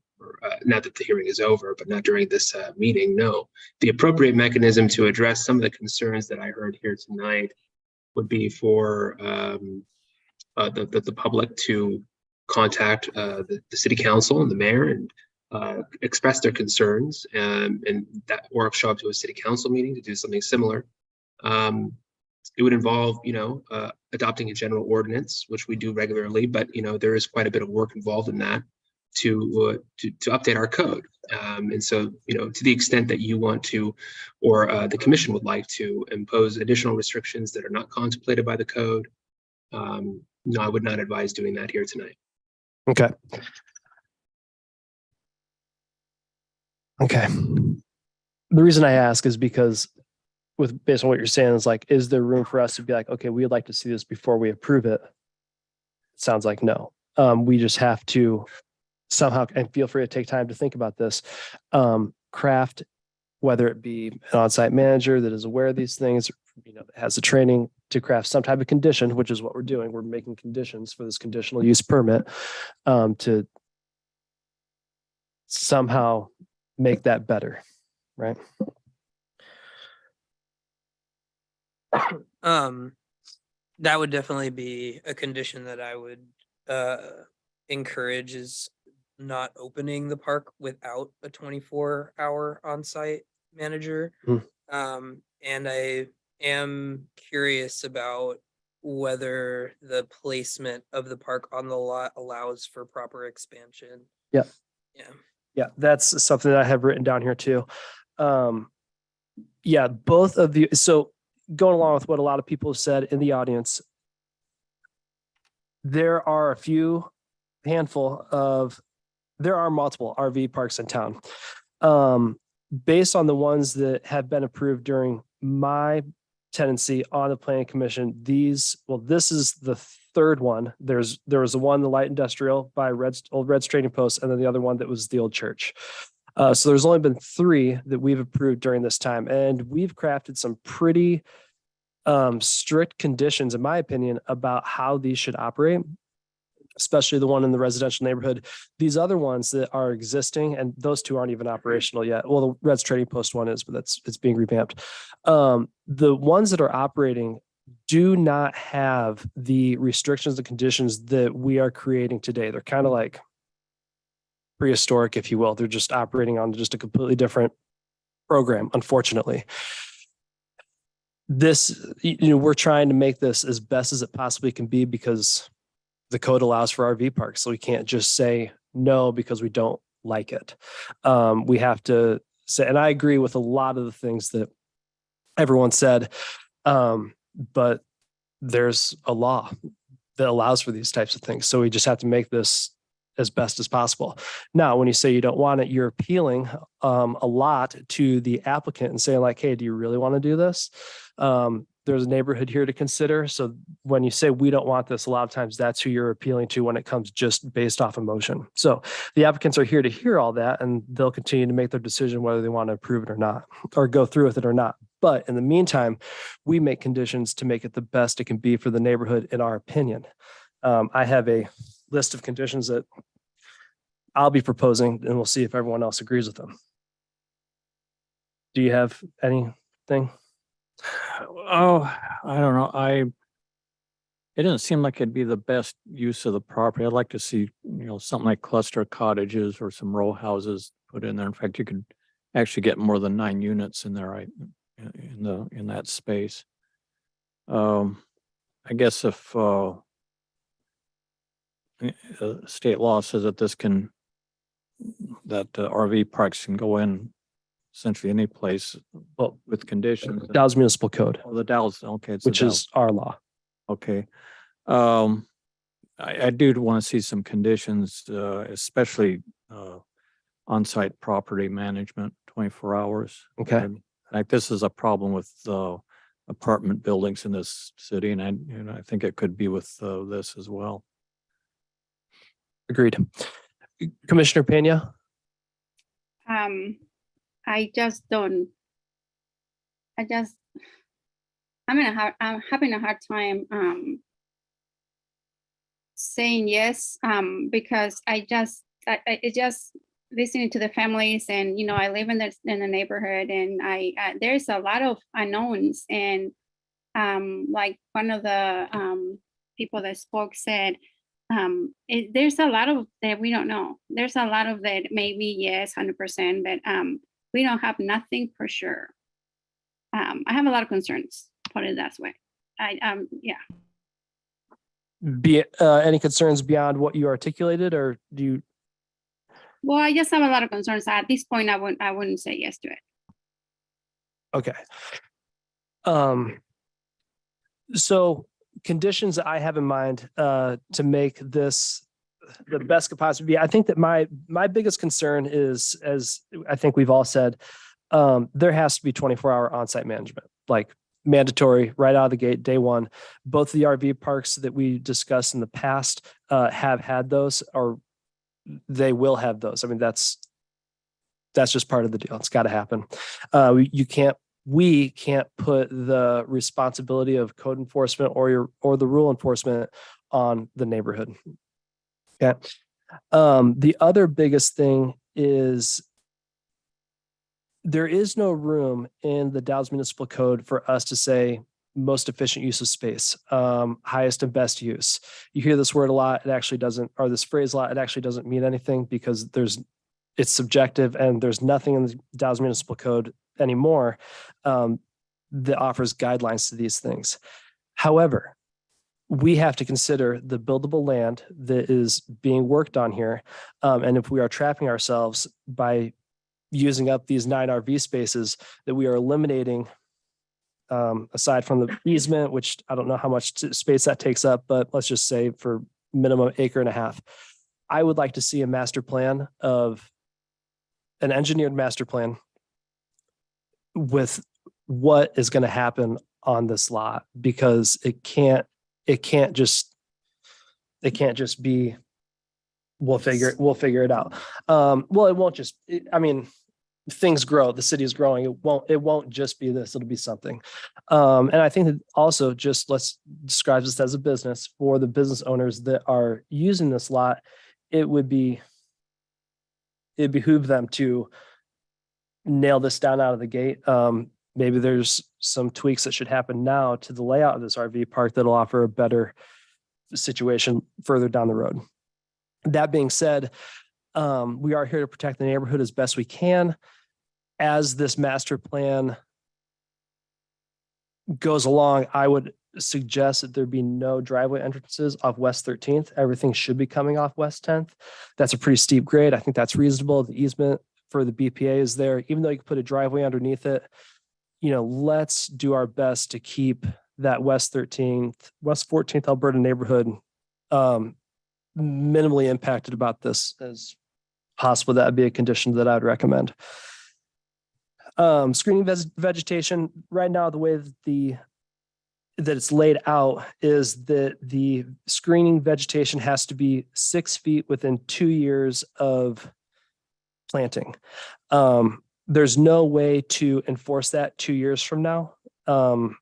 Not that the hearing is over, but not during this meeting, no. The appropriate mechanism to address some of the concerns that I heard here tonight would be for the public to contact the city council and the mayor and express their concerns, and that, or show up to a city council meeting to do something similar. It would involve, adopting a general ordinance, which we do regularly, but there is quite a bit of work involved in that to update our code. And so, to the extent that you want to, or the commission would like to impose additional restrictions that are not contemplated by the code, no, I would not advise doing that here tonight. Okay. Okay. The reason I ask is because based on what you're saying is like, is there room for us to be like, okay, we'd like to see this before we approve it? It sounds like no. We just have to somehow, and feel free to take time to think about this, craft, whether it be an on-site manager that is aware of these things, that has the training to craft some type of condition, which is what we're doing. We're making conditions for this conditional use permit, to somehow make that better, right? That would definitely be a condition that I would encourage, is not opening the park without a 24-hour on-site manager. And I am curious about whether the placement of the park on the lot allows for proper expansion. Yeah. Yeah. Yeah, that's something that I have written down here too. Yeah, both of you. So going along with what a lot of people have said in the audience, there are there are multiple RV parks in town. Based on the ones that have been approved during my tenancy on the planning commission, this is the third one. There was the one, the light industrial by old Red's Trading Post, and then the other one that was the old church. So there's only been 3 that we've approved during this time, and we've crafted some pretty strict conditions, in my opinion, about how these should operate, especially the one in the residential neighborhood. These other ones that are existing, and those 2 aren't even operational yet. Well, the Red's Trading Post one is, but it's being revamped. The ones that are operating do not have the restrictions and conditions that we are creating today. They're kind of like prehistoric, if you will. They're just operating on just a completely different program, unfortunately. This, we're trying to make this as best as it possibly can be, because the code allows for RV parks. So we can't just say no because we don't like it. We have to say, and I agree with a lot of the things that everyone said, but there's a law that allows for these types of things. So we just have to make this as best as possible. Now, when you say you don't want it, you're appealing a lot to the applicant and saying like, hey, do you really want to do this? There's a neighborhood here to consider. So when you say we don't want this, a lot of times that's who you're appealing to when it comes just based off emotion. So the applicants are here to hear all that, and they'll continue to make their decision whether they want to approve it or not, or go through with it or not. But in the meantime, we make conditions to make it the best it can be for the neighborhood, in our opinion. I have a list of conditions that I'll be proposing, and we'll see if everyone else agrees with them. Do you have anything? Oh, I don't know. It doesn't seem like it'd be the best use of the property. I'd like to see, something like cluster cottages or some row houses put in there. In fact, you could actually get more than 9 units in there, right? In that space. I guess if state law says that RV parks can go in essentially any place, well, with conditions. Dallas Municipal Code. Oh, the Dallas, okay. It's the Which is our law. Okay. I do want to see some conditions, especially on-site property management, 24 hours. Okay. Like this is a problem with apartment buildings in this city, and I think it could be with this as well. Agreed. Commissioner Pena? I'm having a hard time saying yes, because it's just listening to the families, and I live in the neighborhood, and there's a lot of unknowns, and like one of the people that spoke said, there's a lot of that we don't know. There's a lot of that maybe yes 100%, but we don't have nothing for sure. I have a lot of concerns, put it that way. Any concerns beyond what you articulated, or do you? Well, I just have a lot of concerns. At this point, I wouldn't say yes to it. Okay. So conditions that I have in mind to make this the best could possibly be. I think that my biggest concern is, as I think we've all said, there has to be 24-hour on-site management, like mandatory right out of the gate, day one. Both of the RV parks that we discussed in the past have had those, or they will have those. I mean, that's just part of the deal. It's got to happen. We can't put the responsibility of code enforcement or the rule enforcement on the neighborhood. Okay. The other biggest thing is there is no room in the Dallas Municipal Code for us to say most efficient use of space, highest and best use. You hear this word a lot. It actually doesn't, or this phrase a lot. It actually doesn't mean anything because it's subjective, and there's nothing in the Dallas Municipal Code anymore that offers guidelines to these things. However, we have to consider the buildable land that is being worked on here. And if we are trapping ourselves by using up these 9 RV spaces, that we are eliminating, aside from the easement, which I don't know how much space that takes up, but let's just say for minimum 1.5 acres. I would like to see a master plan of an engineered master plan with what is going to happen on this lot, because it can't just be, we'll figure it out. Well, it won't just, things grow, the city is growing. It won't just be this, it'll be something. And I think that also just let's describe this as a business for the business owners that are using this lot. It behoove them to nail this down out of the gate. Maybe there's some tweaks that should happen now to the layout of this RV park that'll offer a better situation further down the road. That being said, we are here to protect the neighborhood as best we can. As this master plan goes along, I would suggest that there be no driveway entrances off West 13th. Everything should be coming off West 10th. That's a pretty steep grade. I think that's reasonable. The easement for the BPA is there, even though you could put a driveway underneath it. Let's do our best to keep that West 14th Alberta neighborhood minimally impacted about this as possible, that would be a condition that I would recommend. Screening vegetation, right now, the way that it's laid out is that the screening vegetation has to be 6 feet within 2 years of planting. There's no way to enforce that 2 years from now. Well,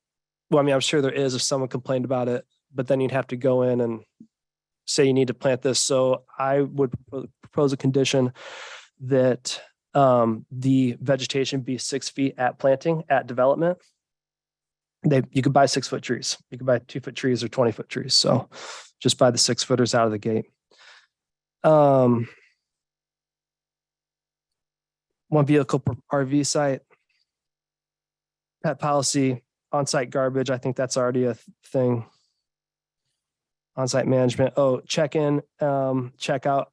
I mean, I'm sure there is if someone complained about it, but then you'd have to go in and say you need to plant this. So I would propose a condition that the vegetation be 6 feet at planting, at development. You could buy 6-foot trees. You could buy 2-foot trees or 20-foot trees. So just buy the 6-footers out of the gate. One vehicle per RV site. Pet policy, on-site garbage. I think that's already a thing. On-site management. Oh, check-in, check-out.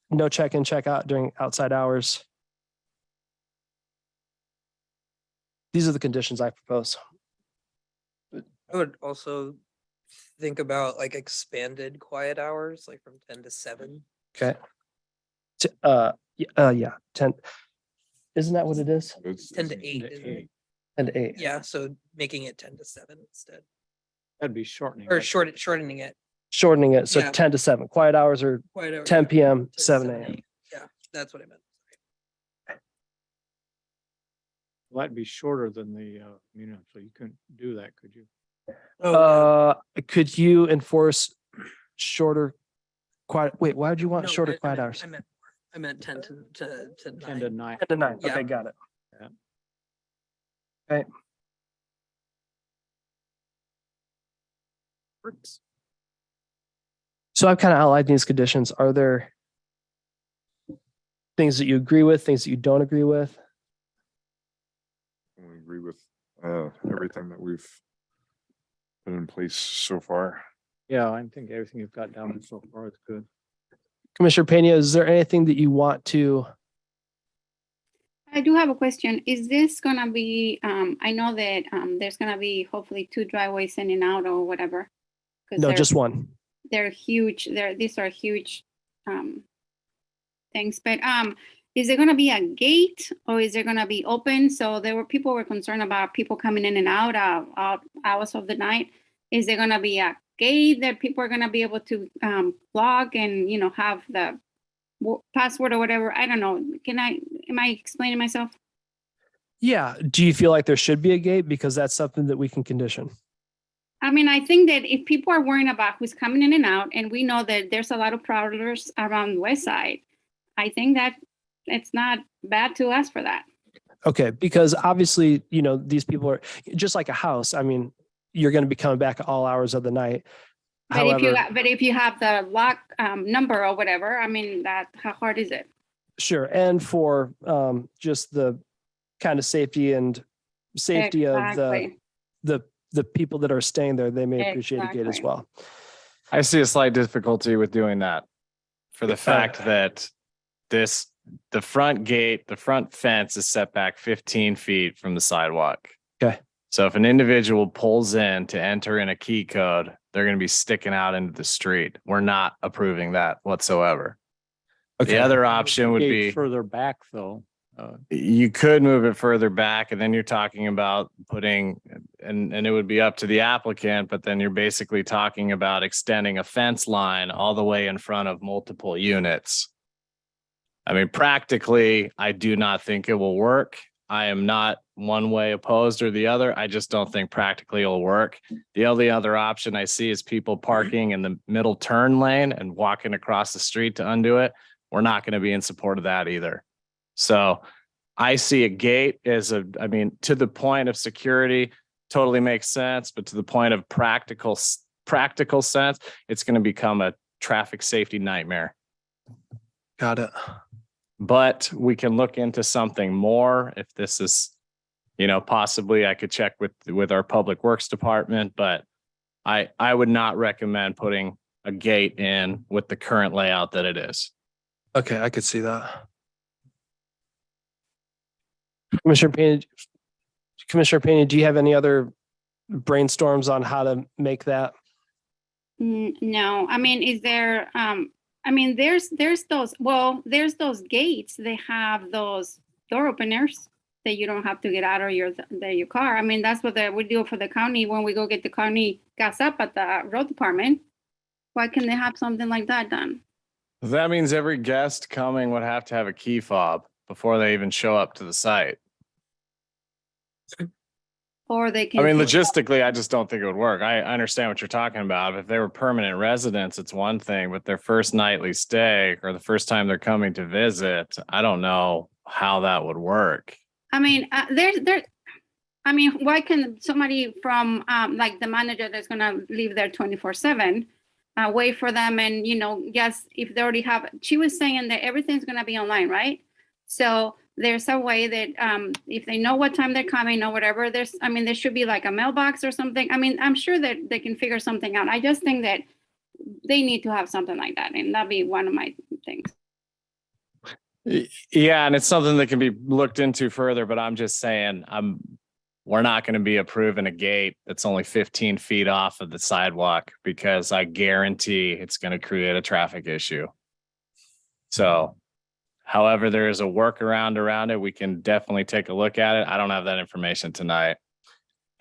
No check-in, check-out during outside hours. These are the conditions I propose. I would also think about like expanded quiet hours, like from 10 to 7. Okay. Yeah, 10. Isn't that what it is? 10 to 8, isn't it? 10 to 8. Yeah, so making it 10 to 7 instead. That'd be shortening. Or it. shortening it. Shortening it. So Yeah. 10 to 7. Quiet hours are Quiet hours 10 are PM, 10 to 7 AM. Yeah, that's what I meant. Well, that'd be shorter than the, so you couldn't do that, could you? Could you enforce shorter quiet? Wait, why would you want No, shorter I quiet meant- hours? I meant 10 to 9. 10 to 9. 10 to 9. Yeah. Okay, got it. Yeah. Okay. So I've kind of outlined these conditions. Are there things that you agree with, things that you don't agree with? I agree with everything that we've put in place so far. Yeah, I think everything you've got down so far is good. Commissioner Pena, is there anything that you want to? I do have a question. Is this gonna be, I know that there's gonna be hopefully 2 driveways in and out or whatever. 'Cause No, they're- just one. They're huge. These are huge things. But is there gonna be a gate or is there gonna be open? So people were concerned about people coming in and out hours of the night. Is there gonna be a gate that people are gonna be able to log and have the password or whatever? I don't know. Am I explaining myself? Yeah. Do you feel like there should be a gate? Because that's something that we can condition. I mean, I think that if people are worrying about who's coming in and out, and we know that there's a lot of prowlers around the west side, I think that it's not bad to ask for that. Okay. Because obviously, these people are just like a house. I mean, you're going to be coming back at all hours of the night. But if you have the lock number or whatever, I mean, how hard is it? Sure. And for just the kind of safety of Exactly. the people that are staying there, they may appreciate a gate as Exactly. well. I see a slight difficulty with doing that for the fact that the front gate, the front fence is set back 15 feet from the sidewalk. Okay. So if an individual pulls in to enter in a key code, they're going to be sticking out into the street. We're not approving that whatsoever. Okay. The other option would Gate be further back though. you could move it further back, and then you're talking about putting, and it would be up to the applicant, but then you're basically talking about extending a fence line all the way in front of multiple units. I mean, practically, I do not think it will work. I am not one way opposed or the other. I just don't think practically it'll work. The only other option I see is people parking in the middle turn lane and walking across the street to undo it. We're not going to be in support of that either. So I see a gate as to the point of security, totally makes sense, but to the point of practical sense, it's going to become a traffic safety nightmare. Got it. But we can look into something more if this is, possibly I could check with our public works department, but I would not recommend putting a gate in with the current layout that it is. Okay, I could see that. Commissioner Pena, do you have any other brainstorms on how to make that No, I mean, is there, I mean, there's those gates, they have those door openers that you don't have to get out of your car. I mean, that's what we do for the county when we go get the county gas up at the road department. Why can they have something like that done? That means every guest coming would have to have a key fob before they even show up to the site. Or they can. I mean, logistically, I just don't think it would work. I understand what you're talking about. If they were permanent residents, it's one thing, but their first nightly stay or the first time they're coming to visit, I don't know how that would work. I mean, I mean, why can somebody from like the manager that's gonna live there 24/7 wait for them and, you know, yes, if they already have, she was saying that everything's gonna be online, right? So there's a way that if they know what time they're coming or whatever, I mean, there should be like a mailbox or something. I mean, I'm sure that they can figure something out. I just think that they need to have something like that, and that'd be one of my things. Yeah, and it's something that can be looked into further, but I'm just saying, we're not going to be approving a gate that's only 15 feet off of the sidewalk because I guarantee it's going to create a traffic issue. So, however, there is a workaround around it. We can definitely take a look at it. I don't have that information tonight.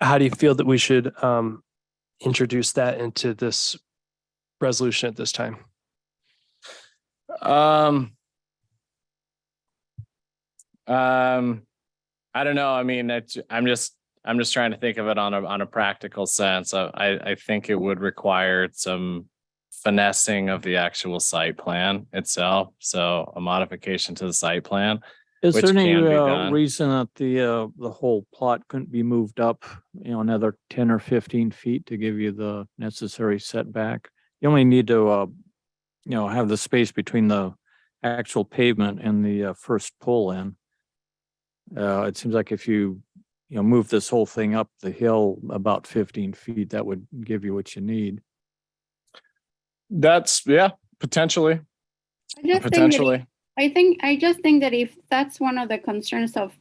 How do you feel that we should introduce that into this resolution at this time? I don't know. I mean, I'm just trying to think of it on a practical sense. I think it would require some finessing of the actual site plan itself. So a modification to the site plan. Is which there any can be done. reason that the whole plot couldn't be moved up, you know, another 10 or 15 feet to give you the necessary setback? You only need to, you know, have the space between the actual pavement and the first pull in. It seems like if you move this whole thing up the hill about 15 feet, that would give you what you need. That's potentially. I just think that if that's one of the concerns of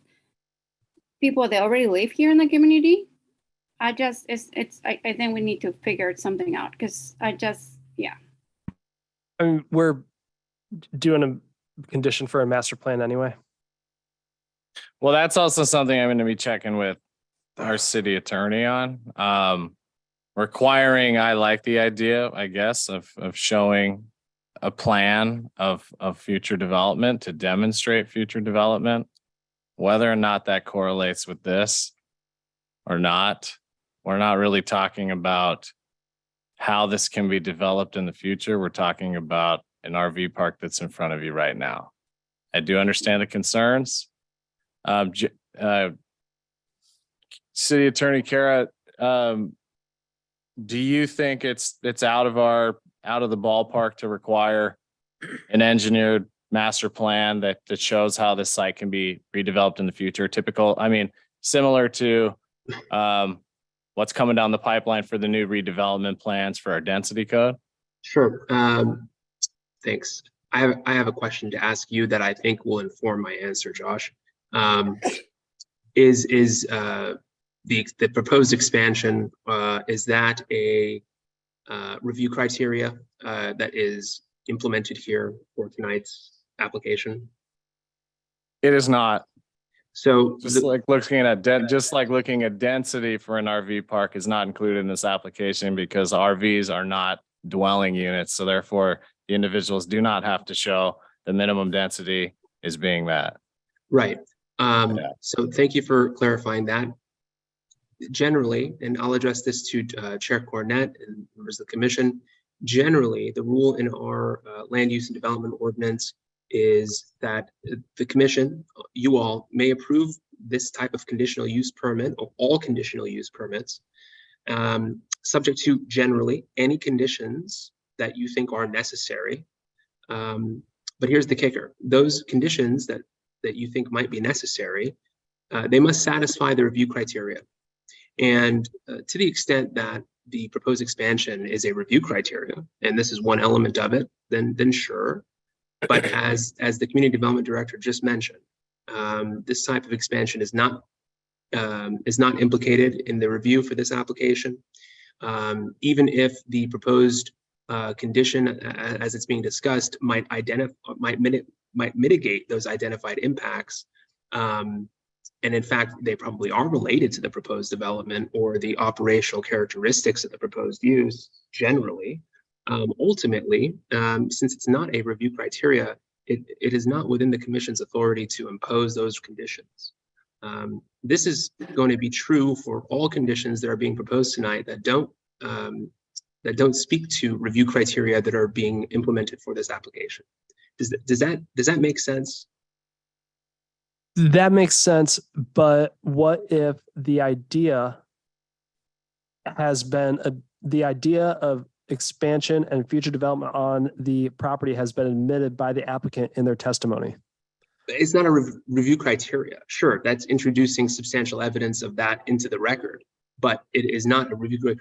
people that already live here in the community, I think we need to figure something out because I mean, we're doing a condition for a master plan anyway. Well, that's also something I'm going to be checking with our city attorney on. Requiring, I like the idea, I guess, of showing a plan of future development to demonstrate future development. Whether or not that correlates with this or not, we're not really talking about how this can be developed in the future. We're talking about an RV park that's in front of you right now. I do understand the concerns. City Attorney Kara, do you think it's out of the ballpark to require an engineered master plan that shows how this site can be redeveloped in the future? Similar to what's coming down the pipeline for the new redevelopment plans for our density code? Sure. Thanks. I have a question to ask you that I think will inform my answer, Josh. Is the proposed expansion, is that a review criteria that is implemented here for tonight's application? It is not. So like looking at density for an RV park is not included in this application because RVs are not dwelling units. So therefore the individuals do not have to show the minimum density is being met. Right. So thank you for clarifying that. Generally, and I'll address this to Chair Cornett and members of the commission, generally the rule in our land use and development ordinance is that the commission, you all may approve this type of conditional use permit or all conditional use permits, subject to generally any conditions that you think are necessary. But here's the kicker. Those conditions that you think might be necessary, they must satisfy the review criteria. And to the extent that the proposed expansion is a review criteria, and this is one element of it, then sure. But as the community development director just mentioned, this type of expansion is not implicated in the review for this application. even if the proposed condition as it's being discussed might mitigate those identified impacts. And in fact, they probably are related to the proposed development or the operational characteristics of the proposed use generally. Ultimately, since it's not a review criteria, it is not within the commission's authority to impose those conditions. This is going to be true for all conditions that are being proposed tonight that don't speak to review criteria that are being implemented for this application. Does that make sense? That makes sense, but what if the idea has been the idea of expansion and future development on the property has been admitted by the applicant in their testimony? It's not a review criteria. Sure, that's introducing substantial evidence of that into the record, but it is not a review.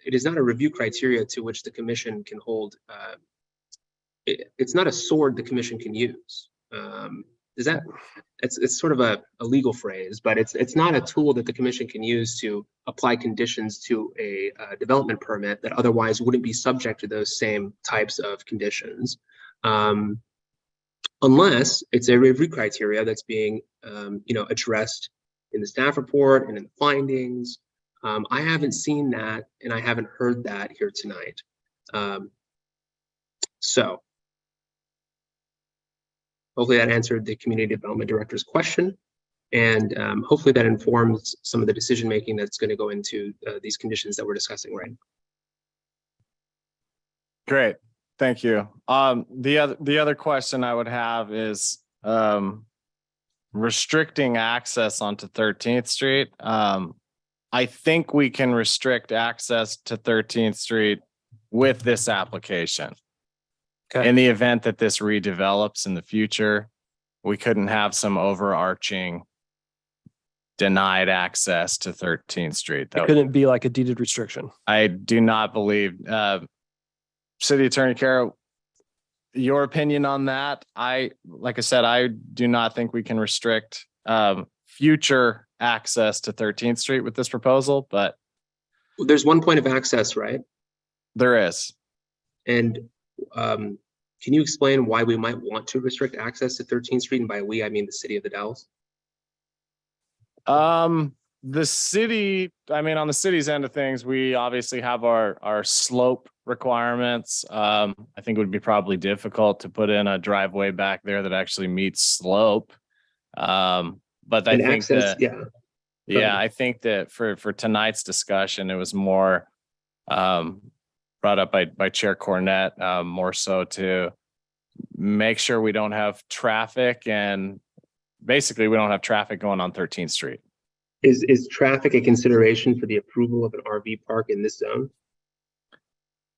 It is not a review criteria to which the commission can hold. It's not a sword the commission can use. It's sort of a legal phrase, but it's not a tool that the commission can use to apply conditions to a development permit that otherwise wouldn't be subject to those same types of conditions, unless it's a review criteria that's being addressed in the staff report and in the findings. I haven't seen that, and I haven't heard that here tonight. So hopefully that answered the community development director's question, and hopefully that informs some of the decision making that's going to go into these conditions that we're discussing right now. Great, thank you. The other question I would have is restricting access onto 13th Street. I think we can restrict access to 13th Street with this application. Okay. In the event that this redevelops in the future, we couldn't have some overarching denied access to 13th Street. It couldn't be like a deeded restriction. I do not believe, City Attorney Kara, your opinion on that? Like I said, I do not think we can restrict future access to 13th Street with this proposal, but there's one point of access, right? There is. And can you explain why we might want to restrict access to 13th Street? And by we, I mean the city of the Dalles. The city, on the city's end of things, we obviously have our slope requirements. I think it would be probably difficult to put in a driveway back there that actually meets slope. But I think access, that, I think that for tonight's discussion, it was more brought up by Chair Cornett, more so to make sure we don't have traffic, and basically we don't have traffic going on 13th Street. Is traffic a consideration for the approval of an RV park in this zone?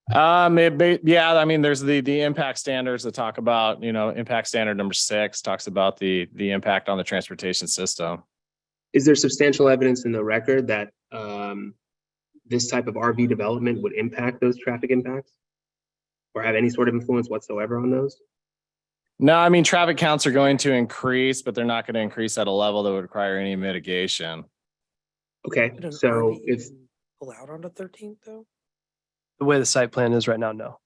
There's the impact standards that talk about, impact standard number 6 talks about the impact on the transportation system. Is there substantial evidence in the record that this type of RV development would impact those traffic impacts or have any sort of influence whatsoever on those? No, traffic counts are going to increase, but they're not going to increase at a level that would require any mitigation. Okay, so if allowed on the 13th though? The way the site plan is right now, no.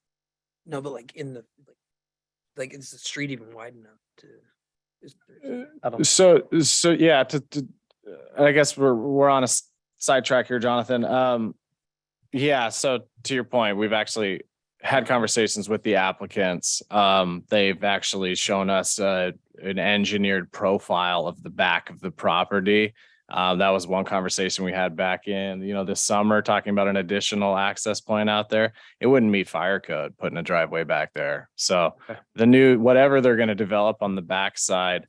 No, but like in the is the street even wide enough to? So yeah. I guess we're on a sidetrack here, Jonathan. So to your point, we've actually had conversations with the applicants. They've actually shown us an engineered profile of the back of the property. That was one conversation we had back in, this summer, talking about an additional access point out there. It wouldn't meet fire code putting a driveway back there. So whatever they're going to develop on the backside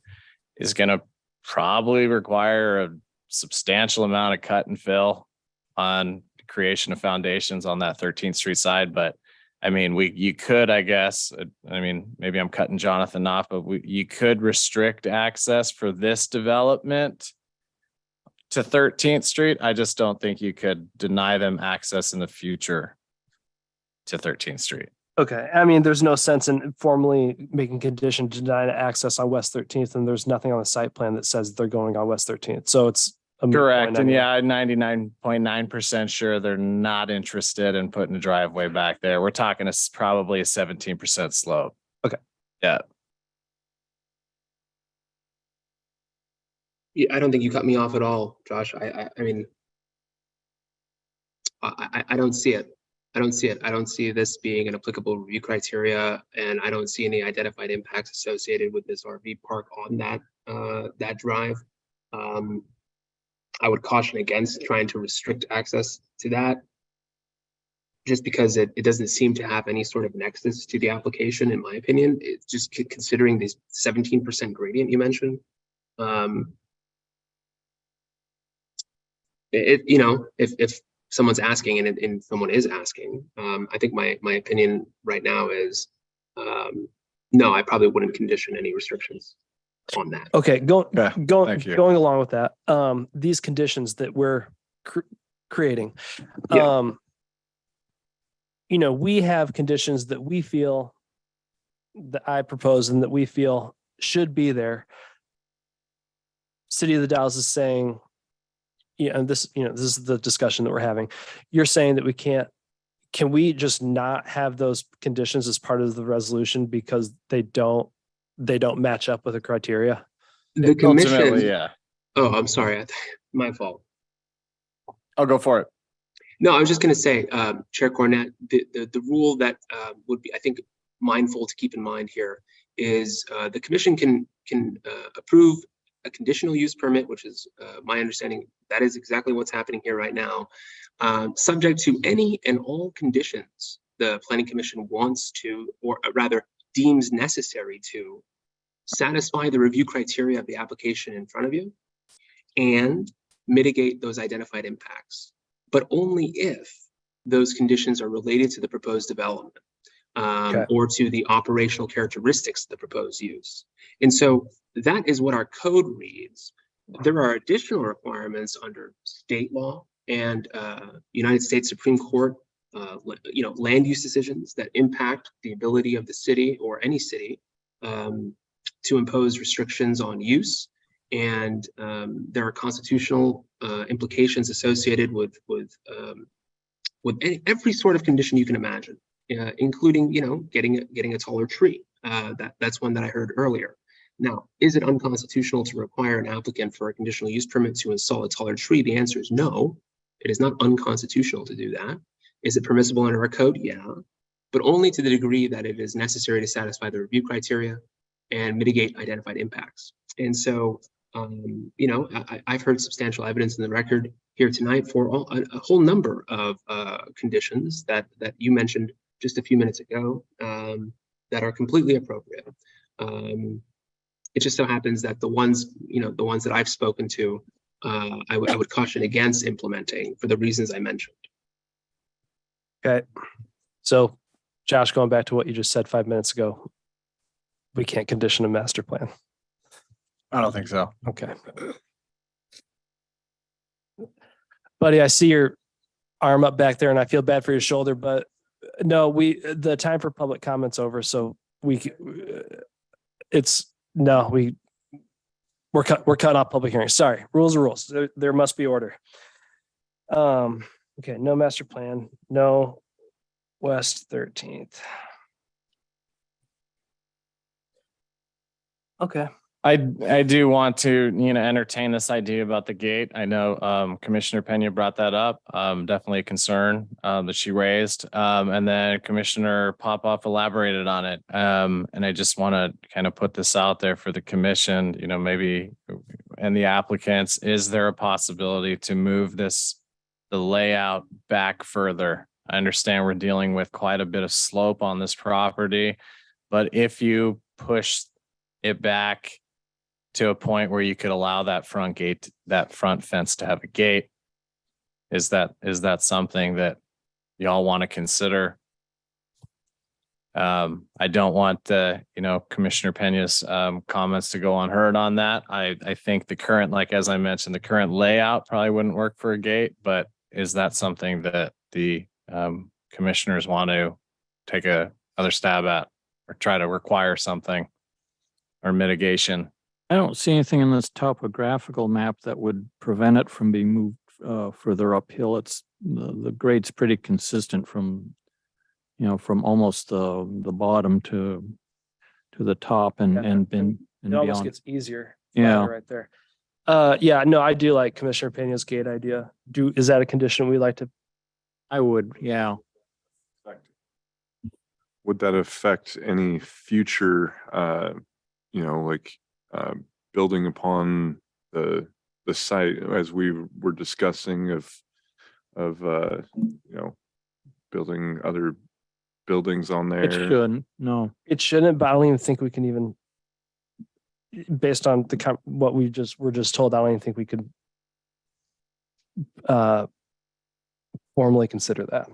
is going to probably require a substantial amount of cut and fill on creation of foundations on that 13th Street side. But you could, I guess, maybe I'm cutting Jonathan off, but you could restrict access for this development to 13th Street. I just don't think you could deny them access in the future to 13th Street. Okay. There's no sense in formally making condition to deny access on West 13th, and there's nothing on the site plan that says they're going on West 13th. So it's, a moot Correct. point And anyway. yeah, I'm 99.9% sure they're not interested in putting a driveway back there. We're talking probably a 17% slope. Okay. Yeah. Yeah, I don't think you cut me off at all, Josh. I mean, I don't see it. I don't see it. I don't see this being an applicable review criteria, and I don't see any identified impacts associated with this RV park on that drive. I would caution against trying to restrict access to that, just because it doesn't seem to have any sort of nexus to the application, in my opinion. It's just considering this 17% gradient you mentioned. If someone's asking and someone is asking, I think my opinion right now is, no, I probably wouldn't condition any restrictions on that. Okay, thank you. going along with that, these conditions that we're creating, Yeah. we have conditions that we feel that I propose and that we feel should be there. City of the Dalles is saying, and this is the discussion that we're having. You're saying that can we just not have those conditions as part of the resolution because they don't match up with the criteria? The commission, Ultimately, yeah. oh, I'm sorry, my fault. I'll go for it. No, I was just going to say, Chair Cornett, the rule that would be, I think, mindful to keep in mind here is the commission can approve a conditional use permit, which is my understanding, that is exactly what's happening here right now, subject to any and all conditions the Planning Commission wants to, or rather deems necessary to, satisfy the review criteria of the application in front of you and mitigate those identified impacts, but only if those conditions are related to the proposed development or to the operational characteristics of the proposed use. And so that is what our code reads. There are additional requirements under state law and United States Supreme Court, land use decisions that impact the ability of the city or any city to impose restrictions on use. And there are constitutional implications associated with every sort of condition you can imagine, including, getting a taller tree. That's one that I heard earlier. Now, is it unconstitutional to require an applicant for a conditional use permit to install a taller tree? The answer is no. It is not unconstitutional to do that. Is it permissible under our code? Yeah, but only to the degree that it is necessary to satisfy the review criteria and mitigate identified impacts. And so, I've heard substantial evidence in the record here tonight for a whole number of conditions that you mentioned just a few minutes ago that are completely appropriate. It just so happens that the ones that I've spoken to, I would caution against implementing for the reasons I mentioned. Okay. So Josh, going back to what you just said 5 minutes ago, we can't condition a master plan. I don't think so. Okay. Buddy, I see your arm up back there and I feel bad for your shoulder, but no, the time for public comments over. So we're cutting off public hearings. Sorry, rules are rules. There must be order. Okay, no master plan, no West 13th. Okay. I do want to, entertain this idea about the gate. I know Commissioner Pena brought that up. Definitely a concern that she raised. And then Commissioner Popoff elaborated on it. And I just want to kind of put this out there for the commission, maybe, and the applicants. Is there a possibility to move the layout back further? I understand we're dealing with quite a bit of slope on this property, but if you push it back to a point where you could allow that front fence to have a gate, is that something that y'all want to consider? I don't want Commissioner Pena's comments to go unheard on that. I think the current, like as I mentioned, the current layout probably wouldn't work for a gate, but is that something that the commissioners want to take another stab at or try to require something or mitigation? I don't see anything in this topographical map that would prevent it from being moved further uphill. It's the grade's pretty consistent from, from almost the bottom to the top and It almost beyond. gets easier. Yeah. flatter Right there. Yeah, no, I do like Commissioner Pena's gate idea. Is that a condition we like to? I would, yeah. Would that affect any future, building upon the site as we were discussing of building other buildings on there? It shouldn't, no. It shouldn't, but I don't even think we can even, based on what we're just told, I don't even think we could formally consider that.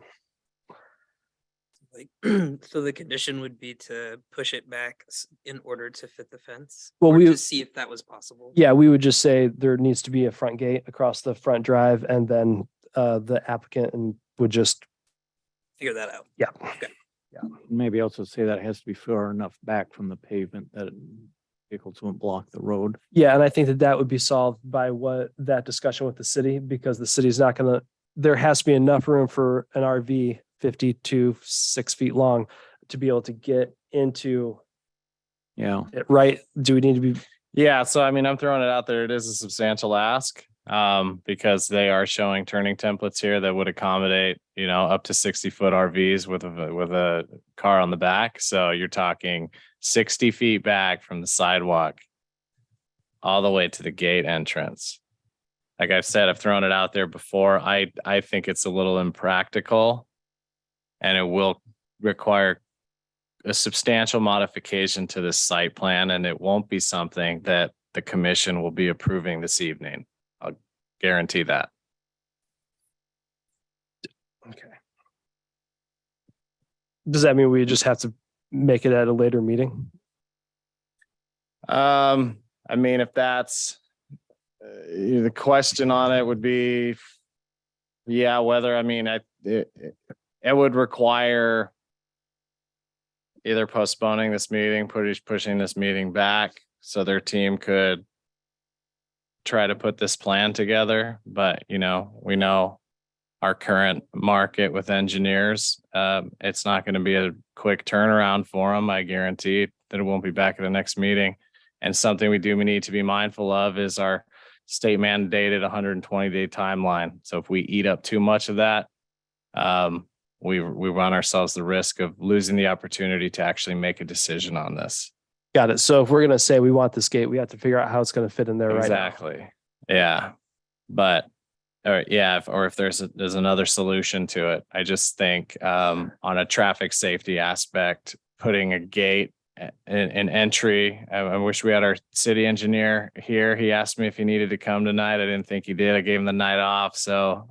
Like, so the condition would be to push it back in order to fit the fence? Well, Or to see if that was possible? Yeah, we would just say there needs to be a front gate across the front drive, and then the applicant would just, Figure that out. yeah. Maybe also say that it has to be far enough back from the pavement that vehicles won't block the road. Yeah, and I think that would be solved by that discussion with the city, because the city's not gonna, there has to be enough room for an RV 6 feet long to be able to get into Yeah. it, right? Do we need to be? Yeah, so I mean, I'm throwing it out there. It is a substantial ask, because they are showing turning templates here that would accommodate, up to 60-foot RVs with a car on the back. So you're talking 60 feet back from the sidewalk all the way to the gate entrance. Like I've said, I've thrown it out there before. I think it's a little impractical, and it will require a substantial modification to the site plan, and it won't be something that the commission will be approving this evening. I'll guarantee that. Okay. Does that mean we just have to make it at a later meeting? I mean, if that's the question on it would be, yeah, whether, I mean, it would require either postponing this meeting, pushing this meeting back so their team could try to put this plan together. But, we know our current market with engineers, it's not going to be a quick turnaround for them. I guarantee that it won't be back at the next meeting. And something we need to be mindful of is our state mandated 120-day timeline. So if we eat up too much of that, we run ourselves the risk of losing the opportunity to actually make a decision on this. Got it. So if we're going to say we want this gate, we have to figure out how it's going to fit in there right now. Exactly. Yeah. But, if there's another solution to it. I just think on a traffic safety aspect, putting a gate in entry, I wish we had our city engineer here. He asked me if he needed to come tonight. I didn't think he did. I gave him the night off. So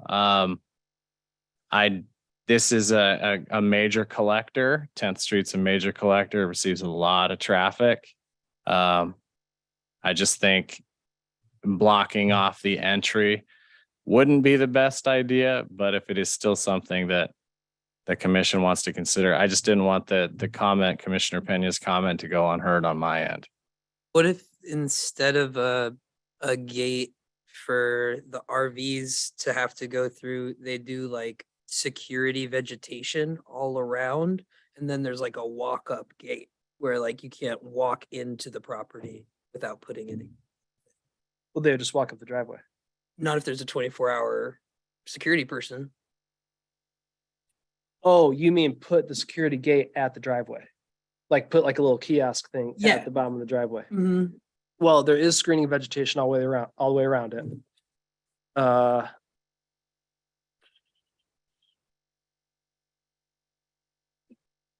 this is a major collector. 10th Street's a major collector. It receives a lot of traffic. I just think blocking off the entry wouldn't be the best idea, but if it is still something that the commission wants to consider, I just didn't want the comment, Commissioner Pena's comment, to go unheard on my end. What if instead of a gate for the RVs to have to go through, they do like security vegetation all around, and then there's like a walk-up gate where like you can't walk into the property without putting it in? Well, they would just walk up the driveway. Not if there's a 24-hour security person. Oh, you mean put the security gate at the driveway? Like put like a little kiosk thing Yeah. at the bottom of the driveway? Mm-hmm. Well, there is screening vegetation all the way around it. Of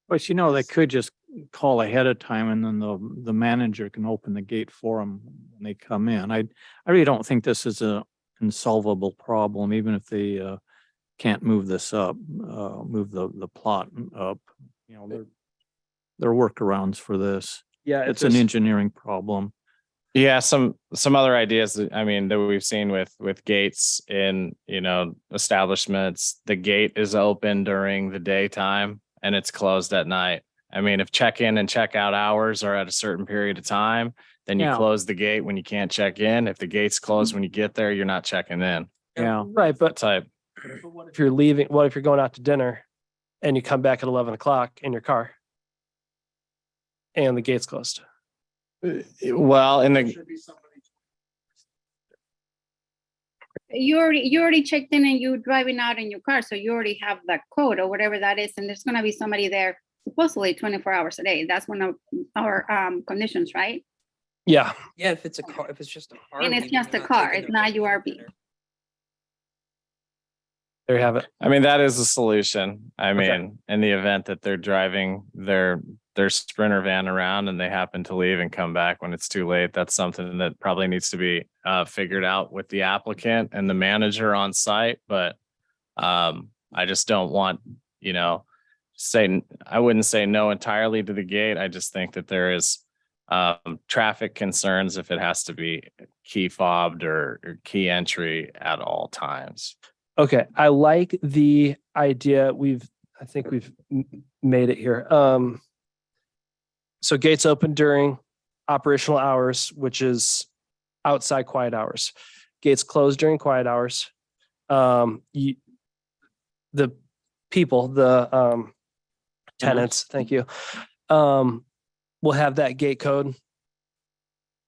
course, they could just call ahead of time and then the manager can open the gate for them when they come in. I really don't think this is a insolvable problem, even if they can't move this up, move the plot up. There are workarounds for this. Yeah, It's an engineering problem. Yeah, some other ideas that we've seen with gates in, establishments. The gate is open during the daytime and it's closed at night. If check-in and check-out hours are at a certain period of time, then you Yeah. close the gate when you can't check in. If the gate's closed when you get there, you're not checking in. Yeah. Right, but Type. what if you're leaving, what if you're going out to dinner and you come back at 11 o'clock in your car? And the gate's closed. Well, in the, You already checked in and you're driving out in your car, so you already have that code or whatever that is, and there's gonna be somebody there supposedly 24 hours a day. That's one of our conditions, right? Yeah. Yeah, if it's a car, if it's just a car. And it's just a car, it's not URV. There you have it. I mean, that is a solution. I Okay. mean, in the event that they're driving their Sprinter van around and they happen to leave and come back when it's too late, that's something that probably needs to be figured out with the applicant and the manager on site. But I just don't want, I wouldn't say no entirely to the gate. I just think that there is traffic concerns if it has to be key fobbed or key entry at all times. Okay, I like the idea. I think we've made it here. So gates open during operational hours, which is outside quiet hours. Gates closed during quiet hours. The people, the tenants, thank you, will have that gate code.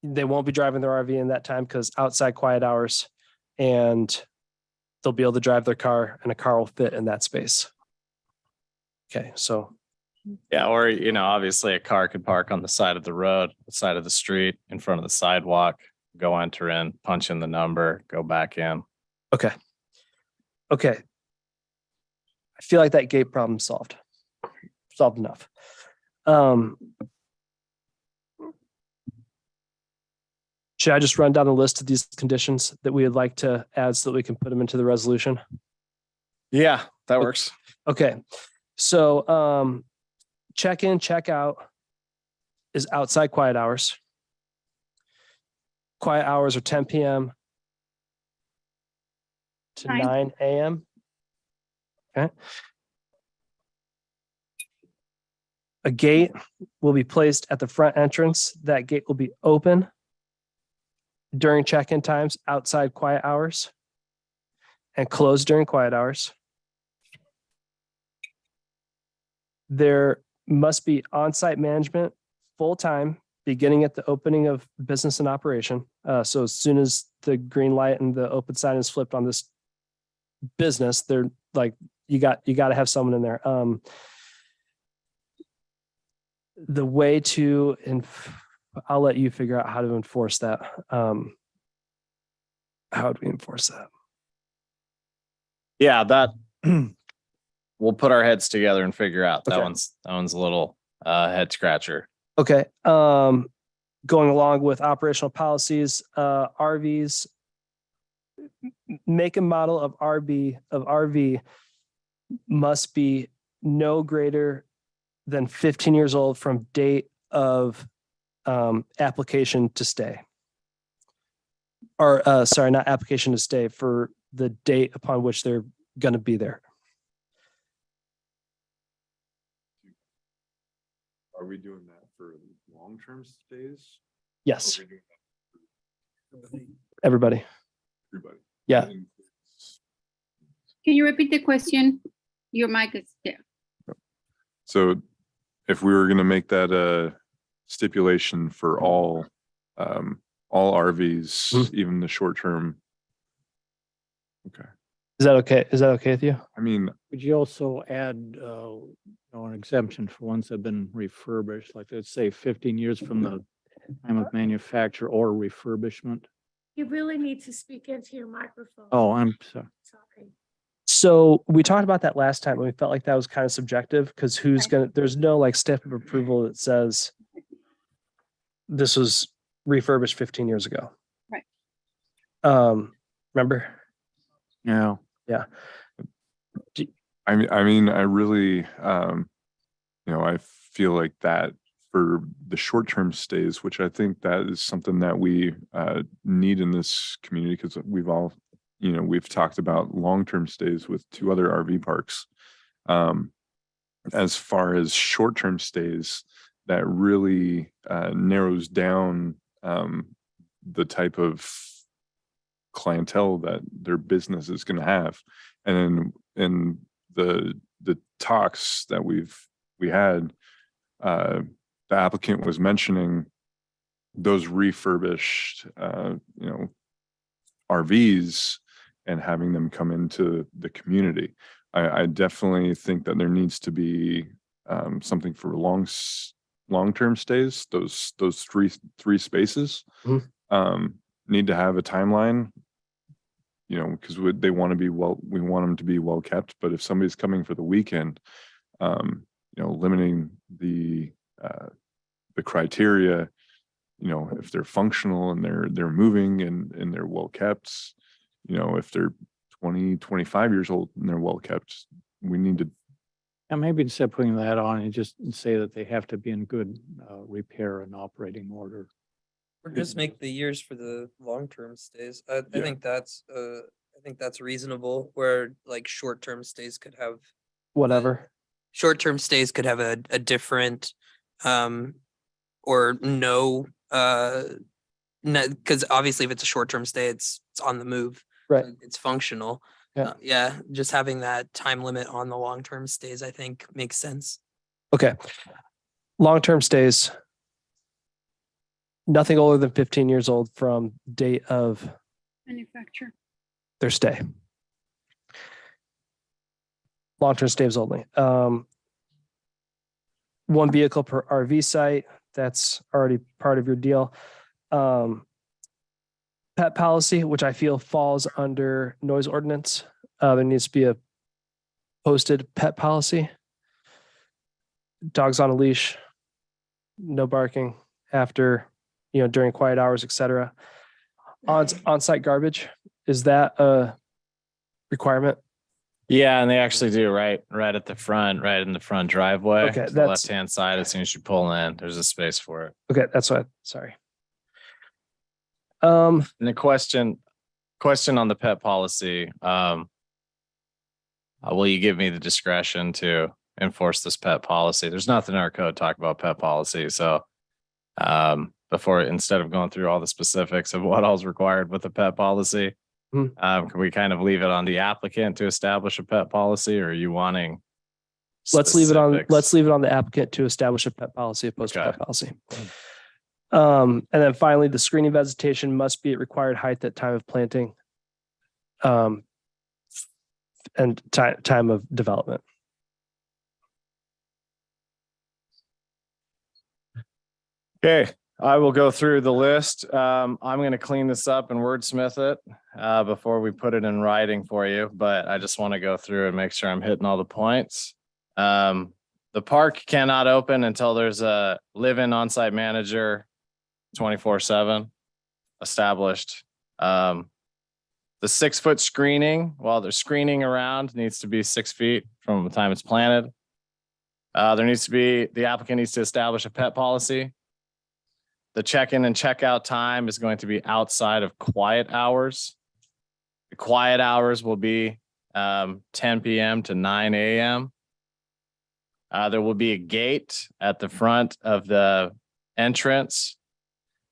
They won't be driving their RV in that time because outside quiet hours, and they'll be able to drive their car and a car will fit in that space. Okay, so. Yeah, or, obviously a car could park on the side of the road, the side of the street, in front of the sidewalk, go enter in, punch in the number, go back in. Okay. Okay. I feel like that gate problem solved enough. Should I just run down the list of these conditions that we would like to add so that we can put them into the resolution? Yeah, that works. Okay. So, check in, check out is outside quiet hours. Quiet hours are 10 p.m. to 9 a.m. Okay. A gate will be placed at the front entrance. That gate will be open during check-in times, outside quiet hours, and closed during quiet hours. There must be on-site management full-time, beginning at the opening of business and operation. So as soon as the green light and the open sign is flipped on this business, they're like, you got to have someone in there. The way to, and I'll let you figure out how to enforce that. How do we enforce that? Yeah, that we'll put our heads together and figure out. That Okay. one's a little head scratcher. Okay. Going along with operational policies, RVs, make and model of RV must be no greater than 15 years old from date of application to stay. Or sorry, not application to stay, for the date upon which they're going to be there. Are we doing that for long-term stays? Yes. Or are we doing that for Everybody. everybody? Yeah. Can you repeat the question? Your mic is there. So if we were going to make that a stipulation for all RVs, even the short term. Okay. Is that okay? Is that okay with you? I mean, Would you also add, an exemption for ones that have been refurbished, like let's say 15 years from the time of manufacture or refurbishment? You really need to speak into your microphone. Oh, I'm sorry. Sorry. So we talked about that last time and we felt like that was kind of subjective because there's no like step of approval that says this was refurbished 15 years ago. Right. Remember? Yeah. Yeah. I mean, I really, I feel like that for the short-term stays, which I think that is something that we need in this community because we've all, we've talked about long-term stays with 2 other RV parks. As far as short-term stays, that really narrows down the type of clientele that their business is going to have. And in the talks that we had, the applicant was mentioning those refurbished, RVs and having them come into the community. I definitely think that there needs to be something for long-term stays. Those three spaces need to have a timeline, because they want to be we want them to be well kept. But if somebody's coming for the weekend, limiting the criteria, if they're functional and they're moving and they're well kept, if they're 20, 25 years old and they're well kept, we need to. And maybe instead of putting that on, and just say that they have to be in good repair and operating order. Or just make the years for the long-term stays. I think that's reasonable, where like short-term stays could have Whatever. short-term stays could have a different or no because obviously if it's a short-term stay, it's on the move. Right. It's functional. Yeah. Just having that time limit on the long-term stays, I think makes sense. Okay. Long-term stays. Nothing older than 15 years old from date of Manufacturer. their stay. Long-term stays only. One vehicle per RV site. That's already part of your deal. Pet policy, which I feel falls under noise ordinance. There needs to be a posted pet policy. Dogs on a leash, no barking after, during quiet hours, etc. On-site garbage, is that a requirement? Yeah, and they actually do right at the front, right in the front driveway. Okay, to the that's- left-hand side, as soon as you pull in, there's a space for it. Okay, that's what, sorry. And the question on the pet policy, will you give me the discretion to enforce this pet policy? There's nothing in our code talk about pet policy. So instead of going through all the specifics of what all's required with the pet policy, can we kind of leave it on the applicant to establish a pet policy, or are you wanting? Let's leave it on specifics? the applicant to establish a pet policy, a posted pet policy. And then finally, the screening vegetation must be at required height at time of planting. And time of development. Okay, I will go through the list. I'm going to clean this up and wordsmith it before we put it in writing for you, but I just want to go through and make sure I'm hitting all the points. The park cannot open until there's a live-in on-site manager 24/7 established. The 6-foot screening, while they're screening around, needs to be 6 feet from the time it's planted. The applicant needs to establish a pet policy. The check-in and check-out time is going to be outside of quiet hours. The quiet hours will be 10 p.m. to 9 a.m. There will be a gate at the front of the entrance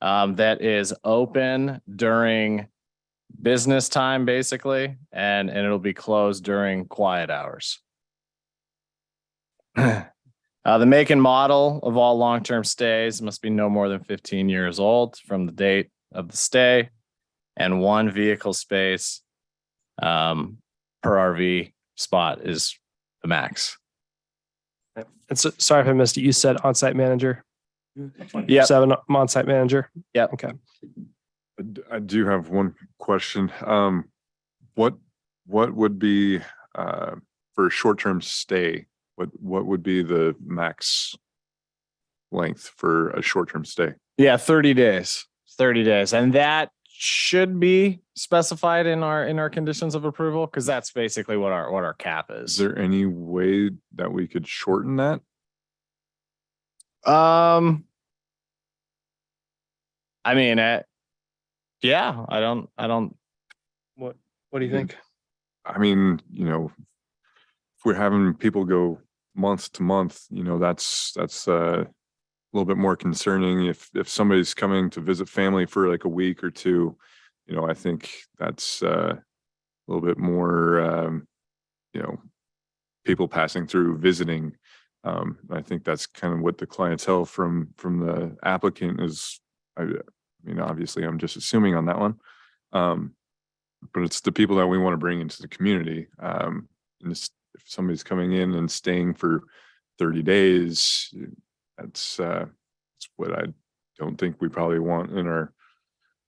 that is open during business time, basically, and it'll be closed during quiet hours. The make and model of all long-term stays must be no more than 15 years old from the date of the stay, and one vehicle space per RV spot is the max. And so, sorry if I missed it. You said on-site manager. Yeah. 7 on-site manager. Yeah. Okay. I do have one question. What would be for a short-term stay? What would be the max length for a short-term stay? Yeah, 30 days. 30 days. And that should be specified in our conditions of approval, because that's basically what our cap is. Is there any way that we could shorten that? I mean, yeah, I don't. What do you think? I mean, if we're having people go month to month, that's a little bit more concerning if somebody's coming to visit family for like a week or two. You know, I think that's a little bit more, you know, people passing through, visiting. I think that's kind of what the clientele from the applicant is. I mean, obviously, I'm just assuming on that one. But it's the people that we want to bring into the community. And if somebody's coming in and staying for 30 days, that's what I don't think we probably want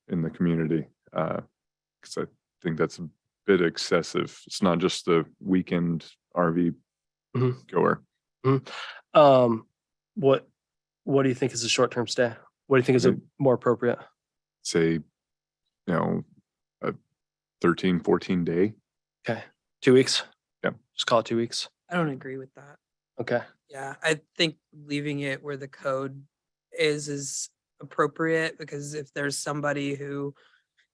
in the community. Because I think that's a bit excessive. It's not just the weekend RV goer. What do you think is a short-term stay? What do you think is more appropriate? Say, you know, a 13, 14 day. Okay. 2 weeks? Yeah. Just call it 2 weeks. I don't agree with that. Okay. Yeah, I think leaving it where the code is appropriate, because if there's somebody who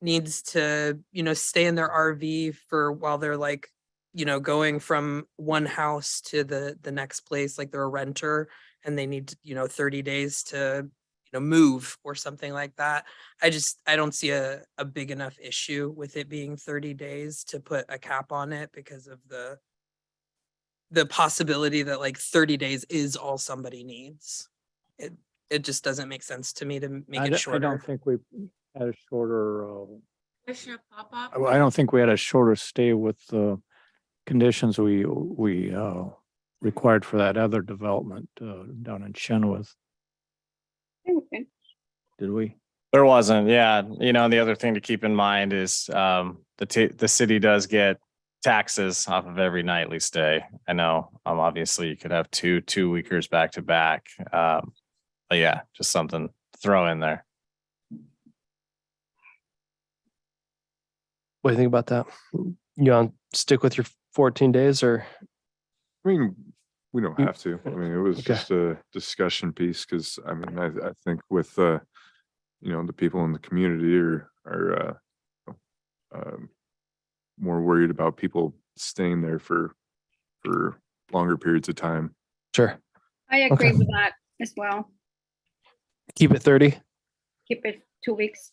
needs to, you know, stay in their RV for while they're like, you know, going from one house to the next place, like they're a renter and they need, you know, 30 days to, you know, move or something like that. I don't see a big enough issue with it being 30 days to put a cap on it because of the possibility that like 30 days is all somebody needs. It just doesn't make sense to me to make it I shorter. don't think we had a shorter, Commissioner Popoff? I don't think we had a shorter stay with the conditions we required for that other development down in Chenoweth. Okay. Did we? There wasn't, yeah. You know, the other thing to keep in mind is the city does get taxes off of every nightly stay. I know, obviously you could have two weekers back to back. But yeah, just something to throw in there. What do you think about that? You want to stick with your 14 days or? I mean, we don't have to. I mean, it was Okay. just a discussion piece because I mean, I think with you know, the people in the community are more worried about people staying there for longer periods of time. Sure. I agree Okay. with that as well. Keep it 30? Keep it 2 weeks.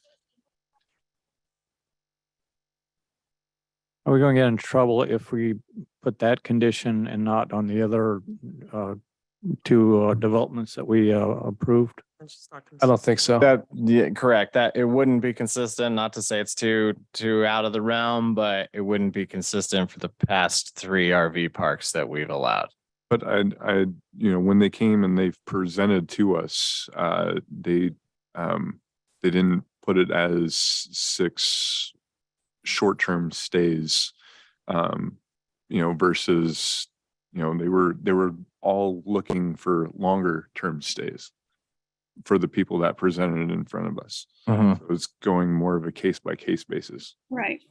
Are we going to get in trouble if we put that condition and not on the other two developments that we approved? I don't think so. Yeah, correct. That it wouldn't be consistent, not to say it's too out of the realm, but it wouldn't be consistent for the past 3 RV parks that we've allowed. But I, you know, when they came and they've presented to us, they didn't put it as 6 short-term stays, you know, versus, you know, they were all looking for longer-term stays for the people that presented it in front of us. Mhm. So it's going more of a case-by-case basis. Right.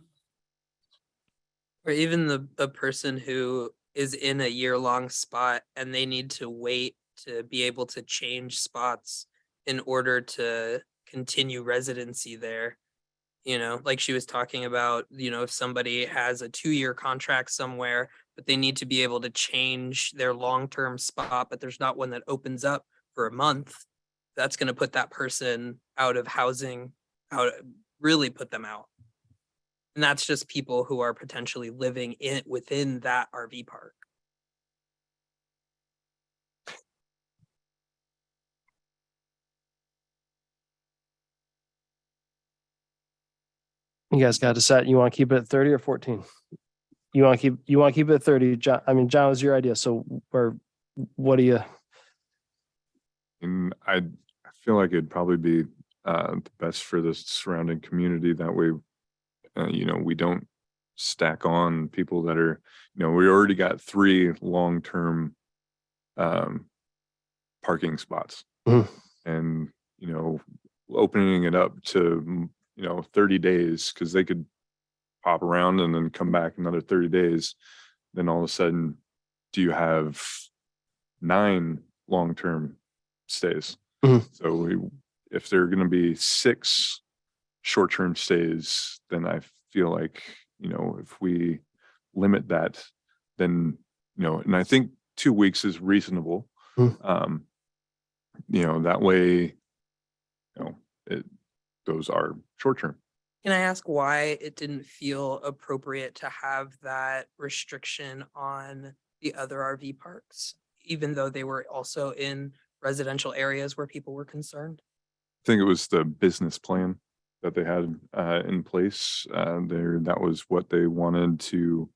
Or even the person who is in a year-long spot and they need to wait to be able to change spots in order to continue residency there. You know, like she was talking about, you know, if somebody has a 2-year contract somewhere, but they need to be able to change their long-term spot, but there's not one that opens up for a month, that's going to put that person out of housing, really put them out. And that's just people who are potentially living within that RV park. You guys got to decide. You want to keep it at 30 or 14? You want to keep it at 30. John, I mean, John, was your idea. So what do you? And I feel like it'd probably be the best for the surrounding community. That way, you know, we don't stack on people that are, you know, we already got 3 long-term parking spots. And, you know, opening it up to, you know, 30 days, because they could pop around and then come back another 30 days. Then all of a sudden, do you have 9 long-term stays? So if there are going to be 6 short-term stays, then I feel like, you know, if we limit that, then, you know, and I think 2 weeks is reasonable. that way, those are short term. Can I ask why it didn't feel appropriate to have that restriction on the other RV parks, even though they were also in residential areas where people were concerned? I think it was the business plan that they had in place there. That was what they wanted to,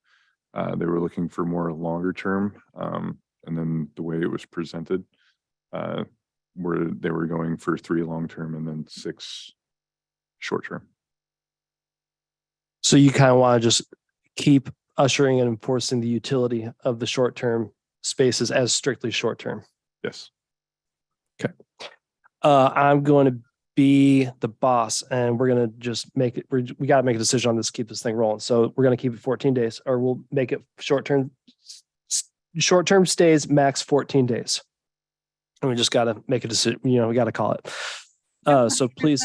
they were looking for more longer term. And then the way it was presented, where they were going for 3 long term and then 6 short term. So you kind of want to just keep ushering and enforcing the utility of the short-term spaces as strictly short-term. Yes. Okay. I'm going to be the boss and we're going to just make it, we got to make a decision on this, keep this thing rolling. So we're going to keep it 14 days or we'll make it short-term stays max 14 days. And we just got to make a decision, we got to call it. So please,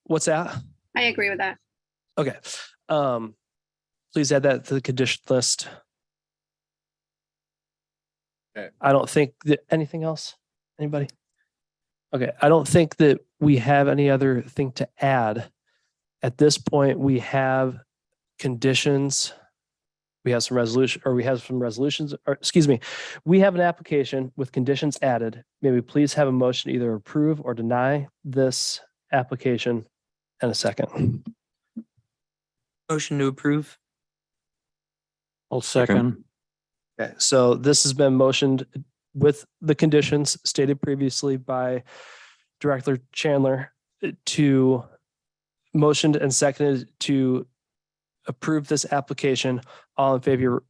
what's that? I agree with that. Okay. Please add that to the condition list. Okay. I don't think that anything else, anybody? Okay. I don't think that we have any other thing to add. At this point, we have conditions. We have some resolutions, or excuse me, we have an application with conditions added. May we please have a motion to either approve or deny this application in a second. Motion to approve. I'll second. Okay, so this has been motioned with the conditions stated previously by Director Chandler to motioned and seconded to approve this application. All in favor,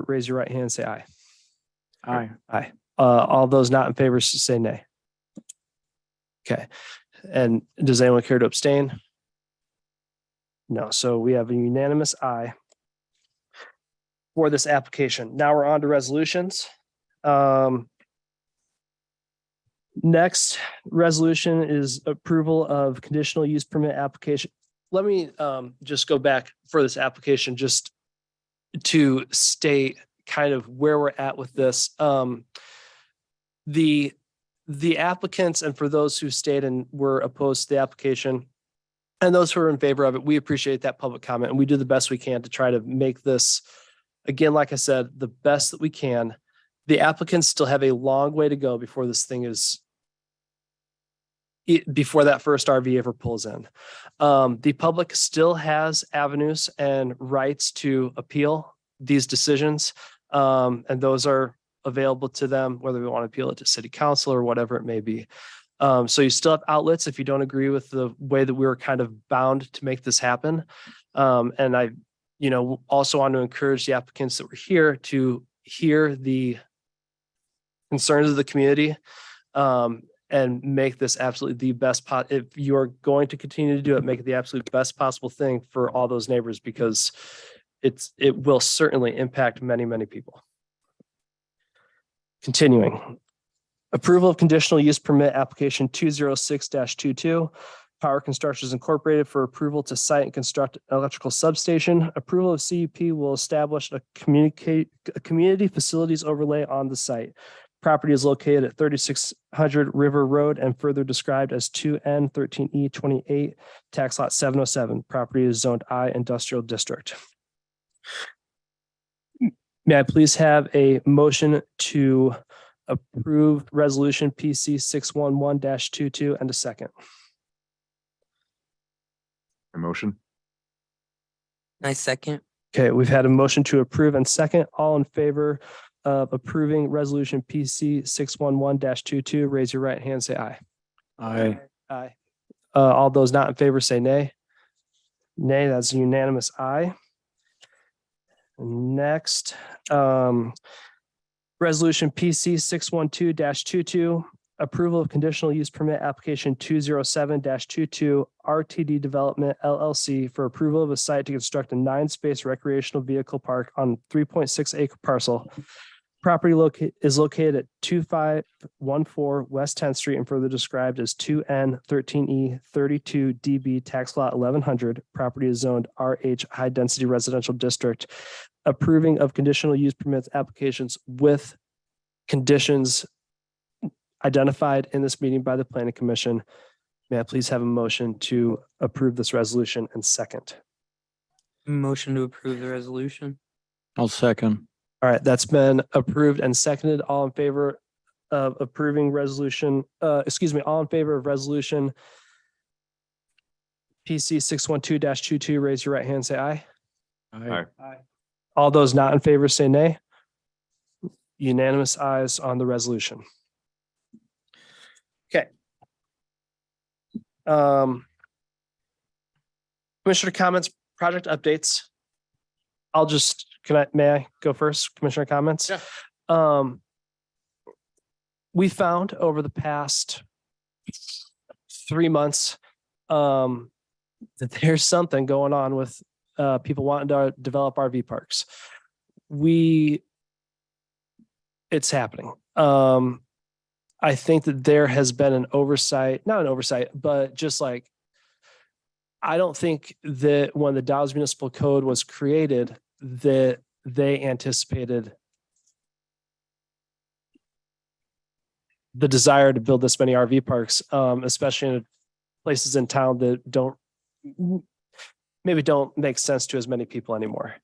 raise your right hand, say aye. Aye. Aye. All those not in favor, say nay. Okay. And does anyone care to abstain? No. So we have a unanimous aye for this application. Now we're on to resolutions. Next resolution is approval of conditional use permit application. Let me just go back for this application just to state kind of where we're at with this. The applicants, and for those who stayed and were opposed to the application, and those who are in favor of it, we appreciate that public comment, and we do the best we can to try to make this, again, like I said, the best that we can. The applicants still have a long way to go before this thing is, before that first RV ever pulls in. The public still has avenues and rights to appeal these decisions, and those are available to them, whether we want to appeal it to city council or whatever it may be. So you still have outlets if you don't agree with the way that we were kind of bound to make this happen. And I, also want to encourage the applicants that were here to hear the concerns of the community, and make this absolutely the best if you're going to continue to do it, make it the absolute best possible thing for all those neighbors, because it will certainly impact many, many people. Continuing. Approval of conditional use permit application 206-22, Power Constructions Incorporated, for approval to site and construct an electrical substation. Approval of CUP will establish a community facilities overlay on the site. Property is located at 3600 River Road and further described as 2N13E28, tax lot 707. Property is zoned I Industrial District. May I please have a motion to approve resolution PC 611-22 and a second? A motion. Nice second. Okay, we've had a motion to approve and second. All in favor of approving resolution PC 611-22, raise your right hand, say aye. Aye. Aye. All those not in favor say nay. Nay, that's a unanimous aye. Next, resolution PC 612-22, approval of conditional use permit application 207-22 RTD Development LLC for approval of a site to construct a 9-space recreational vehicle park on 3.6 acre parcel. Property is located at 2514 West 10th Street and further described as 2N13E32DB tax lot 1100. Property is zoned RH High Density Residential District. Approving of conditional use permits applications with conditions identified in this meeting by the planning commission. May I please have a motion to approve this resolution and second? Motion to approve the resolution. I'll second. All right, that's been approved and seconded. All in favor of approving resolution, all in favor of resolution PC 612-22, raise your right hand, say aye. Aye. All those not in favor say nay. Unanimous ayes on the resolution. Okay. Commissioner comments, project updates. May I go first? Commissioner comments? Yeah. We found over the past 3 months that there's something going on with people wanting to develop RV parks. It's happening. I think that there has been an oversight, not an oversight, but just like, I don't think that when the Dallas Municipal Code was created, that they anticipated the desire to build this many RV parks, especially in places in town that maybe don't make sense to as many people anymore.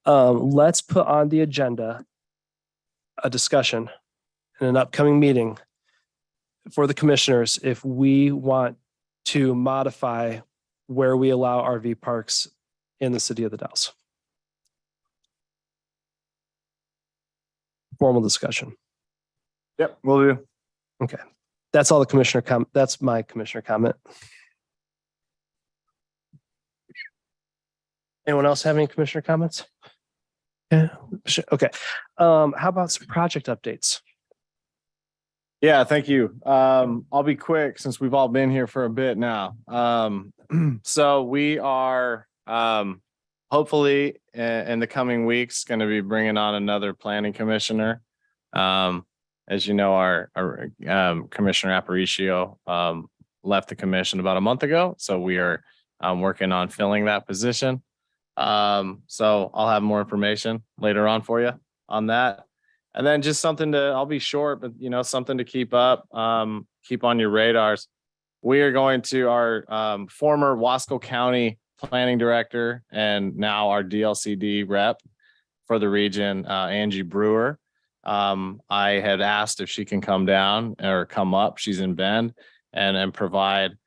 Let's put on the agenda a discussion in an upcoming meeting for the commissioners if we want to modify where we allow RV parks in the city of the Dalles. Formal discussion. Yep, will do. Okay. That's all the commissioner that's my commissioner comment. Anyone else have any commissioner comments? Yeah. Okay. How about some project updates? Yeah, thank you. I'll be quick since we've all been here for a bit now. So we are hopefully in the coming weeks going to be bringing on another planning commissioner. As you know, our Commissioner Aparicio left the commission about a month ago, so we are working on filling that position. So I'll have more information later on for you on that. And then just something I'll be short, but something to keep up, keep on your radars. We are going to our former Wasco County planning director and now our DLCD rep for the region, Angie Brewer. I had asked if she can come down or come up. She's in Bend and provide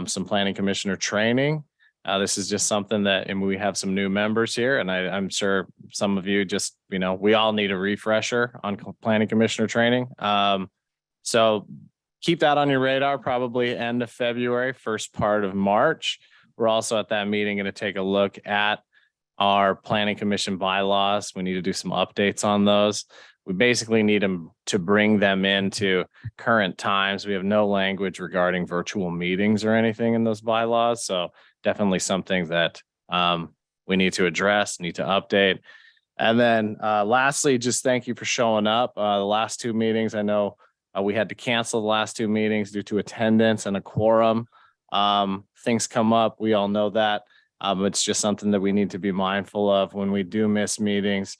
some planning commissioner training. This is just something and we have some new members here, and I'm sure some of you just, we all need a refresher on planning commissioner training. So keep that on your radar, probably end of February, first part of March. We're also at that meeting going to take a look at our planning commission bylaws. We need to do some updates on those. We basically need them to bring them into current times. We have no language regarding virtual meetings or anything in those bylaws. So definitely something that we need to address, need to update. And then lastly, just thank you for showing up. The last 2 meetings, I know we had to cancel the last 2 meetings due to attendance and a quorum. Things come up. We all know that. It's just something that we need to be mindful of when we do miss meetings.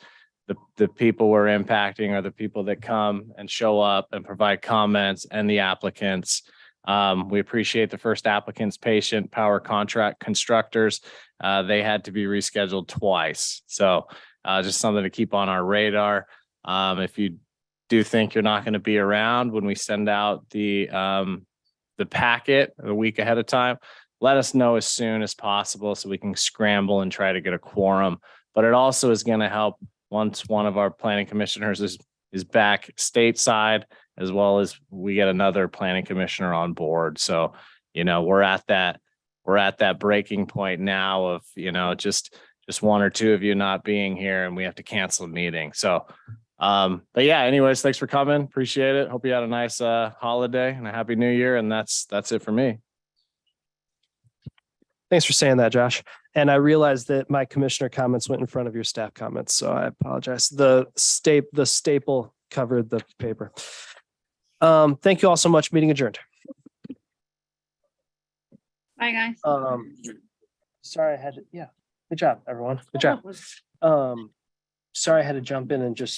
The people we're impacting are the people that come and show up and provide comments, and the applicants. We appreciate the first applicants, Patient Power Contract Constructors. They had to be rescheduled twice. So just something to keep on our radar. If you do think you're not going to be around when we send out the packet a week ahead of time, let us know as soon as possible so we can scramble and try to get a quorum. But it also is going to help once one of our planning commissioners is back stateside, as well as we get another planning commissioner on board. So, we're at that breaking point now of, just 1 or 2 of you not being here and we have to cancel a meeting. So, but yeah, anyways, thanks for coming. Appreciate it. Hope you had a nice holiday and a happy new year. And that's it for me. Thanks for saying that, Josh. And I realized that my commissioner comments went in front of your staff comments, so I apologize. The staple covered the paper. Thank you all so much. Meeting adjourned. Bye, guys. Sorry, good job, everyone. Good job. Sorry, I had to jump in and just